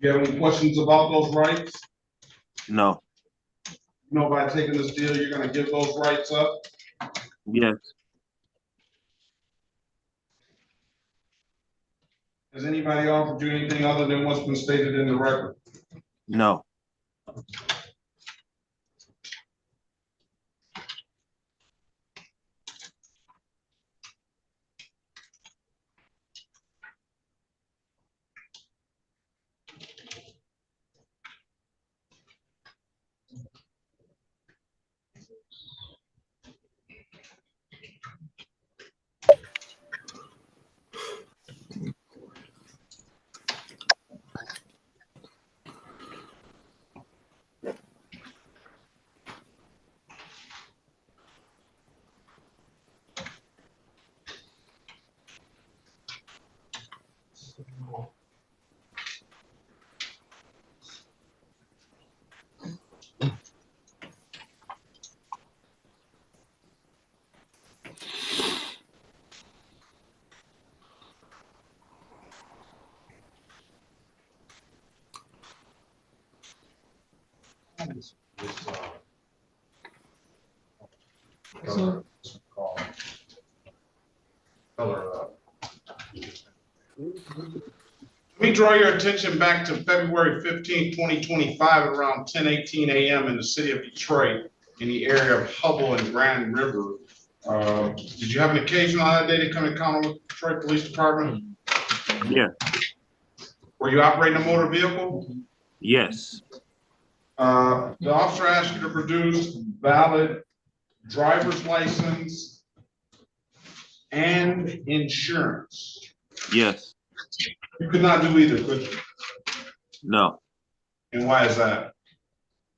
You have any questions about those rights? No. You know, by taking this deal, you're gonna give those rights up? Yes. Has anybody offered you anything other than what's been stated in the record? No. Let me draw your attention back to February 15, 2025 at around 10:18 a.m. in the city of Detroit in the area of Hubble and Grand River. Did you have an occasion on that day to come in contact with Detroit Police Department? Yeah. Were you operating a motor vehicle? Yes. The officer asked you to produce valid driver's license and insurance. Yes. You could not do either, could you? No. And why is that?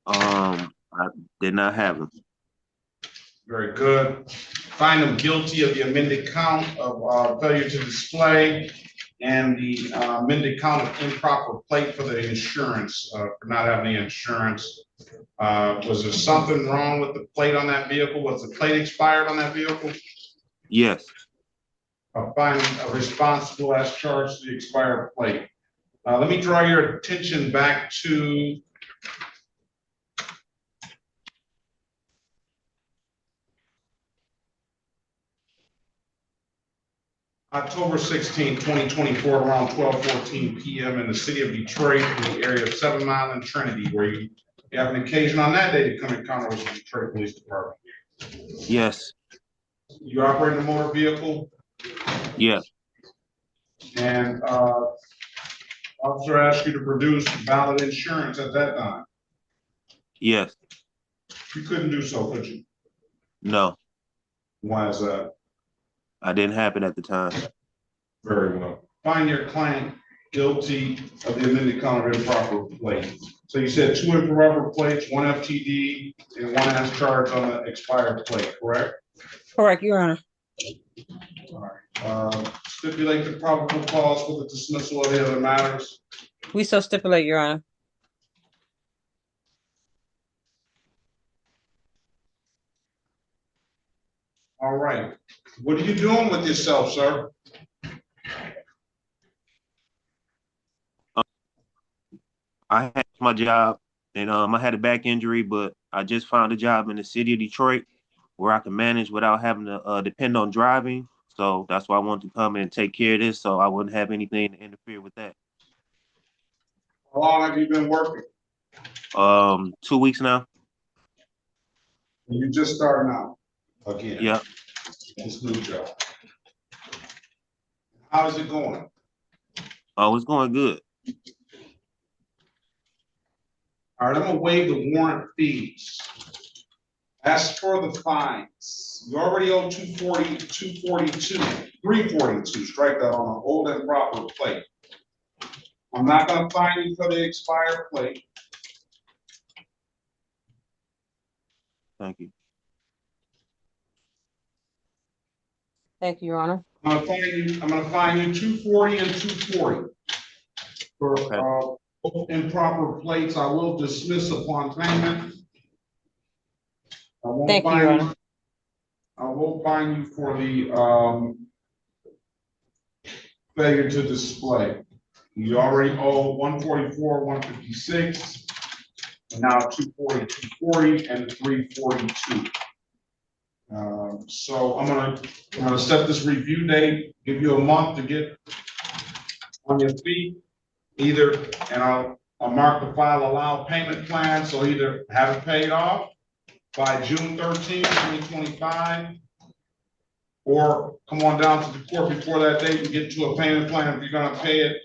I did not have them. Very good. Find them guilty of the amended count of failure to display and the amended count of improper plate for the insurance, for not having the insurance. Was there something wrong with the plate on that vehicle? Was the plate expired on that vehicle? Yes. Find responsible as charged to the expired plate. Let me draw your attention back to October 16, 2024, around 12:14 p.m. in the city of Detroit, in the area of 7 Mile and Trinity, where you have an occasion on that day to come encounter with the Detroit Police Department. Yes. You operate a motor vehicle? Yes. And officer asked you to produce valid insurance at that time? Yes. You couldn't do so, could you? No. Why is that? I didn't have it at the time. Very well. Find your client guilty of the amended count of improper plate. So you said 2 improper plates, 1 FTD, and 1 as charged on the expired plate, correct? Correct, Your Honor. All right. Stipulate the probable cause for the dismissal of the other matters. We so stipulate, Your Honor. All right. What are you doing with yourself, sir? I had my job and I had a back injury, but I just found a job in the city of Detroit where I can manage without having to depend on driving. So that's why I wanted to come and take care of this so I wouldn't have anything to interfere with that. How long have you been working? 2 weeks now. And you just starting out again? Yeah. This new job. How is it going? Oh, it's going good. All right, I'm gonna waive the warrant fees. As for the fines, you already owe 240, 242, 342, strike that on an old and proper plate. I'm not gonna fine you for the expired plate. Thank you. Thank you, Your Honor. I'm gonna fine you 240 and 240. For improper plates, I will dismiss upon payment. Thank you, Your Honor. I won't fine you for the failure to display. You already owe 144, 156, and now 240, 240, and 342. So I'm gonna set this review date, give you a month to get on your feet. Either, and I'll mark the file allow payment plan, so either have it paid off by June 13, 2025, or come on down to the court before that date and get to a payment plan. If you're gonna pay it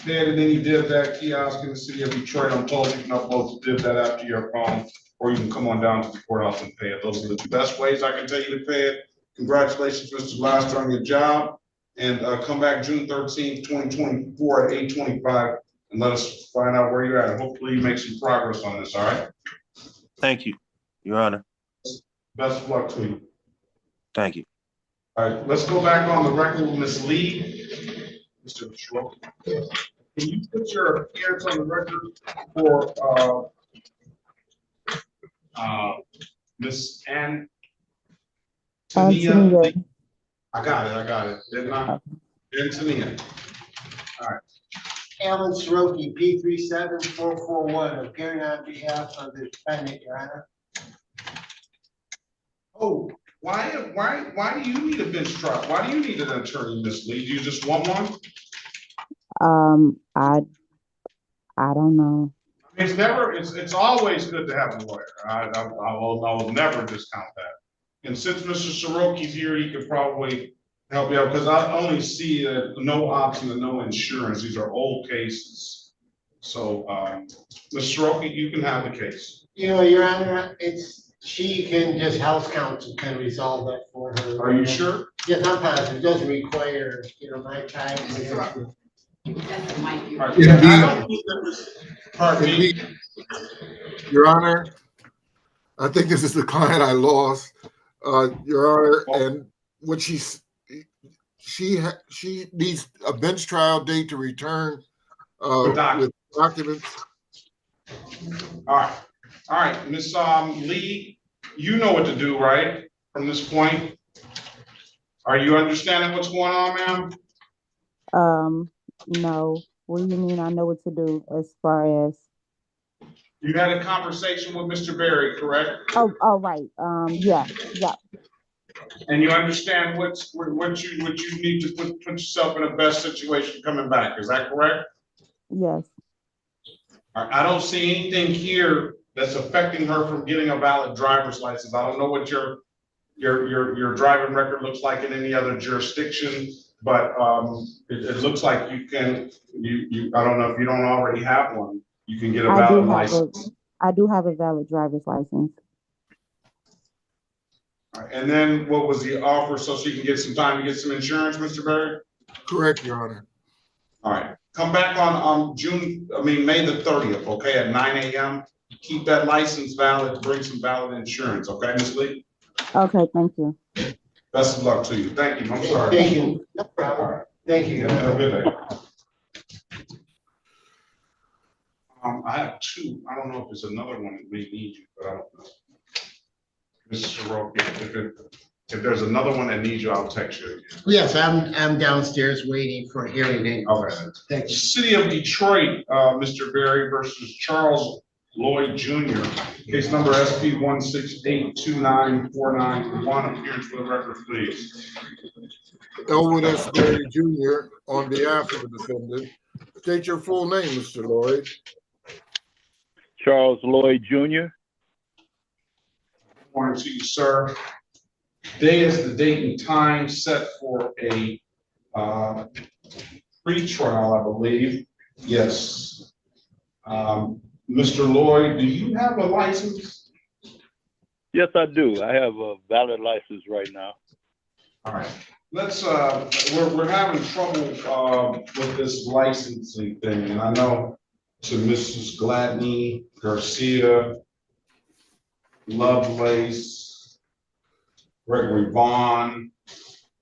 in any div that kiosk in the city of Detroit. I'm told you can upload the div that app to your phone, or you can come on down to the courthouse and pay it. Those are the best ways I can tell you to pay it. Congratulations, Mr. Laster, on your job. And come back June 13th, 2024 at 8:25 and let us find out where you're at. Hopefully you make some progress on this, all right? Thank you, Your Honor. Best of luck to you. Thank you. All right, let's go back on the record with Ms. Lee. Mr. Schrock, can you put your appearance on the record for Ms. Antonia? I got it. Didn't I? Antonia. All right. Alan Soroki, P37441, appearing on behalf of the defendant, Your Honor. Oh, why do you need a bench trial? Why do you need an attorney, Ms. Lee? Do you just want one? I don't know. It's always good to have a lawyer. I will never discount that. And since Mr. Soroki's here, he could probably help you out, because I only see no option and no insurance. These are old cases. So, Mr. Soroki, you can have the case. You know, Your Honor, she can just house counsel can resolve that for her. Are you sure? Yes, I'm positive. It doesn't require, my time. Pardon me. Your Honor, I think this is the client I lost. Your Honor, and what she needs a bench trial date to return with documents. All right, Ms. Lee, you know what to do, right? From this point, are you understanding what's going on, ma'am? No. What do you mean I know what to do as far as? You had a conversation with Mr. Berry, correct? Oh, right. Yeah. And you understand what you need to put yourself in the best situation coming back. Is that correct? Yes. All right, I don't see anything here that's affecting her from getting a valid driver's license. I don't know what your driving record looks like in any other jurisdiction, but it looks like you can. I don't know if you don't already have one. You can get a valid license. I do have a valid driver's license. All right, and then what was the offer so she can get some time to get some insurance, Mr. Berry? Correct, Your Honor. All right, come back on May the 30th, okay, at 9 a.m. Keep that license valid to bring some valid insurance, okay, Ms. Lee? Okay, thank you. Best of luck to you. Thank you. I'm sorry. Thank you. No problem. Thank you. Have a good day. I have two. I don't know if there's another one that may need you, but I don't know. Mr. Soroka, if there's another one that needs you, I'll text you again. Yes, I'm downstairs waiting for a hearing date. Okay. Thank you. City of Detroit, Mr. Berry versus Charles Lloyd Jr. Case number SP 1682949. Appearance for the record, please. Elwood S. Berry Jr. on behalf of the defendant. State your full name, Mr. Lloyd. Charles Lloyd Jr. Morning to you, sir. Today is the date and time set for a pre-trial, I believe. Yes. Mr. Lloyd, do you have a license? Yes, I do. I have a valid license right now. All right. Let's we're having trouble with this licensing thing, and I know to Mrs. Gladney, Garcia, Lovelace, Gregory Vaughn,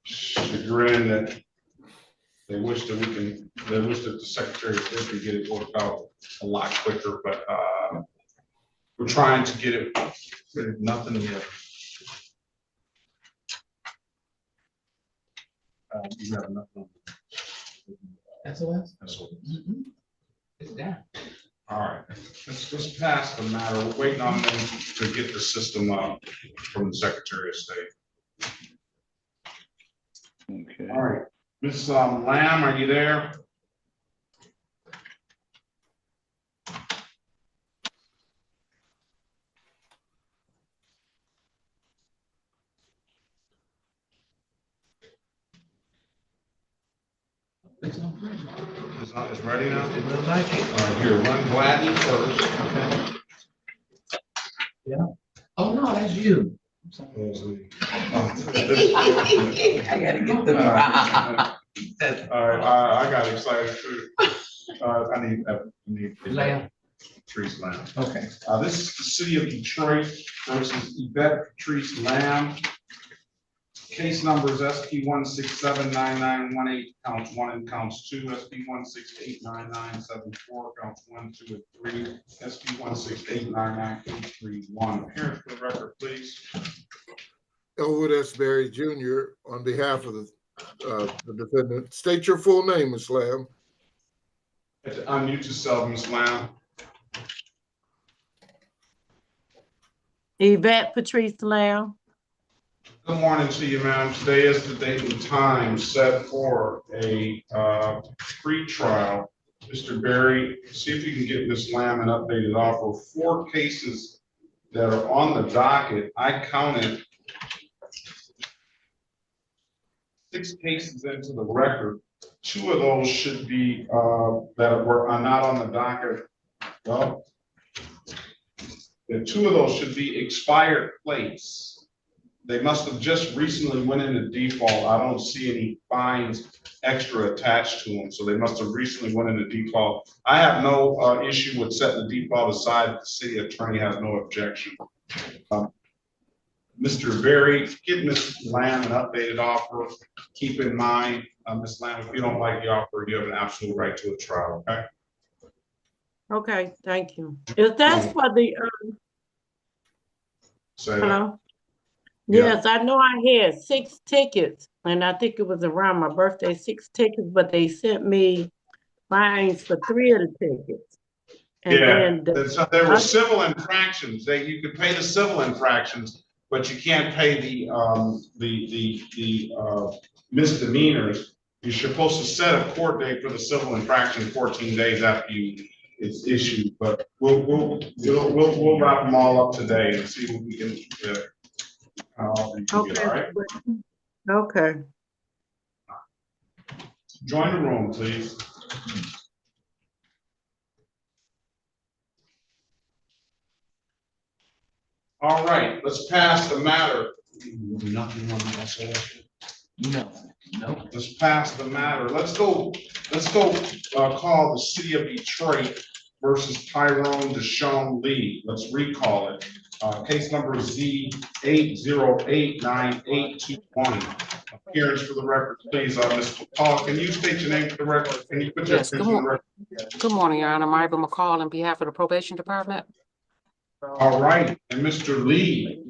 chagrin that they wish that the Secretary of State could get it worked out a lot quicker, but we're trying to get it. Nothing yet. You have nothing. SOS? SOS. It's down. All right, let's pass the matter. We're waiting on them to get the system up from the Secretary of State. Okay. All right, Ms. Lamb, are you there? It's ready now? It looks like it. All right, here, run Gladney first. Okay. Yeah. Oh, no, that's you. I gotta get all right, I got excited too. I need Lamb. Patrice Lamb. Okay. This is the City of Detroit versus Yvette Patrice Lamb. Case numbers SP 1679918, counts 1 and counts 2, SP 1689974, counts 1, 2, and 3, SP 1689931. Appearance for the record, please. Elwood S. Berry Jr. on behalf of the defendant. State your full name, Ms. Lamb. Unmute yourself, Ms. Lamb. Yvette Patrice Lamb. Good morning to you, ma'am. Today is the date and time set for a pre-trial. Mr. Berry, see if you can get Ms. Lamb an updated offer. 4 cases that are on the docket. I counted 6 cases into the record. 2 of those should be that are not on the docket. Well, 2 of those should be expired plates. they must have just recently went into default. I don't see any fines extra attached to them, so they must have recently went into default. I have no issue with setting the default aside. The city attorney has no objection. Mr. Berry, give Ms. Lamb an updated offer. Keep in mind, Ms. Lamb, if you don't like the offer, you have an absolute right to a trial, okay? Okay, thank you. Is that for the, Say that. hello? Yeah. Yes, I know I had 6 tickets, and I think it was around my birthday, 6 tickets, but they sent me fines for 3 of the tickets. And Yeah, then so there were civil infractions. You could pay the civil infractions, but you can't pay the misdemeanors. You're supposed to set a court date for the civil infraction 14 days after it's issued, but we'll wrap them all up today and see what we can, okay. all right? Okay. Join the room, please. All right, let's pass the matter. Nothing on that. No. Let's pass the matter. Let's go call the city of Detroit versus Tyrone Deshaun Lee. Let's recall it. Case number Z 8089821. Appearance for the record, please. Mr. McCall, can you state your name for the record? Can you put your Yes, attention on the record? good morning, Your Honor. Michael McCall on behalf of the probation department. All right, and Mr. Lee,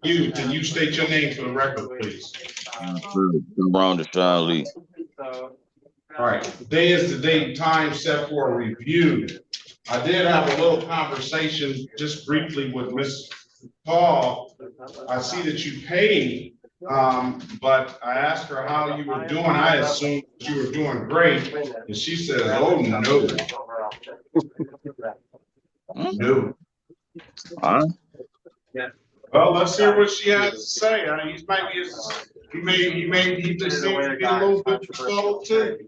can you state your name for the record, please? Tyrone Deshaun Lee. All right, today is the date and time set for a review. I did have a little conversation just briefly with Ms. Paul. I see that you paid, but I asked her how you were doing. I assumed you were doing great, and she says, "Oh no, no." Well, let's hear what she has to say. I mean, he just seems to be a little bit subtle too.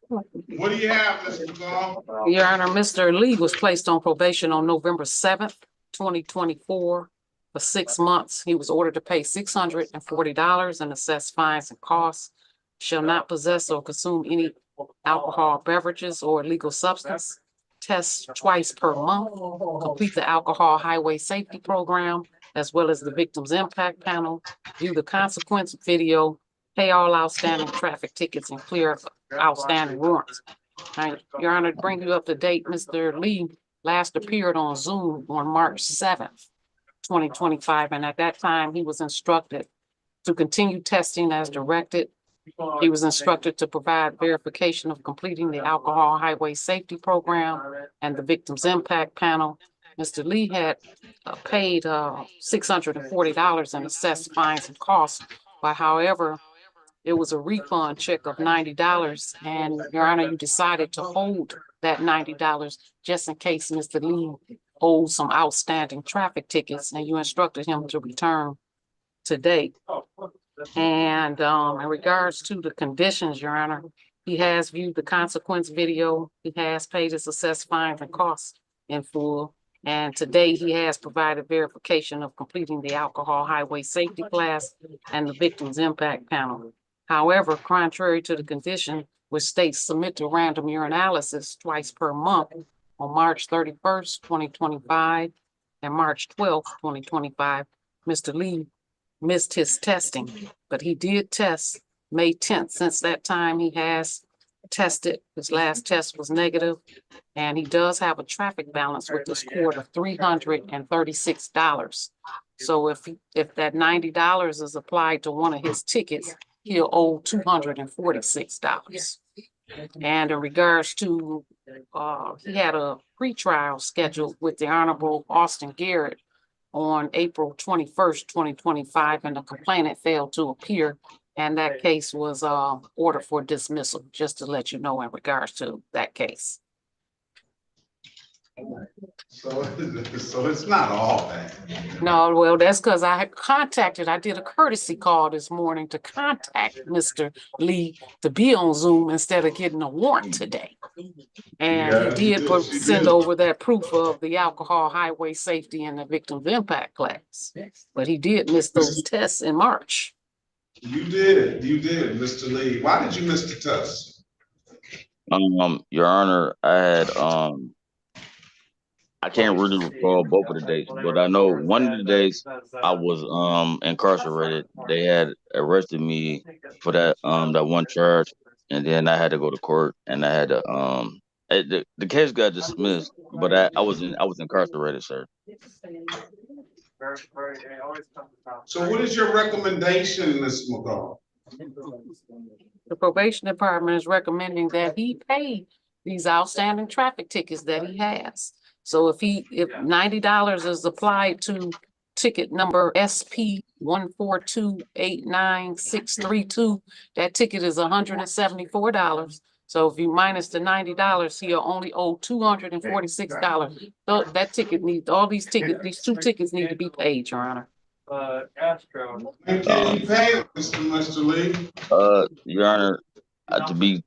What do you have, Mr. McCall? Your Honor, Mr. Lee was placed on probation on November 7th, 2024 for 6 months. He was ordered to pay $640 and assess fines and costs. Shall not possess or consume any alcohol beverages or illegal substance. Test twice per month. Complete the alcohol highway safety program, as well as the victim's impact panel. View the consequence video. Pay all outstanding traffic tickets and clear outstanding warrants. Your Honor, to bring you up to date, Mr. Lee last appeared on Zoom on March 7th, 2025, and at that time he was instructed to continue testing as directed. He was instructed to provide verification of completing the alcohol highway safety program and the victim's impact panel. Mr. Lee had paid $640 in assessed fines and costs, but however, it was a refund check of $90, and Your Honor, you decided to hold that $90 just in case Mr. Lee owed some outstanding traffic tickets, and you instructed him to return today. And in regards to the conditions, Your Honor, he has viewed the consequence video. He has paid his assessed fines and costs in full. And today he has provided verification of completing the alcohol highway safety class and the victim's impact panel. However, contrary to the condition which states submit to random urinalysis twice per month on March 31st, 2025 and March 12th, 2025, Mr. Lee missed his testing, but he did test May 10th. Since that time, he has tested. His last test was negative, and he does have a traffic balance with this court of $336. So if that $90 is applied to one of his tickets, he'll owe $246. And in regards to, he had a pretrial scheduled with the Honorable Austin Garrett on April 21st, 2025, and the complainant failed to appear. And that case was ordered for dismissal, just to let you know in regards to that case. So it's not all bad. No, well, that's because I did a courtesy call this morning to contact Mr. Lee to be on Zoom instead of getting a warrant today. And Yeah, he did she send did. over that proof of the alcohol, highway safety, and the victim's impact class. But he did miss those tests in March. You did, Mr. Lee. Why did you miss the test? Your Honor, I had I can't really recall both of the dates, but I know one of the days I was incarcerated. They had arrested me for that one charge, and then I had to go to court, and I had to the case got dismissed, but I was incarcerated, sir. So what is your recommendation, Ms. McCall? The probation department is recommending that he pay these outstanding traffic tickets that he has. So if $90 is applied to ticket number SP 14289-632, that ticket is $174. So if you minus the $90, he'll only owe $246. So that ticket needs, these two tickets need to be paid, Your Honor. And can you pay Mr. Lee? Your Honor, to be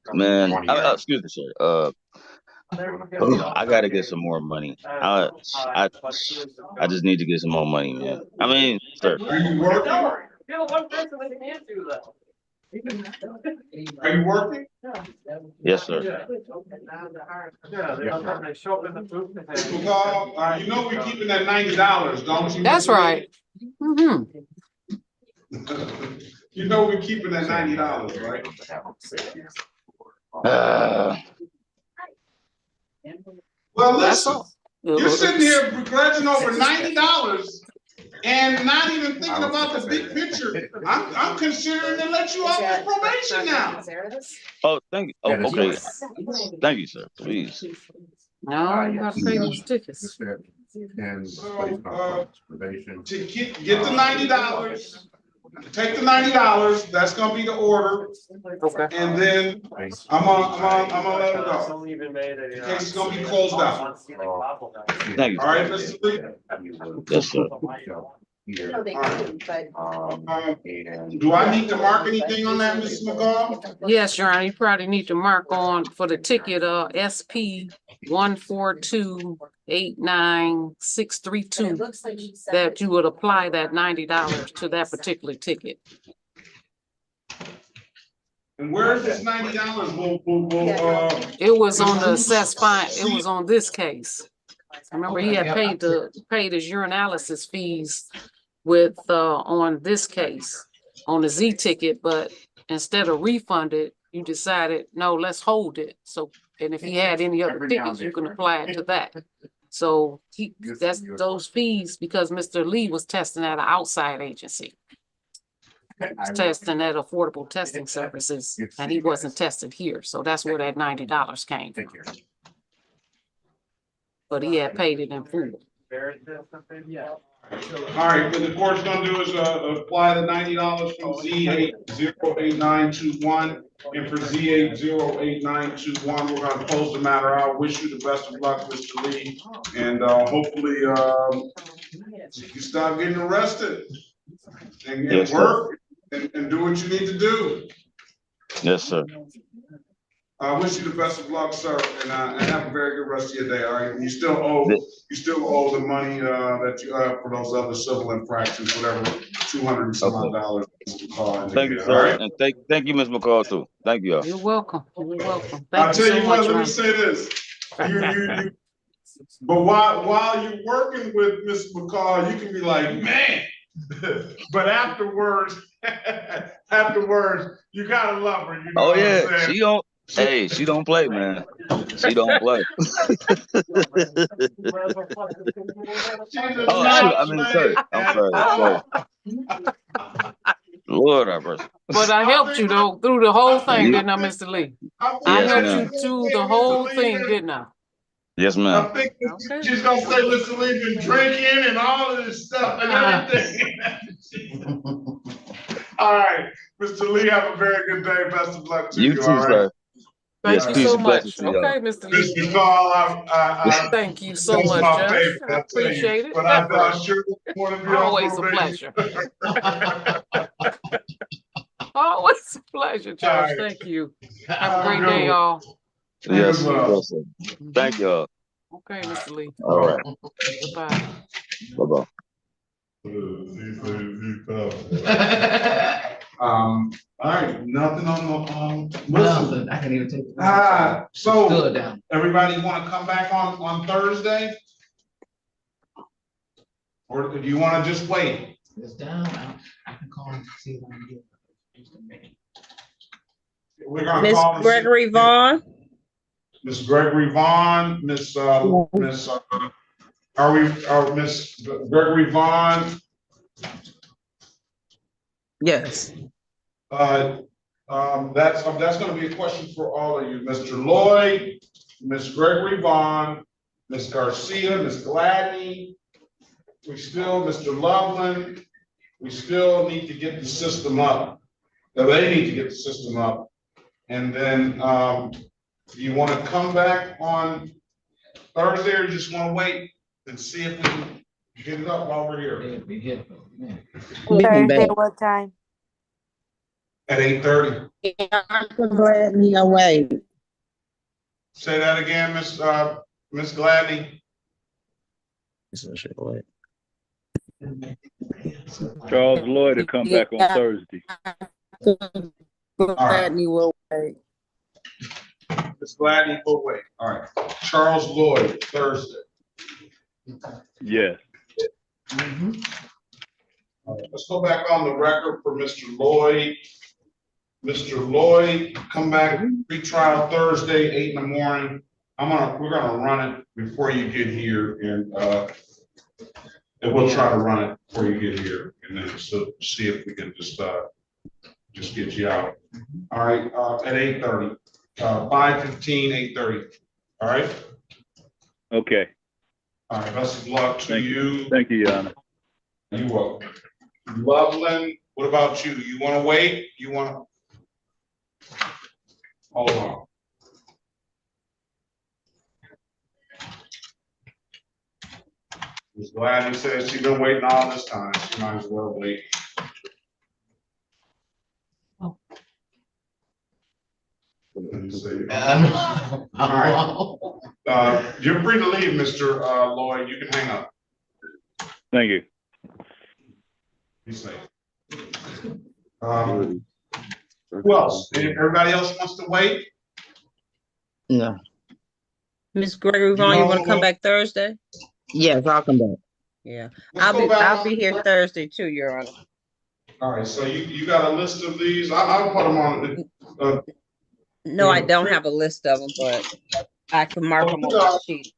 excuse me, sir. I gotta get some more money. I just need to get some more money, man. I mean, sir. Are you working? Are you working? Yes, sir. McCall, you know we're keeping that $90, don't you? That's right. Mm-hmm. You know we're keeping that $90, right? Well, listen, you're sitting here begrudging over $90 and not even thinking about the big picture. I'm considering to let you off this probation now. Oh, thank you. Oh, okay. Thank you, sir. Please. No, you gotta pay those tickets. So, to get the $90, take the $90. That's gonna be the order. Okay. And then I'm gonna let it go. The case is gonna be closed out. Thank you. All right, Mr. Lee. Yes, sir. Do I need to mark anything on that, Mrs. McCall? Yes, Your Honor, you probably need to mark on for the ticket, SP 14289-632, that you would apply that $90 to that particular ticket. And where's this $90? It was on the assessed fine. It was on this case. Remember, he had paid his urinalysis fees with on this case on the Z ticket, but instead of refunded, you decided no, let's hold it. So, and if he had any other tickets, you can apply it to that. So that's those fees because Mr. Lee was testing at an outside agency. He was testing at Affordable Testing Services, and he wasn't tested here. So that's where that $90 came from. But he had paid it in full. All right, what the court's gonna do is apply the $90 from Z808921, and for Z808921, we're gonna close the matter out. Wish you the best of luck, Mr. Lee, and hopefully you stop getting arrested and Yes, work and do what you need to do. Yes, sir. I wish you the best of luck, sir, and have a very good rest of your day. All right, you still owe the money that you have for those other civil infractions, whatever, $200 and some odd. Thank you, sir, right? And thank you, Ms. McCall, too. Thank you. You're welcome. You're welcome. I'll tell you what. Let me say this. But while you're working with Ms. McCall, you can be like, man. But afterwards, you gotta love her. You know what I'm saying? She don't play, man. She don't play. Sorry. I'm sorry. Lord have mercy. But I helped you though through the whole thing, didn't I, Mr. Lee? I helped you through the whole thing, didn't I? Yes, ma'am. I think she's gonna say Mr. Lee been drinking and all of this stuff and everything. All right, Mr. Lee, have a very good day. Best of luck to you. You too, sir. Thank Yes, you peace so and blessings much. to y'all. Okay, Mr. Lee. Mr. Carl, I Thank you so that's much, my Judge. favorite, I I tell you, appreciate it. but I sure want to be on Always a probation. pleasure. Always a pleasure, All Judge. right. Thank you. Have a Have a great good day, one. y'all. You as Yes, well. yes, sir. Thank y'all. Okay, Mr. Lee. All right. Goodbye. Bye-bye. All right, nothing on the, Nothing. I can't even take it. so Still down. everybody want to come back on Thursday? Or do you want to just wait? It's down. I can call and see if I can get it. We're gonna Miss call and see- Gregory Vaughn? Miss Gregory Vaughn, Miss Miss Miss Gregory Vaughn? Yes. That's gonna be a question for all of you, Mr. Lloyd, Miss Gregory Vaughn, Miss Garcia, Miss Gladney. Mr. Loveland, we still need to get the system up. They need to get the system up. And then, do you want to come back on Thursday or you just want to wait and see if we can get it up while we're here? Thursday, what time? At 8:30. Gladney away. Say that again, Miss Gladney. Charles Lloyd to come back on Thursday. Gladney will wait. Miss Gladney will wait. All right. Charles Lloyd, Thursday. Yes. All right, let's go back on the record for Mr. Lloyd. Mr. Lloyd, come back pre-trial Thursday, 8 in the morning. We're gonna run it before you get here and we'll try to run it before you get here and then see if we can just get you out. All right, at 8:30, 5:15, 8:30. All right. Okay. All right, best of luck to you. Thank you, Your Honor. You're welcome. Loveland, what about you? You want to wait? You want to? Hold on. Ms. Gladney says she's been waiting all this time. She might as well wait. All right. You're free to leave, Mr. Lloyd. You can hang up. Thank you. Be safe. Who else? Everybody else wants to wait? No. Miss Gregory Vaughn, you want to come back Thursday? Yes, I'll come back. Yeah, I'll be here Thursday too, Your Honor. All right, so you got a list of these? I'll put them on. No, I don't have a list of them, but I can mark them on the sheet.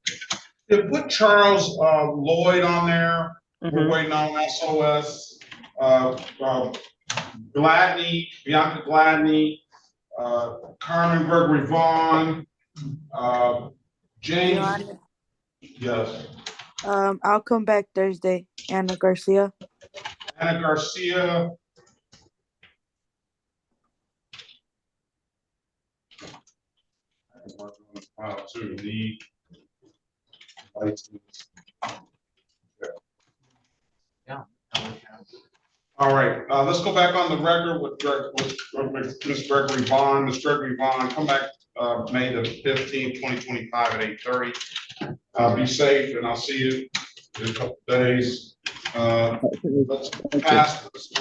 Put Charles Lloyd on there. We're waiting on SOS. Gladney, Bianca Gladney, Carmen Gregory Vaughn, James. Yes. I'll come back Thursday. Anna Garcia. Anna Garcia. To the license. Yeah. All right, let's go back on the record with Ms. Gregory Vaughn. Ms. Gregory Vaughn, come back May the 15th, 2025 at 8:30. Be safe, and I'll see you in a couple days. Let's pass this.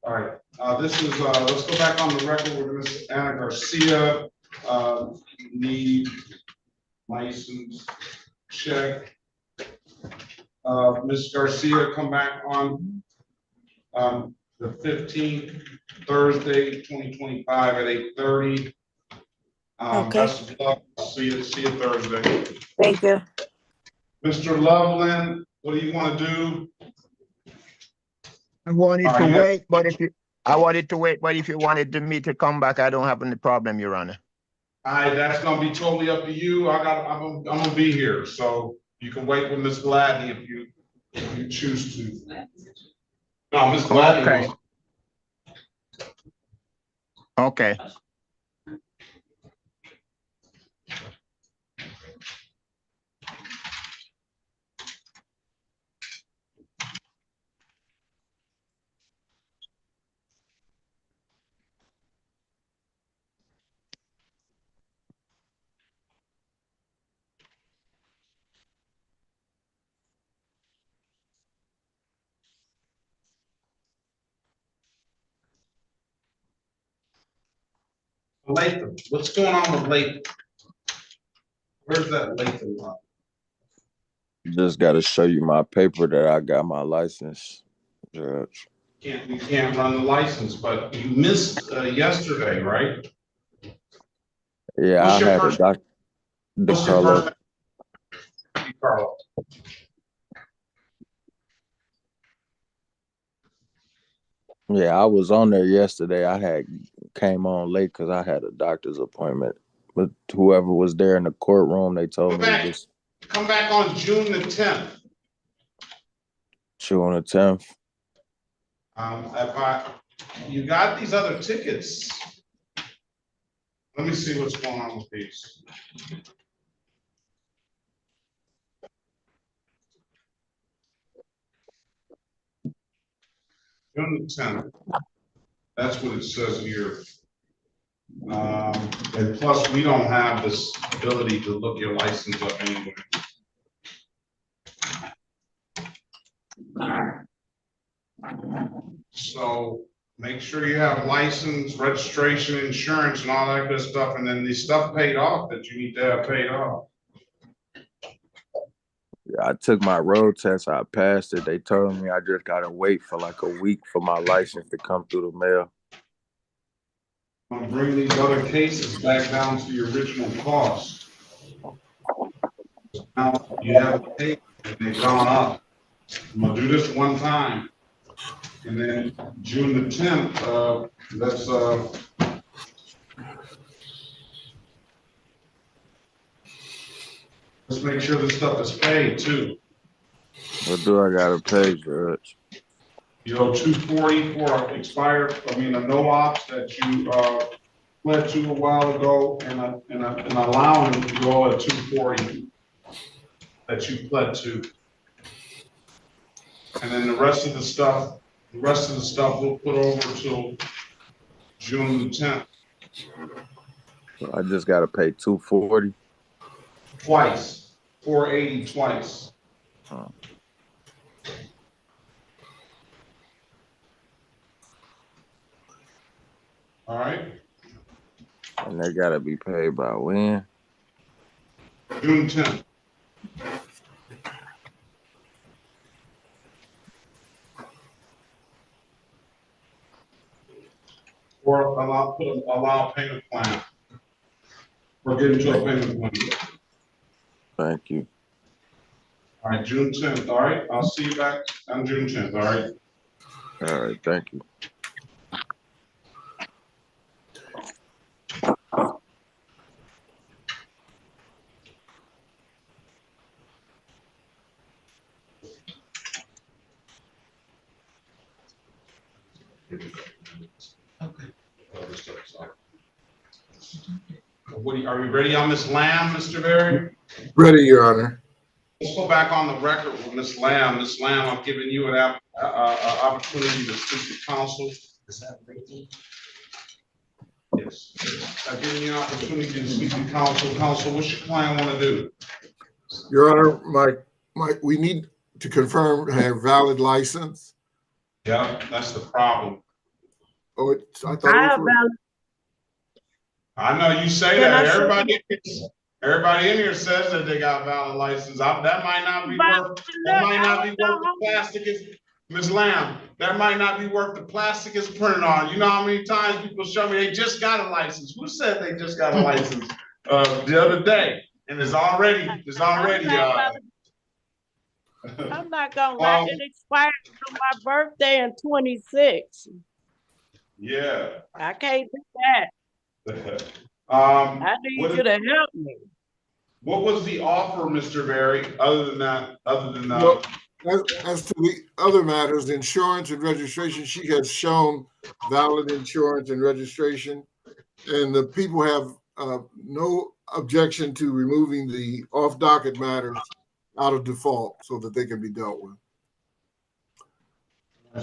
All right, this is let's go back on the record with Ms. Anna Garcia. Need license check. Ms. Garcia, come back on the 15th, Thursday, 2025 at 8:30. Okay. Best of luck. See you Thursday. Thank you. Mr. Loveland, what do you want to do? I wanted to wait, but if you wanted me to come back, I don't have any problem, Your Honor. That's gonna be totally up to you. I'm gonna be here, so you can wait with Ms. Gladney if you choose to. No, Ms. Gladney. Okay. Latham, what's going on with Latham? Where's that Latham line? Just got to show you my paper that I got my license, Judge. You can't run the license, but you missed yesterday, right? Yeah, What's I your had first? a doctor, What's your DeCarlo. first? Carlo. Yeah, I was on there yesterday. I had came on late because I had a doctor's appointment. But whoever was there in the courtroom, they told me to just Come back on June the 10th. chew on the 10th. You got these other tickets. Let me see what's going on with these. June the 10th. That's what it says here. And plus, we don't have this ability to look your license up anyway. So make sure you have license, registration, insurance, and all that good stuff, and then the stuff paid off that you need to have paid off. Yeah, I took my road test. I passed it. They told me I just gotta wait for like a week for my license to come through the mail. I'm gonna bring these other cases back down to the original cost. Now you have to pay, and they've gone up. I'm gonna do this one time. And then June the 10th, let's make sure this stuff is paid too. What do I gotta pay, Judge? You owe $240 for a no ops that you pled to a while ago, and an allowance you owe a $240 that you pled to. And then the rest of the stuff we'll put over till June the 10th. So I just gotta pay $240 twice, $480 twice. Oh. All right. And they gotta be paid by when? June 10th. Or allow payment plan. We're getting to a payment plan. Thank you. All right, June 10th. All right, I'll see you back on June 10th. All right. All right, thank you. Okay. Are we ready on Ms. Lamb, Mr. Berry? Ready, Your Honor. Let's go back on the record with Ms. Lamb. Ms. Lamb, I'm giving you an opportunity to speak to counsel. Is that right? Yes. I'm giving you an opportunity to speak to counsel. Counsel, what's your client want to do? Your Honor, we need to confirm her valid license. Yeah, that's the problem. Oh, I thought it was. I know you say Can that. I Everybody in here says that they got valid license. That might not be worth. That might not be worth the plastic is. Ms. Lamb, that might not be worth the plastic is printed on. You know how many times people show me they just got a license? Who said they just got a license the other day? And it's already. I'm not gonna lie, it expired on my birthday in 26. Yeah. I can't do that. I need you to help me. What was the offer, Mr. Berry, other than that? Well, as to the other matters, insurance and registration, she has shown valid insurance and registration, and the people have no objection to removing the off-docket matters out of default so that they can be dealt with.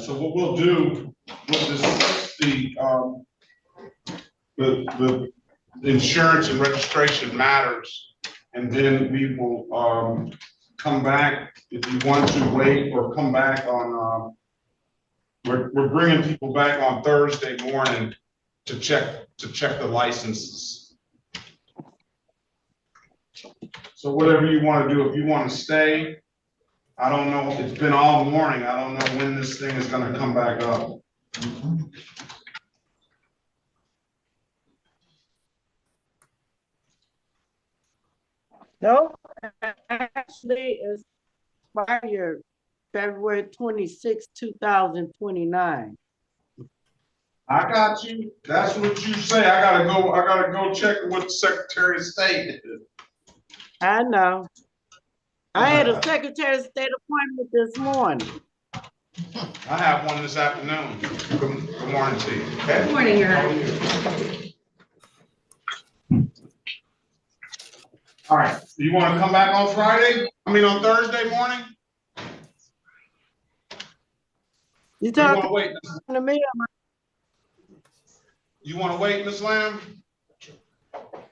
So what we'll do, we'll discuss the insurance and registration matters, and then we will come back if you want to wait or come back on. We're bringing people back on Thursday morning to check the licenses. So whatever you want to do, if you want to stay, I don't know, it's been all morning. I don't know when this thing is going to come back up. No, actually, it's expired February 26, 2029. I got you. That's what you say. I gotta go check with the Secretary of State. I know. I had a Secretary of State appointment this morning. I have one this afternoon. Good morning to you. Okay? Good morning, Your How are Honor. you? All right. You want to come back on Friday? I mean, on Thursday morning? You want talking to wait? to me? You want to wait, Ms. Lamb?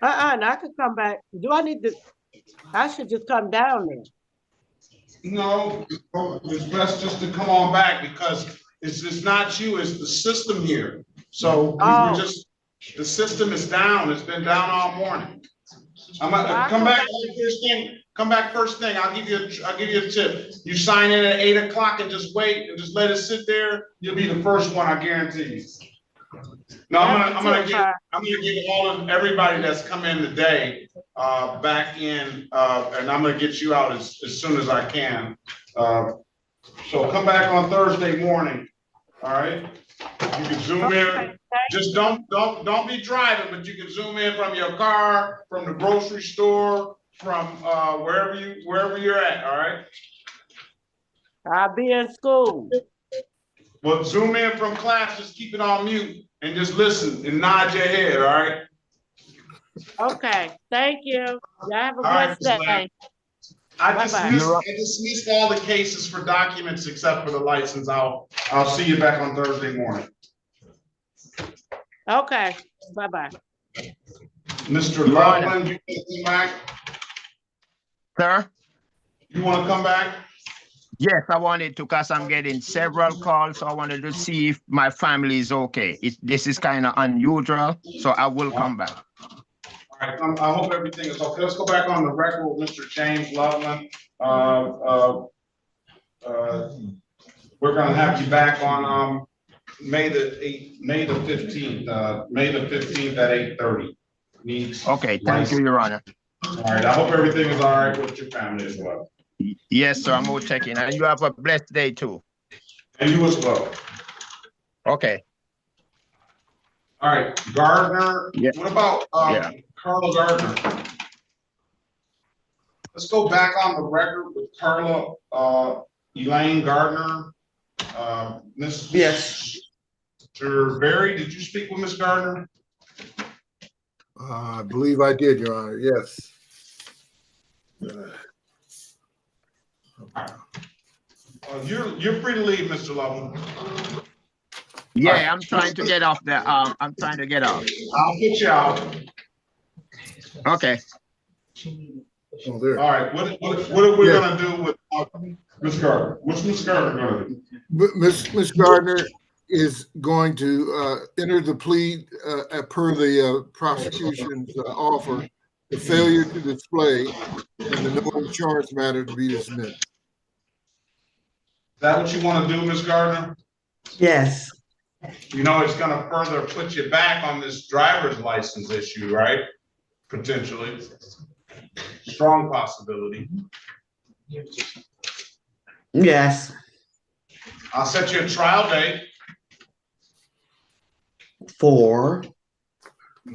I could come back. Do I need to? I should just come down there. No, it's best just to come on back because it's not you, it's the system here. So we're just, the system is down. It's been down all morning. I'm gonna come back first thing. Come back first thing. I'll give you a tip. You sign in at 8 o'clock and just wait and just let it sit there. You'll be the first one, I guarantee you. No, I'm gonna get all of everybody that's come in today back in, and I'm gonna get you out as soon as I can. So come back on Thursday morning. All right. You can zoom in. Just don't be driving, but you can zoom in from your car, from the grocery store, from wherever you're at. All right. I'll be in school. Well, zoom in from class. Just keep it on mute and just listen and nod your head. All right. Okay. Thank you. Y'all have a All blessed day. I dismissed all the cases for documents except for the license. I'll see you back on Thursday morning. Okay. Bye-bye. Mr. Loveland, you want to come back? Sir? You want to come back? Yes, I wanted to because I'm getting several calls. So I wanted to see if my family is okay. This is kind of unusual, so I will come back. All right, I hope everything is okay. Let's go back on the record with Mr. James Loveland. We're going to have you back on May the 15th at 8:30. Okay, thank you, Your Honor. All right, I hope everything is all right with your family as well. Yes, sir, I'm all checking. And you have a blessed day too. And you as well. Okay. All right, Gardner. Yeah. What about Carla Gardner? Let's go back on the record with Carla Elaine Gardner. Miss Mr. Berry, did you speak with Miss Gardner? I believe I did, Your Honor. Yes. You're free to leave, Mr. Loveland. Yeah, right. I'm trying to get off there. I'm trying to get off. I'll get you out. Okay. All right. What are we gonna do with Miss Gardner? What's Miss Gardner gonna do? Miss Gardner is going to enter the plea per the prosecution's offer, the failure to display, and the no insurance matter to be dismissed. Is that what you want to do, Ms. Gardner? Yes. You know, it's going to further put you back on this driver's license issue, right? Potentially. Strong possibility. Yes. I'll set you a trial date. For?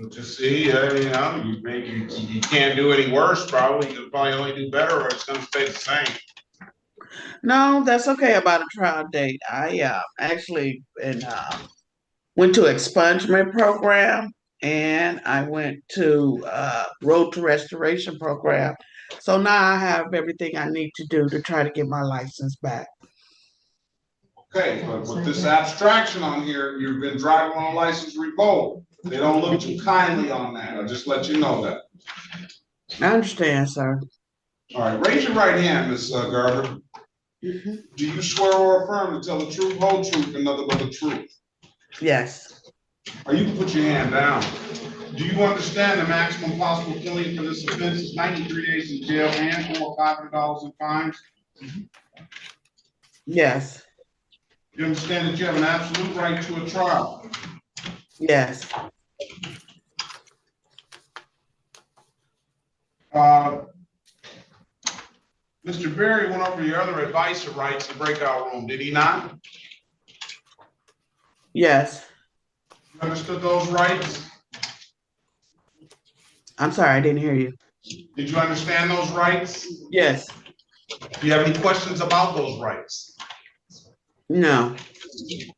Just see, you know, you can't do any worse, probably. You'll probably only do better, or it's going to stay the same. No, that's okay about a trial date. I actually went to expungement program and I went to road to restoration program. So now I have everything I need to do to try to get my license back. Okay, but with this abstraction on here, you've been driving on a license revoked. They don't look too kindly on that. I'll just let you know that. I understand, sir. All right, raise your right hand, Ms. Gardner. Mm-hmm. Do you swear or affirm to tell the truth, whole truth, and nothing but the truth? Yes. Or you can put your hand down. Do you understand the maximum possible penalty for this offense is 93 days in jail and or $500 in fines? Yes. You understand that you have an absolute right to a trial? Yes. Mr. Berry went over your other advisor rights in the breakout room, did he not? Yes. You understood those rights? I'm sorry, I didn't hear you. Did you understand those rights? Yes. Do you have any questions about those rights? No.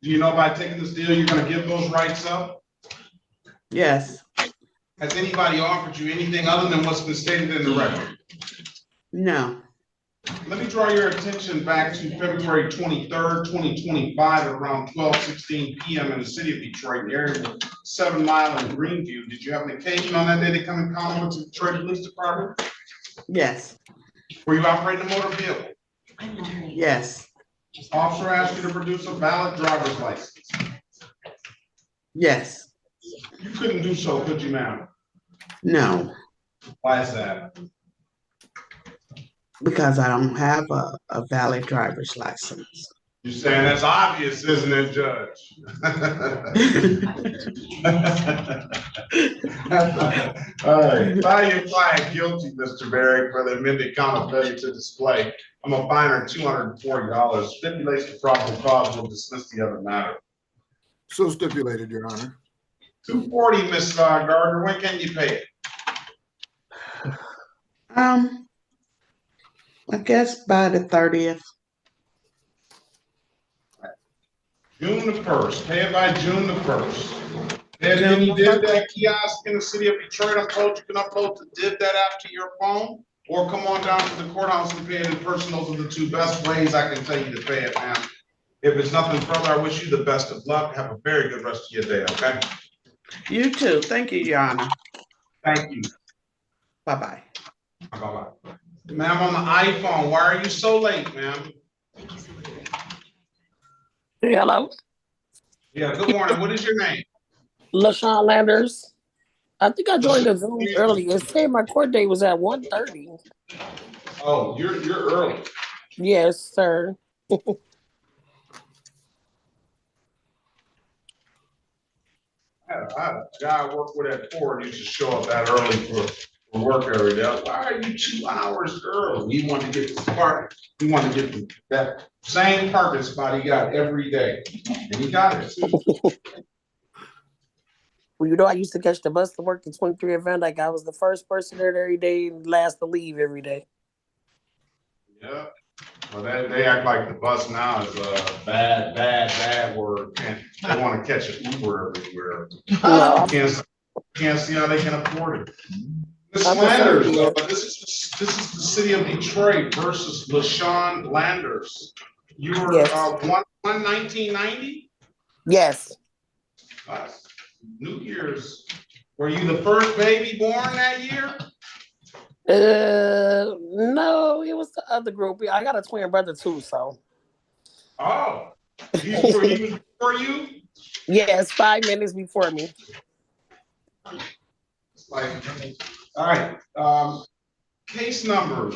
Do you know by taking this deal, you're going to give those rights up? Yes. Has anybody offered you anything other than what's been stated in the record? No. Let me draw your attention back to February 23rd, 2025 at around 12:16 p.m. in the city of Detroit, the area of 7 Mile and Greenview. Did you have an occasion on that day to come in contact with the Detroit Police Department? Yes. Were you operating a motor vehicle? Yes. Officer asked you to produce a valid driver's license. Yes. You couldn't do so, could you, ma'am? No. Why is that? Because I don't have a valid driver's license. You're saying that's obvious, isn't it, Judge? All right. Find your client guilty, Mr. Berry, for the amended count of failure to display. I'm a finer $240. Stipulation of probable cause will dismiss the other matter. So stipulated, Your Honor. $240, Ms. Gardner. When can you pay it? I guess by the 30th. June the 1st. Pay it by June the 1st. And then you did that kiosk in the city of Detroit. I'm told you can upload the did that app to your phone, or come on down to the courthouse and pay it in person. Those are the two best ways I can tell you to pay it, man. If it's nothing further, I wish you the best of luck. Have a very good rest of your day, okay? You too. Thank you, Your Honor. Thank you. Bye-bye. Bye-bye. Ma'am, on the iPhone, why are you so late, ma'am? Hello. Yeah, good morning. What is your name? LaShawn Landers. I think I joined the Zoom early. It said my court date was at 1:30. Oh, you're early. Yes, sir. I had a guy I work with at Ford used to show up that early for work every day. Why are you 2 hours early? He wanted to get the park. He wanted to get that same parking spot he got every day, and he got it too. Well, you know, I used to catch the bus to work the 23 event. Like I was the first person there every day and last to leave every day. Yeah. Well, they act like the bus now is a bad word. And they want to catch an Uber everywhere. No, Can't see how they can afford it. Ms. Landers, this is the city of Detroit versus LaShawn Landers. You were Yes. 1990? Yes. New Year's. Were you the first baby born that year? No, it was the other group. I got a twin brother too, so. Oh, he was before you? Yes, 5 minutes before me. Like, all right. Case number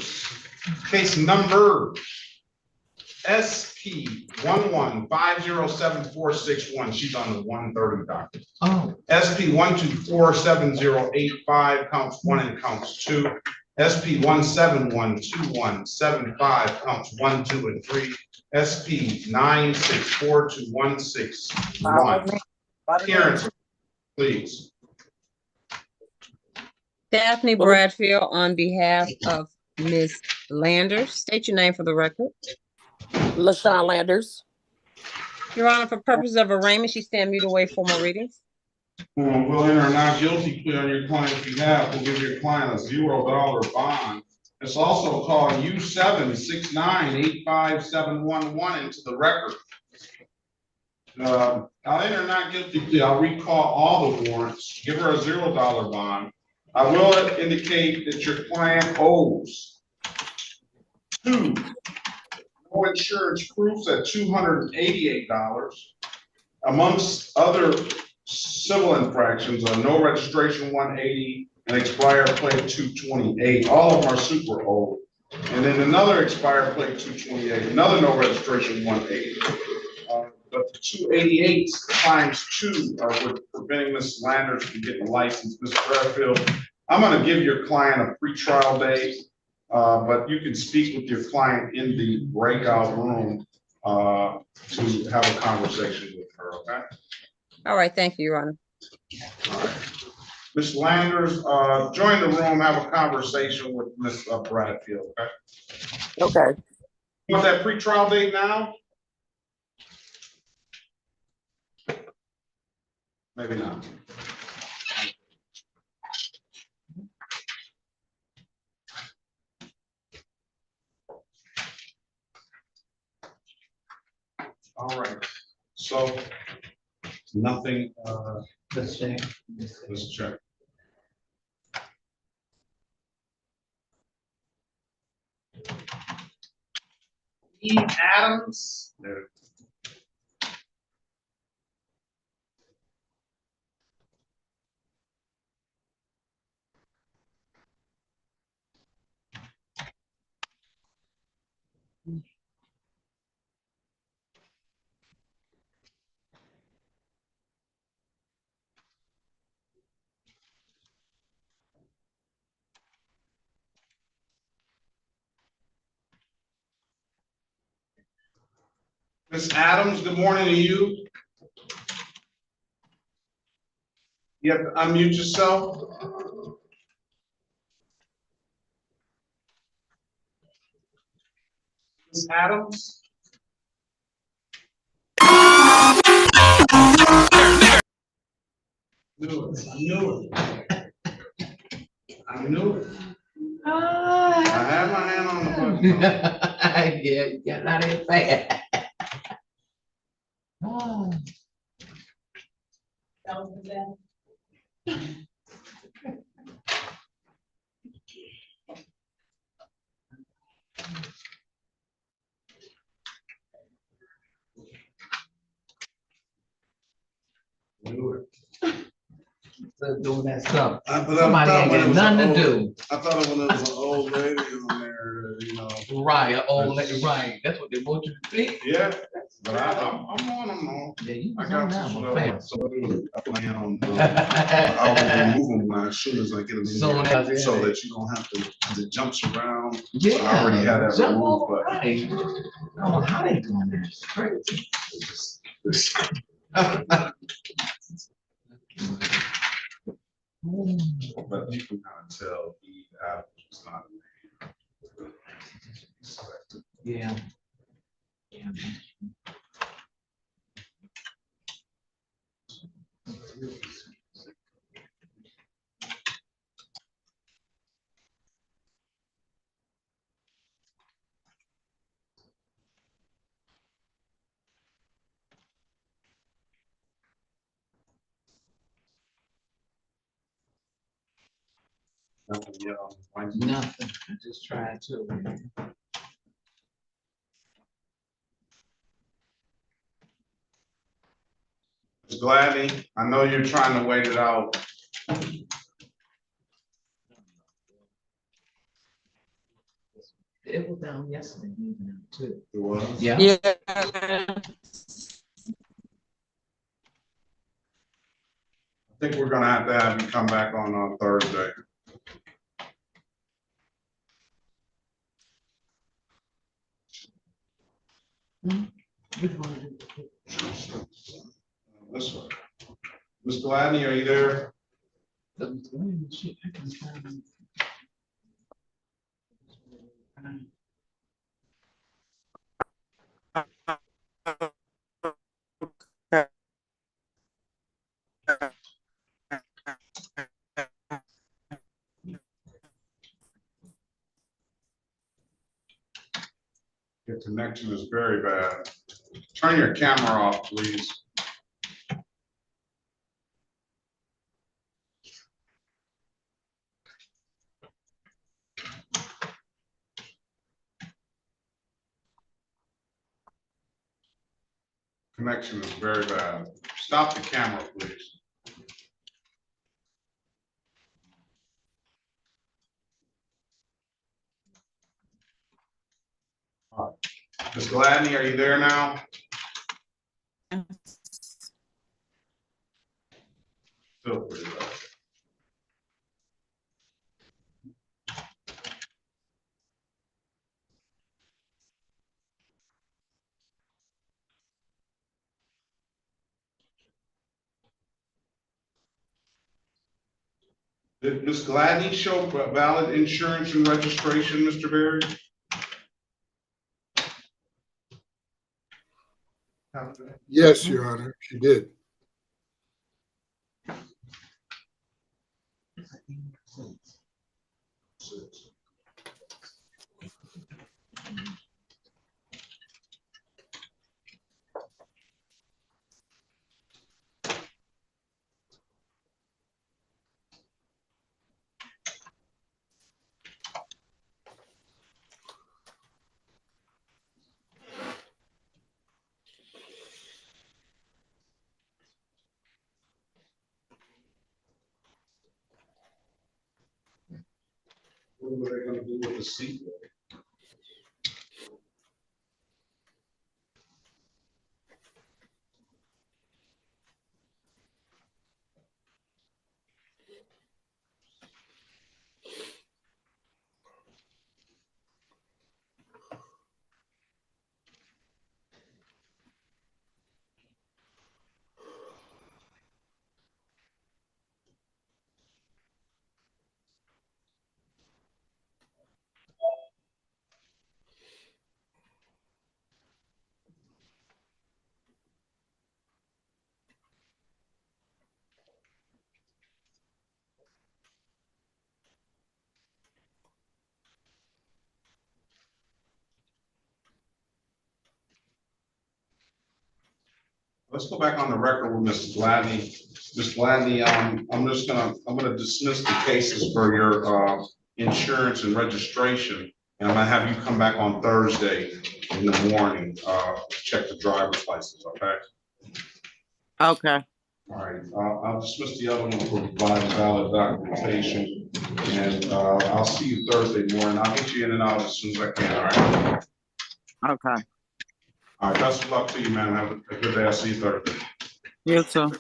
SP 115074661. She's on the 130 docket. Oh. SP 1247085 counts 1 and counts 2. SP 1712175 counts 1, 2, and 3. SP 9642161. Appearance, please. Daphne Bradfield on behalf of Ms. Landers. State your name for the record. LaShawn Landers. Your Honor, for purposes of arraignment, she stand mute away for more readings. We'll enter a not guilty plea on your client's behalf. We'll give your client a $0 bond. It's also called U769857111 into the record. I'll enter not guilty plea. I'll recall all the warrants, give her a $0 bond. I will indicate that your client owes 2 no insurance proofs at $288, amongst other civil infractions are no registration 180 and expired plate 228. All of them are super old. And then another expired plate 228, another no registration 180. But the 288 times 2 are what preventing Ms. Landers from getting licensed. Mr. Bradfield, I'm going to give your client a pre-trial day, but you can speak with your client in the breakout room to have a conversation with her, okay? All right, thank you, Your Honor. All right. Ms. Landers, join the room, have a conversation with Ms. Bradfield, okay? Okay. You want that pre-trial date now? Maybe not. All right, so nothing, Let's check. let's check. E. Adams. There. Ms. Adams, good morning to you. You have to unmute yourself. Ms. Adams? Knew it. I knew it. I knew it. I had my hand on the button. Yeah, you got out of here fast. Oh. That was the best. Knew it. Still doing that stuff. But Somebody I ain't thought got nothing to do. I thought when there was an old lady on there, you know. Right, an old lady, right. That's what they want you to think. Yeah, but I'm on them all. Yeah, you I was got on to that slow one down. fast. So I put my hand on. I'll remove them when as soon as I get them in Soon here, as, yeah. so that you don't have to. Cause it jumps around. Yeah. So I already had that Jump removed, over, but. right. I don't know how they doing that. It's crazy. But you can kind of tell Eve Adams is not a man. Yeah. Yeah. Nothing yet on the line. Nothing. I just tried to. Ms. Gladney, I know you're trying to wait it out. It was down yesterday evening too. It was? Yeah. Yeah. I think we're gonna have you come back on Thursday. This one. Ms. Gladney, are you there? Your connection is very bad. Turn your camera off, please. Connection is very bad. Stop the camera, please. All right. Ms. Gladney, are you there now? Feel free to go. Did Ms. Gladney show valid insurance and registration, Mr. Berry? Yes, Your Honor, she did. What were they gonna do with the seat? Let's go back on the record with Ms. Gladney. Ms. Gladney, I'm gonna dismiss the cases for your insurance and registration. And I'm gonna have you come back on Thursday in the morning, check the driver's license, okay? Okay. All right, I'll dismiss the other one for providing valid documentation. And I'll see you Thursday morning. I'll get you in and out as soon as I can, all right? Okay. All right, best of luck to you, man. Have a good day. I'll see you Thursday. You too.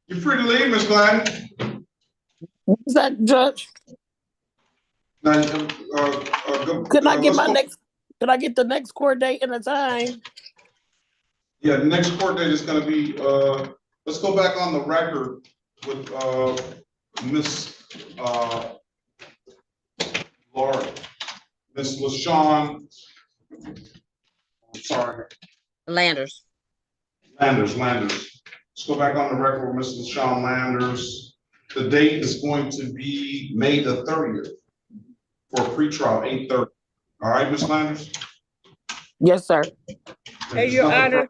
You're free to leave, Ms. Gladney. Is that Judge? Now, Can I get let's go. Can I get the next court date and a time? Yeah, the next court date is gonna be, let's go back on the record with, Miss, Laura, Miss LaShawn, I'm sorry, Landers. Landers. Let's go back on the record with Miss LaShawn Landers. The date is going to be May the 30th for pretrial, 8:30. All right, Ms. Landers? Yes, sir. Hey, Your Honor,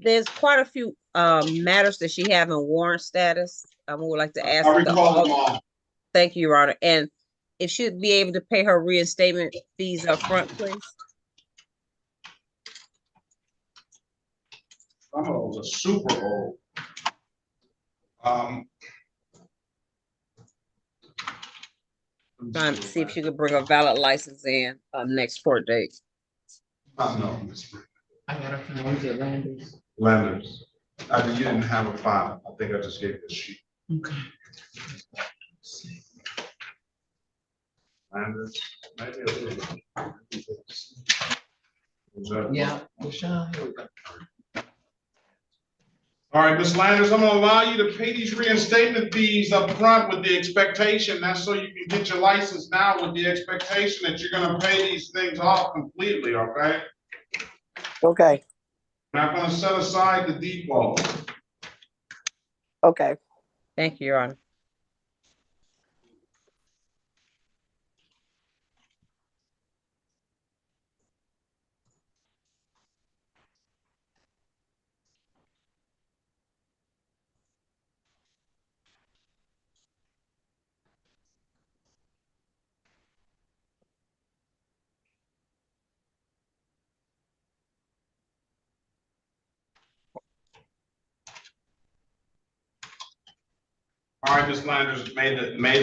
there's quite a few matters that she have in warrant status. I would like to ask. I recall them all. Thank you, Your Honor. And if she'd be able to pay her reinstatement fees up front, please. Some of those are super old. Trying to see if she could bring a valid license in next court date. No, I got a phone to Landers. Landers. You didn't have a file. I think I just gave the sheet. Okay. Landers, maybe a little. Yeah, Rashawn, here we go. All right, Ms. Landers, I'm gonna allow you to pay these reinstatement fees up front with the expectation, that's so you can get your license now with the expectation that you're gonna pay these things off completely, okay? Okay. I'm not gonna set aside the default. Okay. Thank you, Your Honor. All right, Ms. Landers, May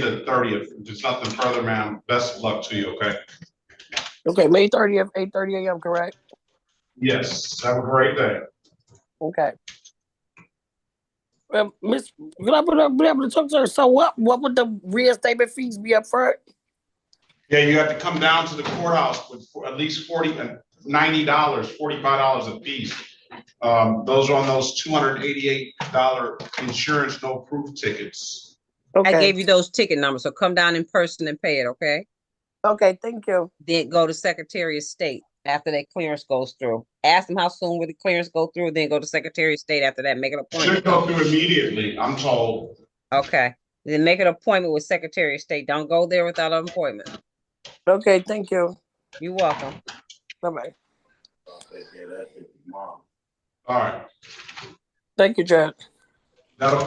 the 30th. If there's nothing further, ma'am, best of luck to you, okay? Okay, May 30th, 8:30 a.m., correct? Yes, have a great day. Okay. Miss, will I be able to talk to her? So what would the reinstatement fees be up front? Yeah, you have to come down to the courthouse with at least $90, $45 a piece. Those are on those $288 insurance no proof tickets. Okay. I gave you those ticket numbers, so come down in person and pay it, okay? Okay, thank you. Then go to Secretary of State after that clearance goes through. Ask them how soon will the clearance go through, then go to Secretary of State after that, make an appointment. Should go through immediately, I'm told. Okay, then make an appointment with Secretary of State. Don't go there without an appointment. Okay, thank you. You're welcome. Bye-bye. All right. Thank you, Judge. That'll